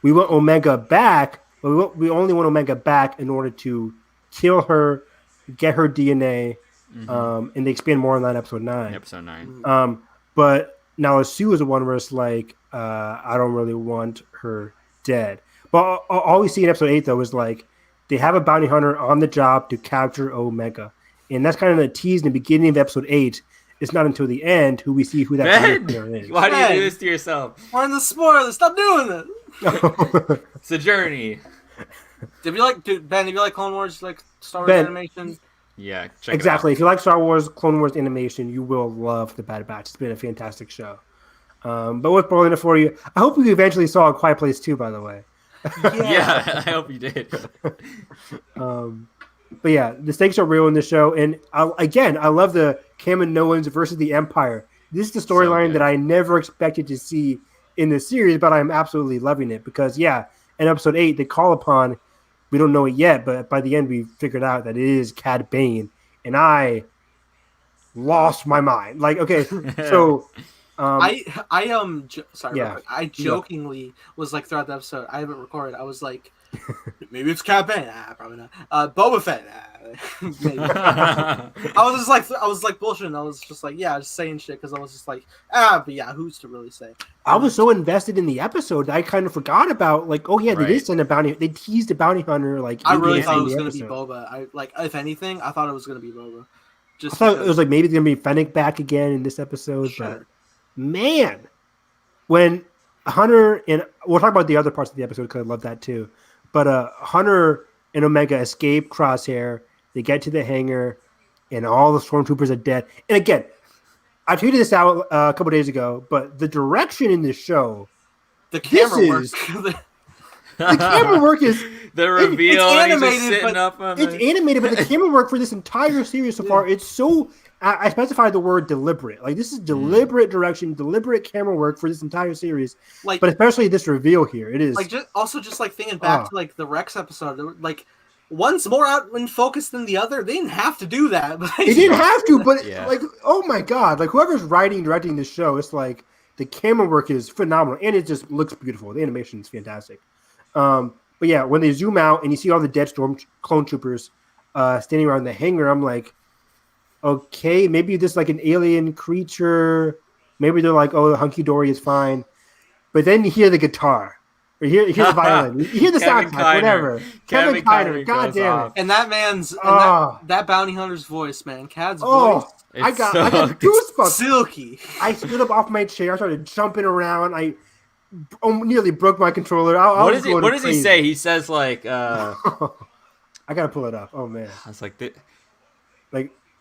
we want Omega back, but we only want Omega back in order to kill her, get her DNA, and they expand more on that in episode 9. Episode 9. But now Sue is the one where it's like, I don't really want her dead. But all we see in episode 8, though, is like they have a bounty hunter on the job to capture Omega. And that's kind of the tease in the beginning of episode 8. It's not until the end who we see who that character is. Why do you do this to yourself? We're in the spoilers. Stop doing this. It's a journey. Ben, if you like Clone Wars, like Star Wars animation? Yeah, check exactly. it out. If you like Star Wars, Clone Wars animation, you will love The Bad Batch. It's been a fantastic show. But what's spoiling it for you? I hope you eventually saw A Quiet Place 2, by the way. Yeah, I hope you did. But yeah, the stakes are real in the show. And I love the Kaminoans versus the Empire. This is the storyline that I never expected to see in the series, but I'm absolutely loving it because, yeah, in episode 8, they call upon, we don't know it yet, but by the end, we figured out that it is Cad Bane. And I lost my mind. Like, okay, so... I jokingly was like throughout the episode, I haven't recorded, I was like, maybe it's Cad Bane. Probably not. Boba Fett. Maybe. I was like bullshitting. I was just like, yeah, just saying shit because I was just like, but yeah, who's to really say? I was so invested in the episode that I kind of forgot about like, oh yeah, they did send a bounty. They teased a bounty hunter. Like, I really thought it was going to be Boba. If anything, I thought it was going to be Boba. I thought it was like maybe it's going to be Fennec back again in this episode. Sure. But man, when Hunter and we'll talk about the other parts of the episode because I love that too. But Hunter and Omega escape Crosshair. They get to the hangar, and all the stormtroopers are dead. And again, I tweeted this out a couple days ago, but the direction in this show, the camera work, the camera work is the reveal. It's animated, it's animated, but the camera work for this entire series so far, it's so. I specified the word deliberate. Like this is deliberate direction, deliberate camera work for this entire series. Like, but especially this reveal here, it is. Like just like thinking back to like the Rex episode, like one's more out in focus than the other. They didn't have to do that. But they didn't have to, but like, oh my god, like whoever's writing, directing this show, it's like the camera work is phenomenal and it just looks beautiful. The animation is fantastic. But yeah, when they zoom out and you see all the dead clone troopers standing around the hangar, I'm like, okay, maybe this is like an alien creature. Maybe they're like, oh, the hunky dory is fine. But then you hear the guitar. Or you hear the violin. You hear the soundtrack, whatever. Kevin Kiner, god damn it. And that man's that bounty hunter's voice, man. Cad's voice. I got goosebumps. Silky. I stood up off my chair, I started jumping around. I nearly broke my controller. What does he say? He says like I gotta pull it up. Oh man. I was like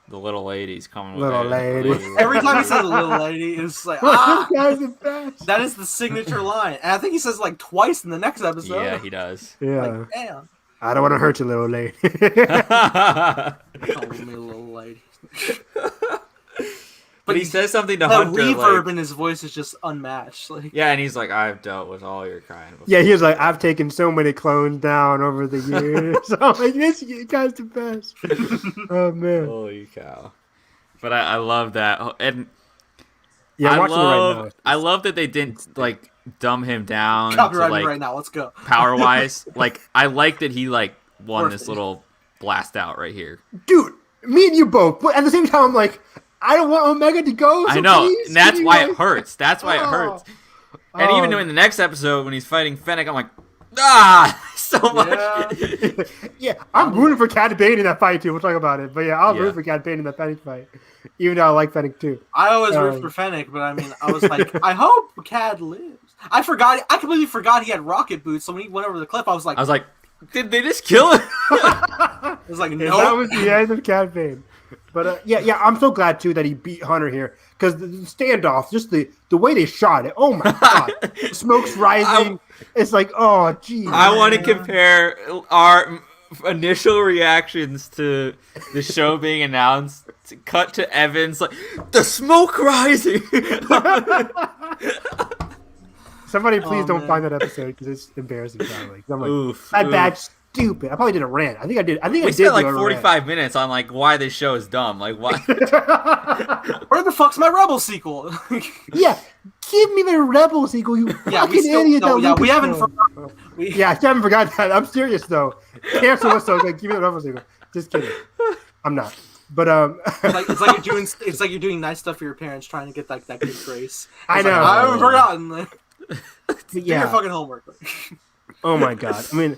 the little lady's coming with little lady. Every time he says a little lady, it's like, this guy's the best. That is the signature line. And I think he says like twice in the next episode. Yeah, he does. Yeah. Like, damn. I don't want to hurt you, little lady. Call me little lady. But he says something to Hunter. The reverb in his voice is just unmatched. Like, yeah, and he's like, I've dealt with all your kind. Before. Yeah, he was like, I've taken so many clones down over the years. I'm like, this guy's the best. Oh, man. Holy cow. But I love that. And Yeah, I'm watching it right now. I love that they didn't like dumb him down to Copyright like me right now. Let's go. power wise. Like I like that he like won Worth this it. little blast out right here. Dude, me and you both. But at the same time, I'm like, I don't want Omega to go. So I know, please, and that's can you why guys- it hurts. That's why it hurts. And Oh. even in the next episode when he's fighting Fennec, I'm like, so much. Yeah, I'm rooting for Cad Bane in that fight too. We'll talk about it. But yeah, I'll Yeah. root for Cad Bane in that Fennec fight. Even though I like Fennec too. I always root for Fennec, but I mean, I was like, I hope Cad lives. I completely forgot he had rocket boots. So when he went over the cliff, I was like, did they just kill him? I was like, no. That was the end of Cad Bane. But yeah, I'm so glad too that he beat Hunter here because the standoff, just the way they shot it. Oh my god, smoke's rising. It's like, oh geez. I want to compare our initial reactions to the show being announced. Cut to Evans like the smoke rising. Somebody please don't man. find that episode because it's embarrassing. Probably. I'm like, Oof, that oof. badge stupid. I probably did a rant. I think I did. I We did spent like do a 45 minutes on like why this show is dumb. Like why? rant. Where the fuck's my Rebel sequel? Yeah, give me the Rebel sequel. You Yeah, fucking idiot. we haven't. Yeah, I haven't forgot that. I'm serious though. Cancel us, so like, give me the Rebel sequel. Just kidding. I'm not. But it's like you're doing nice stuff for your parents, trying to get like that good grace. I It's know. Like, I haven't forgotten. But Do your yeah. fucking homework. Oh my god. I mean,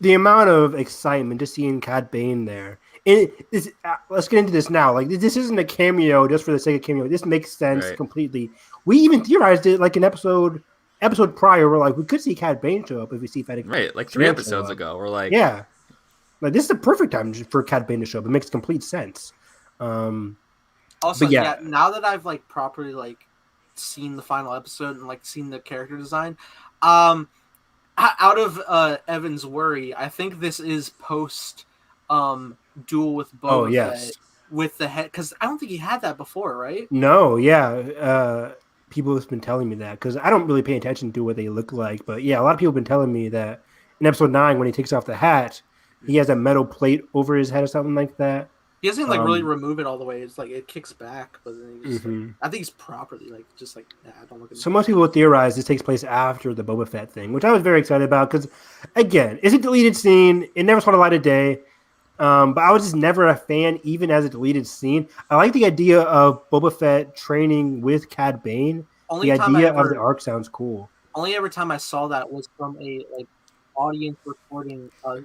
the amount of excitement just seeing Cad Bane there. And let's get into this now. Like, this isn't a cameo just for the sake of cameo. This makes sense Right. completely. We even theorized it like an episode prior. We're like, we could see Cad Bane show up if we see Fennec. Right, like 3 episodes ago, we're like, Yeah. Like, this is the perfect time for Cad Bane to show up. It makes complete sense. Also, But yeah. yeah, now that I've like properly like seen the final episode and like seen the character design, out of Evan's worry, I think this is post duel with Boba Oh, yes. Fett with the head, because I don't think he had that before, right? No, yeah. People have been telling me that because I don't really pay attention to what they look like. But yeah, a lot of people have been telling me that in episode 9, when he takes off the hat, he has a metal plate over his head or something like that. He doesn't like really remove it all the way. It's like it kicks back, but then he just, Mhm. like, I think he's properly like just like I don't look at So most people theorize this takes place after the Boba Fett thing, which I was very excited about because, again, it's a deleted scene. It never saw the light of day. But I was just never a fan, even as a deleted scene. I like the idea of Boba Fett training with Cad Bane. only The time idea of the arc sounds cool. only every time I saw that was from a like audience recording the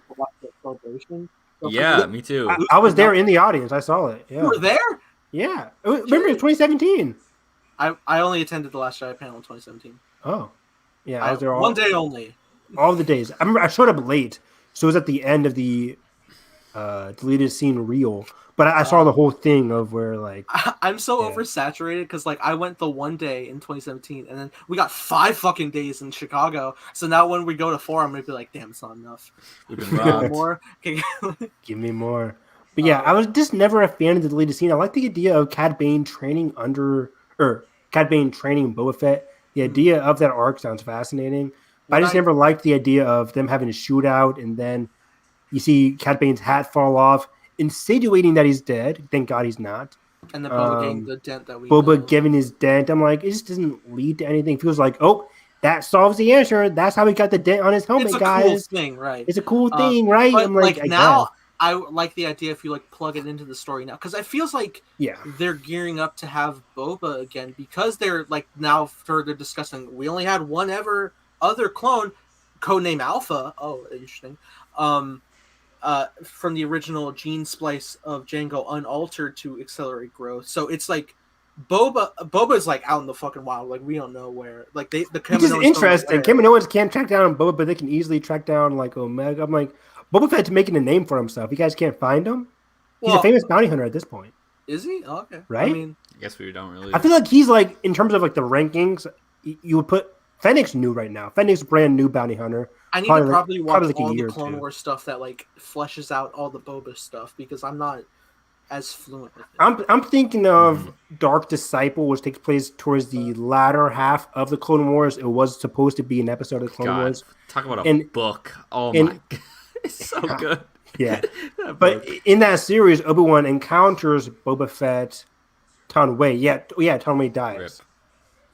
celebration. So yeah, me too. I was there in the audience. I saw it. You Yeah, were there? yeah. Remember, it's 2017. I only attended the Last Jedi panel in 2017. Oh, yeah. I was there all, One day only. all the days. I remember I showed up late, so it was at the end of the deleted scene reel. But I saw the whole thing of where like I'm so Yeah. oversaturated because like I went the one day in 2017 and then we got 5 fucking days in Chicago. So now when we go to 4, I'm gonna be like, damn, it's not enough. We've been One robbed. more. Okay. give me more. But yeah, I was just never a fan of the deleted scene. I like the idea of Cad Bane training Cad Bane training Boba Fett. The idea of that arc sounds fascinating. But I just never liked the idea of them having a shootout and then you see Cad Bane's hat fall off, insinuating that he's dead. Thank God he's not. And then Boba getting the dent that we Boba know. giving his dent. I'm like, it just doesn't lead to anything. It feels like, oh, that solves the answer. That's how he got the dent on his helmet, It's a guys. cool thing, right? It's a cool thing, right? But I'm like I now, guess. I like the idea if you like plug it into the story now because it feels like Yeah. they're gearing up to have Boba again because they're like now further discussing. We only had one other clone, codename Alpha. Oh, interesting. From the original gene splice of Django unaltered to accelerate growth. So it's like Boba's like out in the fucking wild. Like we don't know where. Like the Which is Kaminoans interesting. don't know Kaminoans can't track down Boba, but they can easily track down like Omega. I'm like, Boba Fett's making a name for himself. You guys can't find him? He's Well, a famous bounty hunter at this point. Is he? Oh, okay. Right? I mean, I guess we don't really. I feel like he's like, in terms of like the rankings, you would put Fennec's new right now. Fennec's brand new bounty hunter. I need Probably to like- probably watch probably like a all the year or Clone two. Wars stuff that like fleshes out all the Boba stuff because I'm not as fluent with it. I'm thinking of Dark Disciple, which takes place towards the latter half of the Clone Wars. It was supposed to be an episode of the Clone God, Wars. talk about a And- book. Oh and- my god, it's so good. Yeah. That But book. in that series, Obi-Wan encounters Boba Fett, Tanway. Yeah, Tanway dies. Rip.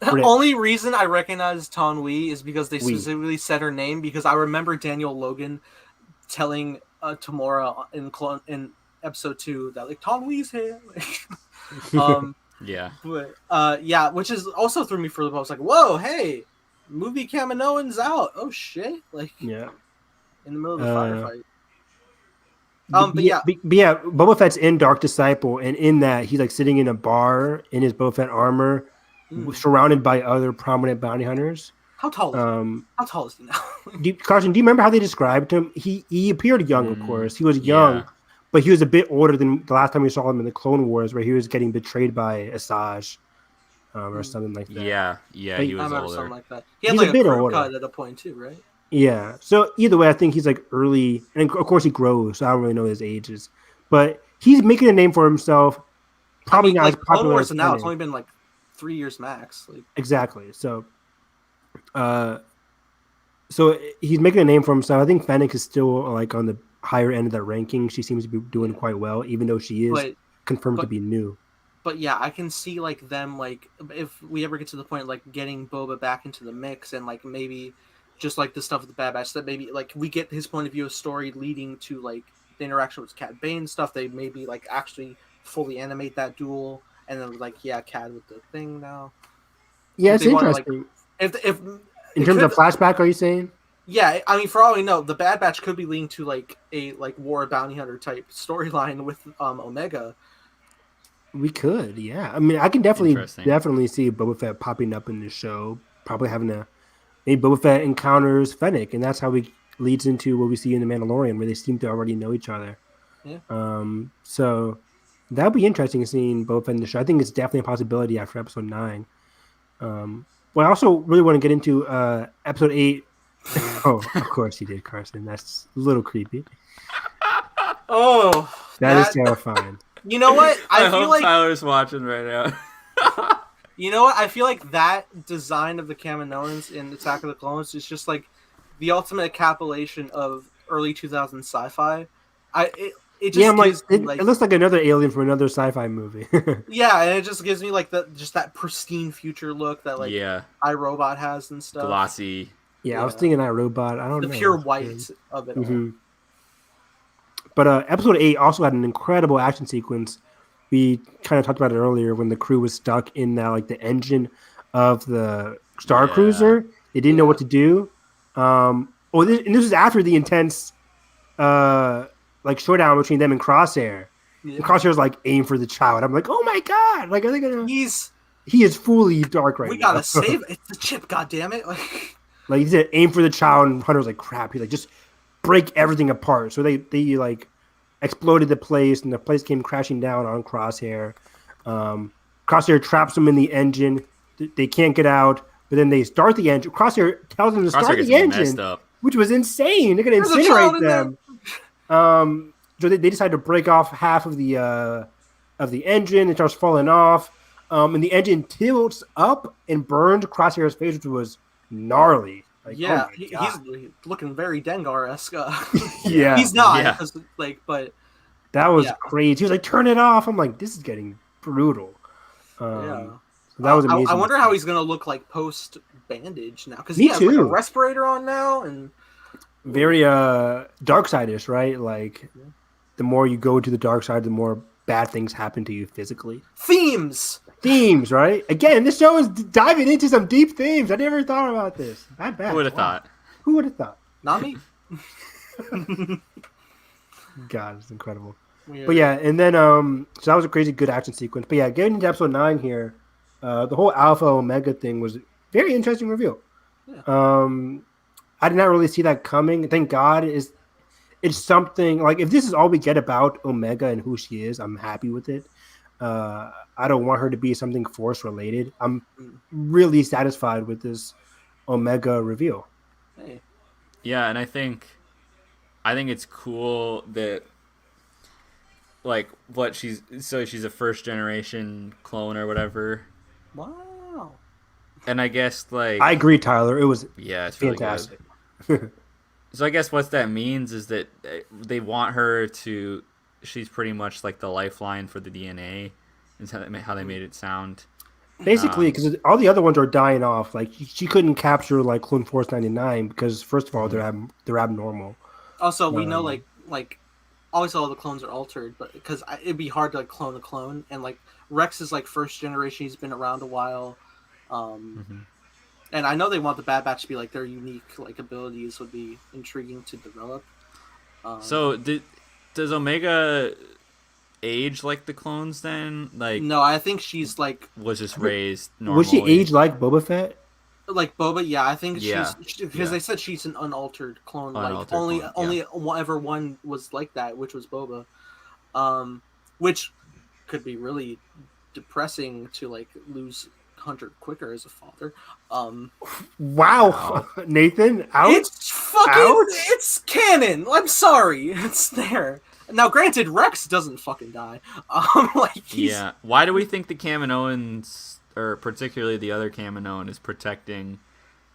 Only reason I recognize Ton Wee is because they Wee. specifically said her name, because I remember Daniel Logan telling Tamora in episode 2 that like Ton Wee's here. Yeah. But yeah, which is also threw me for the ball. I was like, whoa, hey, movie Kaminoan's out. Oh shit! Like Yeah. in the middle of the firefight. But yeah, Boba Fett's in Dark Disciple, and in that he's like sitting in a bar in his Boba Fett armor, surrounded by other prominent bounty hunters. How tall is he? How tall is he now? Carson, do you remember how they described him? He appeared young, of course. He was young, but he was a bit older than the last time we saw him in the Clone Wars, where he was getting betrayed by Asajj, or something like that. Yeah, but he was older. Something like that. He had like a crew cut at a point too, right? Yeah. So either way, I think he's like early, and of course he grows. So I don't really know his ages, but he's making a name for himself. Probably not like as popular Clone Wars as now. Fennec. It's only been like 3 years max. Like exactly. So, so he's making a name for himself. I think Fennec is still like on the higher end of that ranking. She seems to be doing quite well, even though she is confirmed to be new. But yeah, I can see like them like if we ever get to the point like getting Boba back into the mix, and like maybe just like the stuff with the Bad Batch, that maybe like we get his point of view of story leading to like the interaction with Cad Bane stuff. They maybe like actually fully animate that duel, and then like Cad with the thing now. Yeah, it's interesting. If in terms of flashback, are you saying? Yeah, I mean, for all we know, the Bad Batch could be leading to like a like War Bounty Hunter type storyline with Omega. We could, yeah. I mean, I can definitely see Boba Fett popping up in the show, probably having maybe Boba Fett encounters Fennec, and that's how we leads into what we see in The Mandalorian, where they seem to already know each other. Yeah. So that would be interesting seeing Boba Fett in the show. I think it's definitely a possibility after episode 9. Well, I also really want to get into episode 8. Oh, of course you did, Carson. That's a little creepy. Oh, that is terrifying. You know what? I feel hope like Tyler's watching right now. You know what? I feel like that design of the Kaminoans in Attack of the Clones is just like the ultimate encapsulation of early 2000s sci-fi. It looks like another alien from another sci-fi movie. Yeah, and it just gives me like that pristine future look that like iRobot has and stuff. Glossy. Yeah, I was thinking iRobot. I don't know. The pure white of it all. But episode 8 also had an incredible action sequence. We kind of talked about it earlier when the crew was stuck in the engine of the Star Cruiser. They didn't know what to do. And this is after the intense showdown between them and Crosshair. Yeah. And Crosshair's like, aim for the child. I'm like, oh my god! Like, are they gonna? He is fully dark right now. We gotta save it. It's the chip, goddammit. Like he said, aim for the child, and Hunter's like, crap. He's like, just break everything apart. So they like exploded the place, and the place came crashing down on Crosshair. Crosshair traps them in the engine. They can't get out, but then they start the engine. Crosshair tells them to start the engine, which was insane. They're gonna incinerate them. So they decide to break off half of the engine. It starts falling off, and the engine tilts up and burned Crosshair's face, which was gnarly. Like, yeah, he's looking very Dengar-esque. Yeah, he's not. Yeah. But that was crazy. He was like, "Turn it off." I'm like, "This is getting brutal." So that was amazing. I wonder how he's gonna look like post bandage now, because he has like a respirator on now, and very dark side-ish, right? Like the more you go to the dark side, the more bad things happen to you physically. Themes, right? Again, this show is diving into some deep themes. I never thought about this. Bad. Who would have thought? Who would have thought? Not me. God, it's incredible. Yeah. But yeah, and then so that was a crazy good action sequence. But yeah, getting into episode 9 here, the whole Alpha Omega thing was a very interesting reveal. Yeah. I did not really see that coming. Thank God it's something like if this is all we get about Omega and who she is, I'm happy with it. I don't want her to be something Force related. I'm really satisfied with this Omega reveal. Hey. Yeah, and I think it's cool that like she's a first generation clone or whatever. Wow. And I guess like I agree, Tyler. It was it's fantastic. Really good. So I guess what that means is that they want her to. She's pretty much like the lifeline for the DNA. Is how they made it sound. Basically, because all the other ones are dying off. Like she couldn't capture like Clone Force 99 because first of all they're abnormal. Also, we know like obviously all the clones are altered, but because it'd be hard to like clone a clone, and like Rex is like first generation. He's been around a while, and I know they want the Bad Batch to be like their unique like abilities would be intriguing to develop. So does Omega age like the clones then? Like no, I think she's like was just raised normally. Was she age like Boba Fett? Like Boba, yeah, I think Yeah. she's because they said she's an unaltered clone. Unaltered like only clone, ever one was like that, which was Boba, which could be really depressing to like lose Hunter quicker as a father. Wow, Nathan, ouch. It's fucking it's canon. I'm sorry, it's there. Now, granted, Rex doesn't fucking die. Yeah. Why do we think the Kaminoans, or particularly the other Kaminoan, is protecting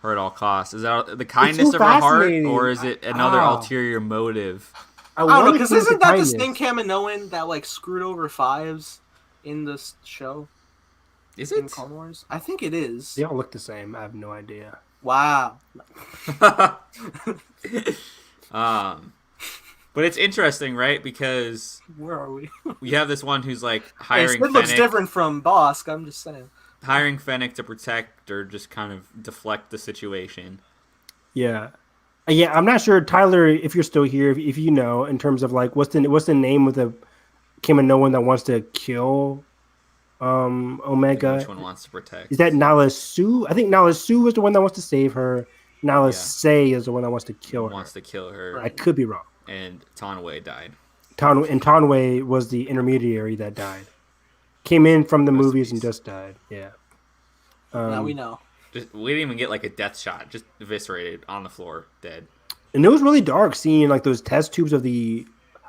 her at all costs? Is that the kindness of her heart, or is it another ulterior motive? I don't know, because isn't that the same Kaminoan that like screwed over Fives in this show? Is it? In Clone Wars? I think it is. They all look the same. I have no idea. Wow. But it's interesting, right? Because where are we? We have this one who's like hiring It looks different from Bosk, I'm just saying. Hiring Fennec to protect or just kind of deflect the situation. Yeah. Yeah, I'm not sure, Tyler, if you're still here, if you know, in terms of like what's the name of the Kaminoan that wants to kill Omega? Which one wants to protect? Is that Nala Su? I think Nala Su is the one that wants to save her. Nala Se is the one that wants to kill her. Wants to kill her. I could be wrong. And Tonway died. Tonway was the intermediary that died. Came in from the movies and just died. Yeah. Now we know. We didn't even get like a death shot. Just eviscerated on the floor, dead. And it was really dark seeing like those test tubes of the.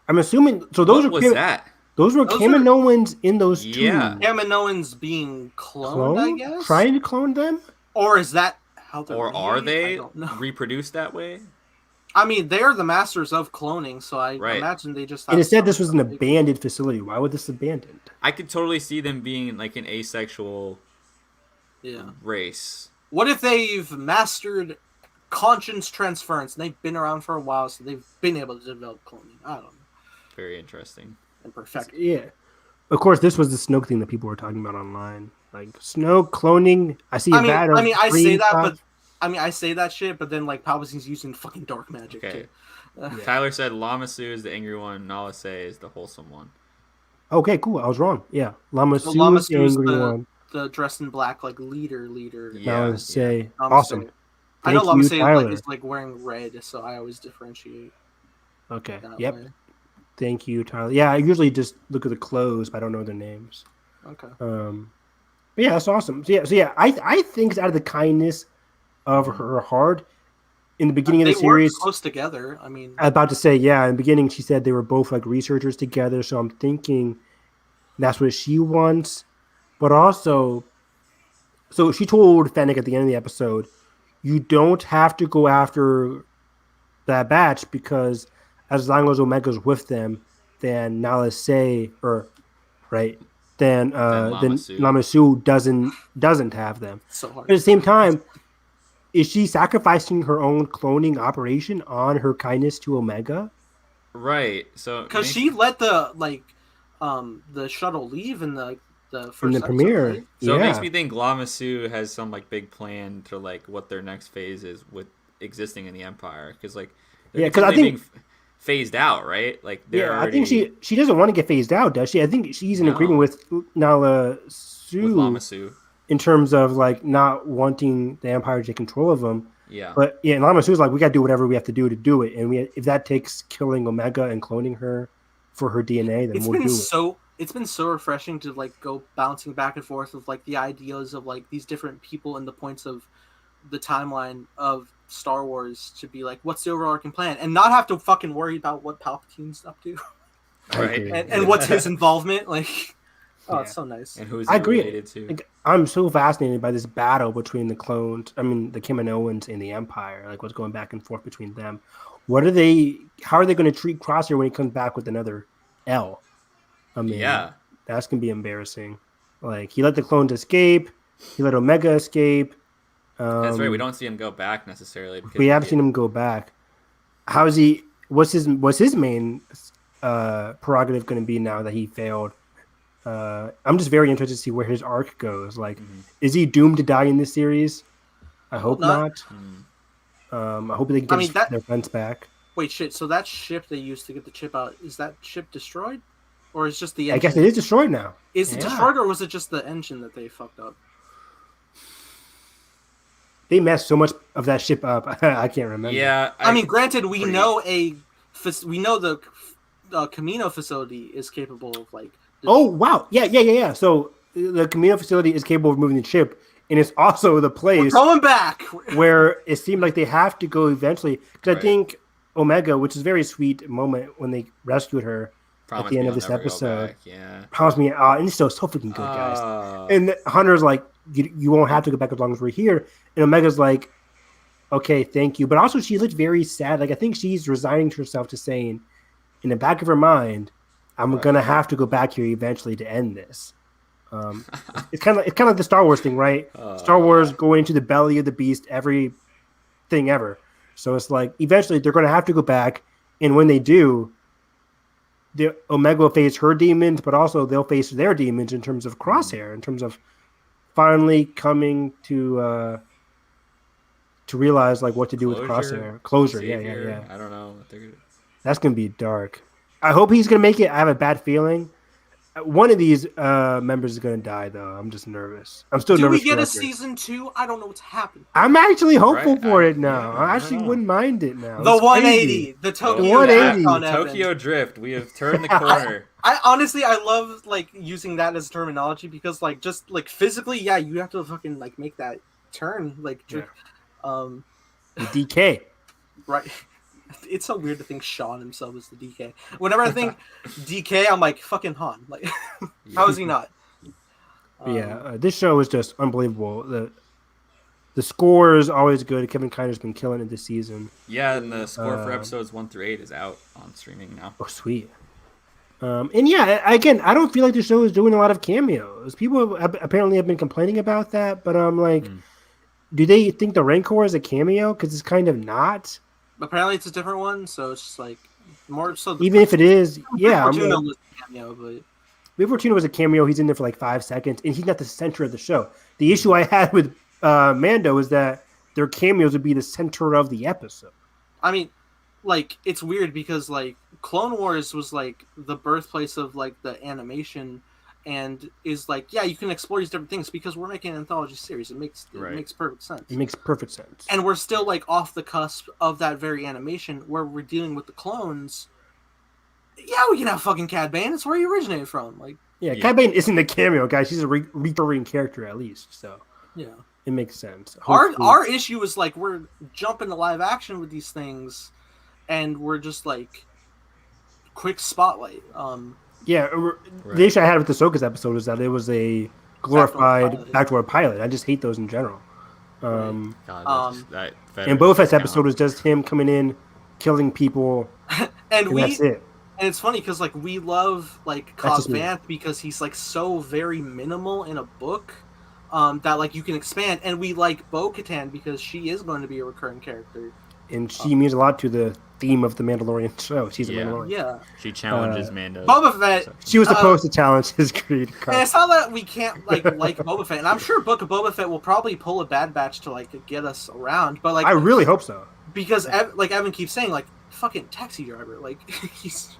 I'm assuming. So those what was that? Those were Kaminoans in those tubes. Yeah. Kaminoans being cloned, I guess. Trying to clone them. Or is that how they're? Or are they reproduced that way? I mean, they're the masters of cloning, so I imagine they just. And it said this was an abandoned facility. Why would this abandoned? I could totally see them being like an asexual race. What if they've mastered conscience transference and they've been around for a while, so they've been able to develop cloning? I don't know. Very interesting. And perfect. Yeah. Of course, this was the Snoke thing that people were talking about online. Like Snoke cloning. I say that shit, but then like Palpatine's using fucking dark magic too. Tyler said Lama Su is the angry one, Nala Se is the wholesome one. Okay, cool. I was wrong. Yeah. Lama Su is the angry one. The dressed in black, like leader. Yeah. Nala Se. Awesome. I know Lama Se is like wearing red, so I always differentiate. Okay. Yep. Way. Thank you, Tyler. Yeah, I usually just look at the clothes, but I don't know their names. Okay. But yeah, that's awesome. So yeah, I think it's out of the kindness of her heart. In the beginning of the series, work close together. I mean, I was about to say, yeah. In the beginning, she said they were both like researchers together. So I'm thinking that's what she wants. But also, so she told Fennec at the end of the episode, "You don't have to go after that batch because as long as Omega's with them, then Nala Se then Lama Su doesn't have them." So hard. But at the same time, is she sacrificing her own cloning operation on her kindness to Omega? Right. So because she let the shuttle leave in the first in the premiere. Right? So it makes me think Lama Su has some like big plan to like what their next phase is with existing in the Empire, because like because I think being phased out, right? Like I think she doesn't want to get phased out, does she? I think she's in agreement with Nala Su. With Lama Su. In terms of like not wanting the Empire to take control of them. Yeah. But yeah, and Lama Su is like, we got to do whatever we have to do it. And if that takes killing Omega and cloning her for her DNA, then we'll do it. It's been so refreshing to like go bouncing back and forth with like the ideas of like these different people and the points of the timeline of Star Wars to be like, what's the overarching plan? And not have to fucking worry about what Palpatine's up to. Right. and what's his involvement. Like, it's so nice. And who's he related to? Like, I'm so fascinated by this battle between the clones. I mean, the Kaminoans and the Empire. Like, what's going back and forth between them? How are they going to treat Crosshair when he comes back with another L? I mean, that's gonna be embarrassing. Like, he let the clones escape. He let Omega escape. That's right. We don't see him go back necessarily. Because we haven't seen him go back. How is he? What's his main prerogative going to be now that he failed? I'm just very interested to see where his arc goes. Like, is he doomed to die in this series? I hope not. I hope they can get their friends back. Wait, shit. So that ship they used to get the chip out, is that ship destroyed? Or is just the engine? I guess it is destroyed now. Is it destroyed, or was it just the engine that they fucked up? They messed so much of that ship up. I can't remember. Yeah. I mean, granted, we know the Camino facility is capable of like. Oh wow! Yeah. So the Camino facility is capable of moving the ship, and it's also the place going back where it seemed like they have to go eventually. Because I think Omega, which is a very sweet moment when they rescued her at the end of this episode, promised me, and it's still so freaking good, guys. And Hunter's like, you won't have to go back as long as we're here. And Omega's like, okay, thank you. But also, she looked very sad. Like, I think she's resigning herself to saying, in the back of her mind, I'm gonna have to go back here eventually to end this. It's kind of like the Star Wars thing, right? Star Wars going into the belly of the beast, everything ever. So it's like eventually they're gonna have to go back, and when they do, the Omega will face her demons, but also they'll face their demons in terms of Crosshair, in terms of finally coming to realize like what to do with Crosshair. Closure, yeah. I don't know. That's gonna be dark. I hope he's gonna make it. I have a bad feeling. One of these members is gonna die, though. I'm just nervous. I'm still nervous. Do we get a season 2? I don't know what's happening. I'm actually hopeful for it now. I actually wouldn't mind it now. The 180, the Tokyo 180, Tokyo Drift. We have turned the corner. I honestly, I love like using that as terminology because like just like physically, yeah, you have to fucking like make that turn, like drift. The DK, right? It's so weird to think Sean himself is the DK. Whenever I think DK, I'm like, fucking Han. Like, how is he not? This show is just unbelievable. The score is always good. Kevin Kiner's been killing it this season. Yeah, and the score for episodes 1 through 8 is out on streaming now. Oh, sweet. And yeah, again, I don't feel like the show is doing a lot of cameos. People apparently have been complaining about that, but I'm like, do they think the Rancor is a cameo? Because it's kind of not. Apparently, it's a different one, so it's just like more so. Even if it is, yeah. Fortuna was a cameo, but Bib Fortuna was a cameo. He's in there for like 5 seconds, and he's not the center of the show. The issue I had with Mando is that their cameos would be the center of the episode. I mean, like it's weird because like Clone Wars was like the birthplace of like the animation, and is like you can explore these different things because we're making an anthology series. It makes perfect sense. It makes perfect sense. And we're still like off the cusp of that very animation where we're dealing with the clones. Yeah, we can have fucking Cad Bane. It's where he originated from. Like, Cad Bane isn't a cameo, guys. She's a recurring character at least. So it makes sense. Our issue is like we're jumping to live action with these things, and we're just like quick spotlight. The issue I had with the Ahsoka's episode is that it was a glorified backdoor pilot. I just hate those in general. And Boba Fett's episode was just him coming in, killing people, and that's it. And it's funny because like we love like Cobb Vanth because he's like so very minimal in a book that like you can expand, and we like Bo-Katan because she is going to be a recurring character, and she means a lot to the theme of the Mandalorian show. She's a Mandalorian. Yeah, she challenges Mando. Boba Fett. She was supposed to challenge his creed. And it's not that we can't like Boba Fett, and I'm sure Book of Boba Fett will probably pull a Bad Batch to like get us around. But like, I really hope so because like Evan keeps saying, like fucking taxi driver, like he's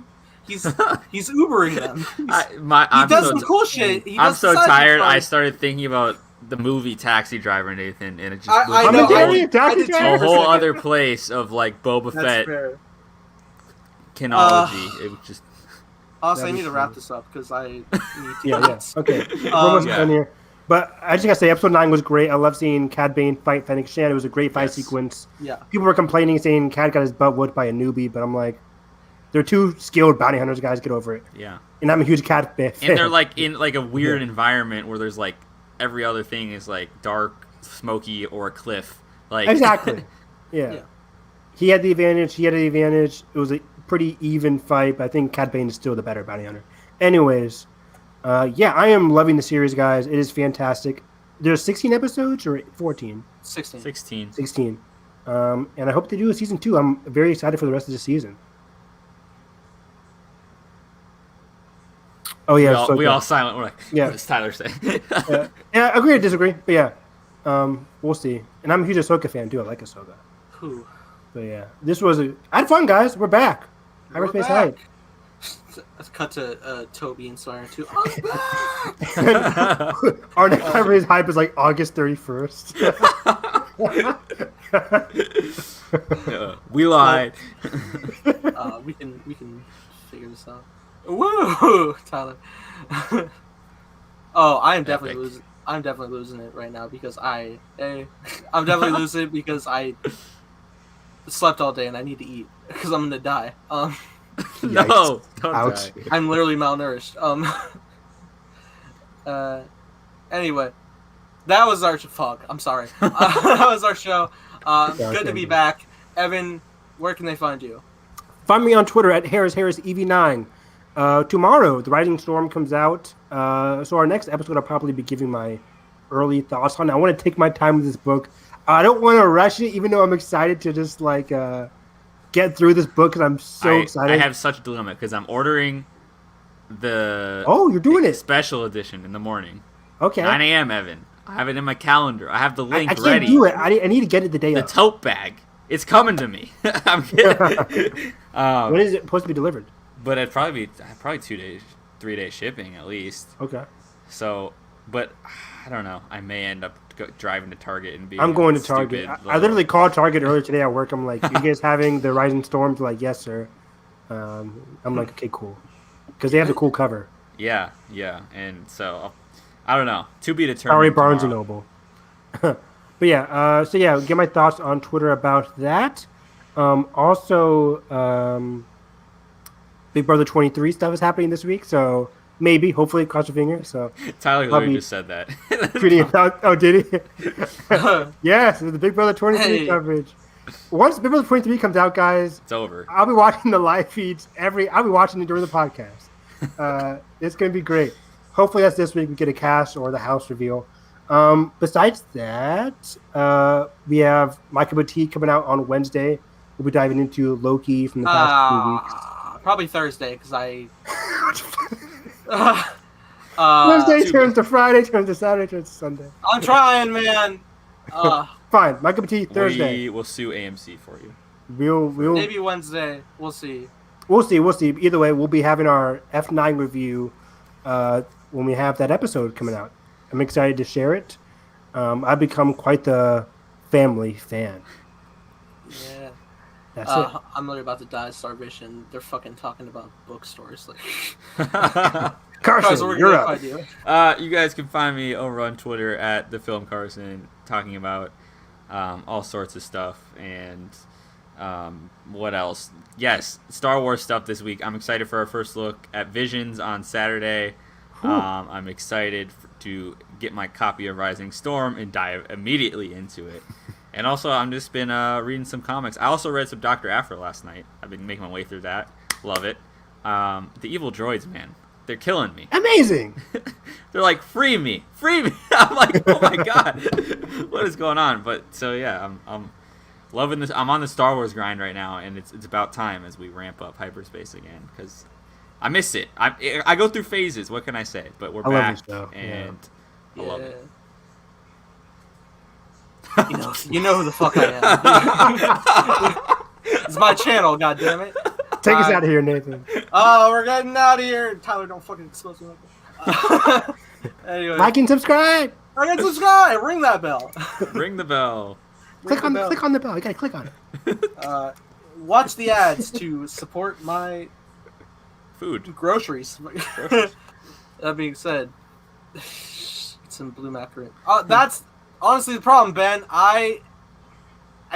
Ubering them. He does some cool shit. I'm so tired. I started thinking about the movie Taxi Driver, Nathan, and it just I know, a whole other place of like Boba Fett canology. It was just. Also, I need to wrap this up because I need to. Okay. We're almost done here. But I just gotta say, episode 9 was great. I love seeing Cad Bane fight Fennec Shand. It was a great fight sequence. Yeah. People were complaining, saying Cad got his butt whooped by a newbie, but I'm like, they're two skilled bounty hunters, guys. Get over it. Yeah. And I'm a huge Cad fan. And they're like in like a weird environment where there's like every other thing is like dark, smoky, or a cliff. Like exactly. Yeah. He had the advantage. It was a pretty even fight, but I think Cad Bane is still the better bounty hunter. Anyways, I am loving the series, guys. It is fantastic. there's 16 episodes or 14? 16. 16. And I hope they do a season 2. I'm very excited for the rest of the season. Oh yeah, We all silent. We're like, yeah. What does Tyler say? Yeah, agree or disagree, but yeah, we'll see. And I'm a huge Ahsoka fan too. I like Ahsoka. Who? But yeah, I had fun, guys. We're back. Hyperspace Hype. Let's cut to Toby and Sawyer too. I'm back. Our next Hyperspace Hype is like August 31st. We lied. We can figure this out. Woo, Tyler. I am definitely Epic. losing. I'm definitely losing it right now because I'm definitely losing it because I slept all day and I need to eat because I'm gonna die. No, don't Ouch. die. I'm literally malnourished. Anyway, that was our fuck. I'm sorry. That was our show. Good to be back. Evan, where can they find you? Find me on Twitter at HarrisEV9. Tomorrow, The Rising Storm comes out. So our next episode, I'll probably be giving my early thoughts on it. I want to take my time with this book. I don't want to rush it, even though I'm excited to just get through this book because I'm so excited. I have such a dilemma because I'm ordering the you're doing it special edition in the morning. Okay. 9 a.m. Evan. I have it in my calendar. I have the link I can't ready. do it. I need to get it the day The of. tote bag. It's coming to me. I'm kidding. When is it supposed to be delivered? But it'd probably be 2 days, 3 days shipping at least. Okay. So, but I don't know. I may end up driving to Target and being. I'm going to Target. I literally called Target earlier today at work. I'm like, "You guys having the Rising Storms?" They're like, "Yes, sir." I'm like, "Okay, cool," because they have the cool cover. Yeah, and so I don't know. To be determined. Sorry, Barnes and tomorrow. Noble. But yeah, get my thoughts on Twitter about that. Also, Big Brother 23 stuff is happening this week, so maybe, hopefully, cross your fingers. So Tyler literally just said that. Oh, did he? Yes, the Big Brother 23 coverage. Once Big Brother 23 comes out, guys, It's over. I'll be watching the live feeds I'll be watching it during the podcast. It's gonna be great. Hopefully, that's this week. We get a cast or the house reveal. Besides that, we have My Cup of Tea coming out on Wednesday. We'll be diving into Loki from the past few weeks. Probably Thursday because I. Thursday turns to Friday, turns to Saturday, turns to Sunday. I'm trying, man. Fine, My Cup of Tea Thursday. We will sue AMC for you. We'll maybe Wednesday. We'll see. We'll see. Either way, we'll be having our F9 review when we have that episode coming out. I'm excited to share it. I've become quite the family fan. Yeah. That's it. I'm literally about to die of starvation. They're fucking talking about bookstores. Carson, you're up. You guys can find me over on Twitter at the Film Carson, talking about all sorts of stuff and what else? Yes, Star Wars stuff this week. I'm excited for our first look at Visions on Saturday. I'm excited to get my copy of Rising Storm and dive immediately into it. And also, I've just been reading some comics. I also read some Dr. Aphra last night. I've been making my way through that. Love it. The evil droids, man. They're killing me. Amazing. They're like, free me. I'm like, oh my god, what is going on? But so yeah, I'm loving this. I'm on the Star Wars grind right now, and it's about time as we ramp up Hyperspace again because I miss it. I go through phases. What can I say? But we're back, and I love it. You know who the fuck I am. It's my channel, goddammit. Take us out of here, Nathan. Oh, we're getting out of here. Tyler, don't fucking expose me like that. Anyway. Like and subscribe. Like and subscribe. Ring that bell. Ring the bell. Click on the bell. You gotta click on it. Watch the ads to support my food groceries. That being said, some blue macaron. That's honestly the problem, Ben. I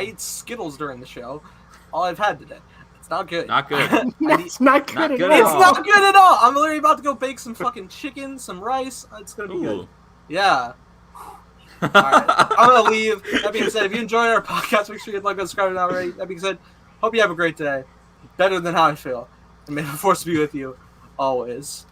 eat Skittles during the show. All I've had today. It's not good. Not good. It's not good at all. It's not good at all. I'm literally about to go bake some fucking chicken, some rice. It's gonna be good. Yeah. All right. I'm gonna leave. That being said, if you enjoyed our podcast, make sure you like and subscribe now already. That being said, hope you have a great day. Better than how I feel. And may the force be with you always.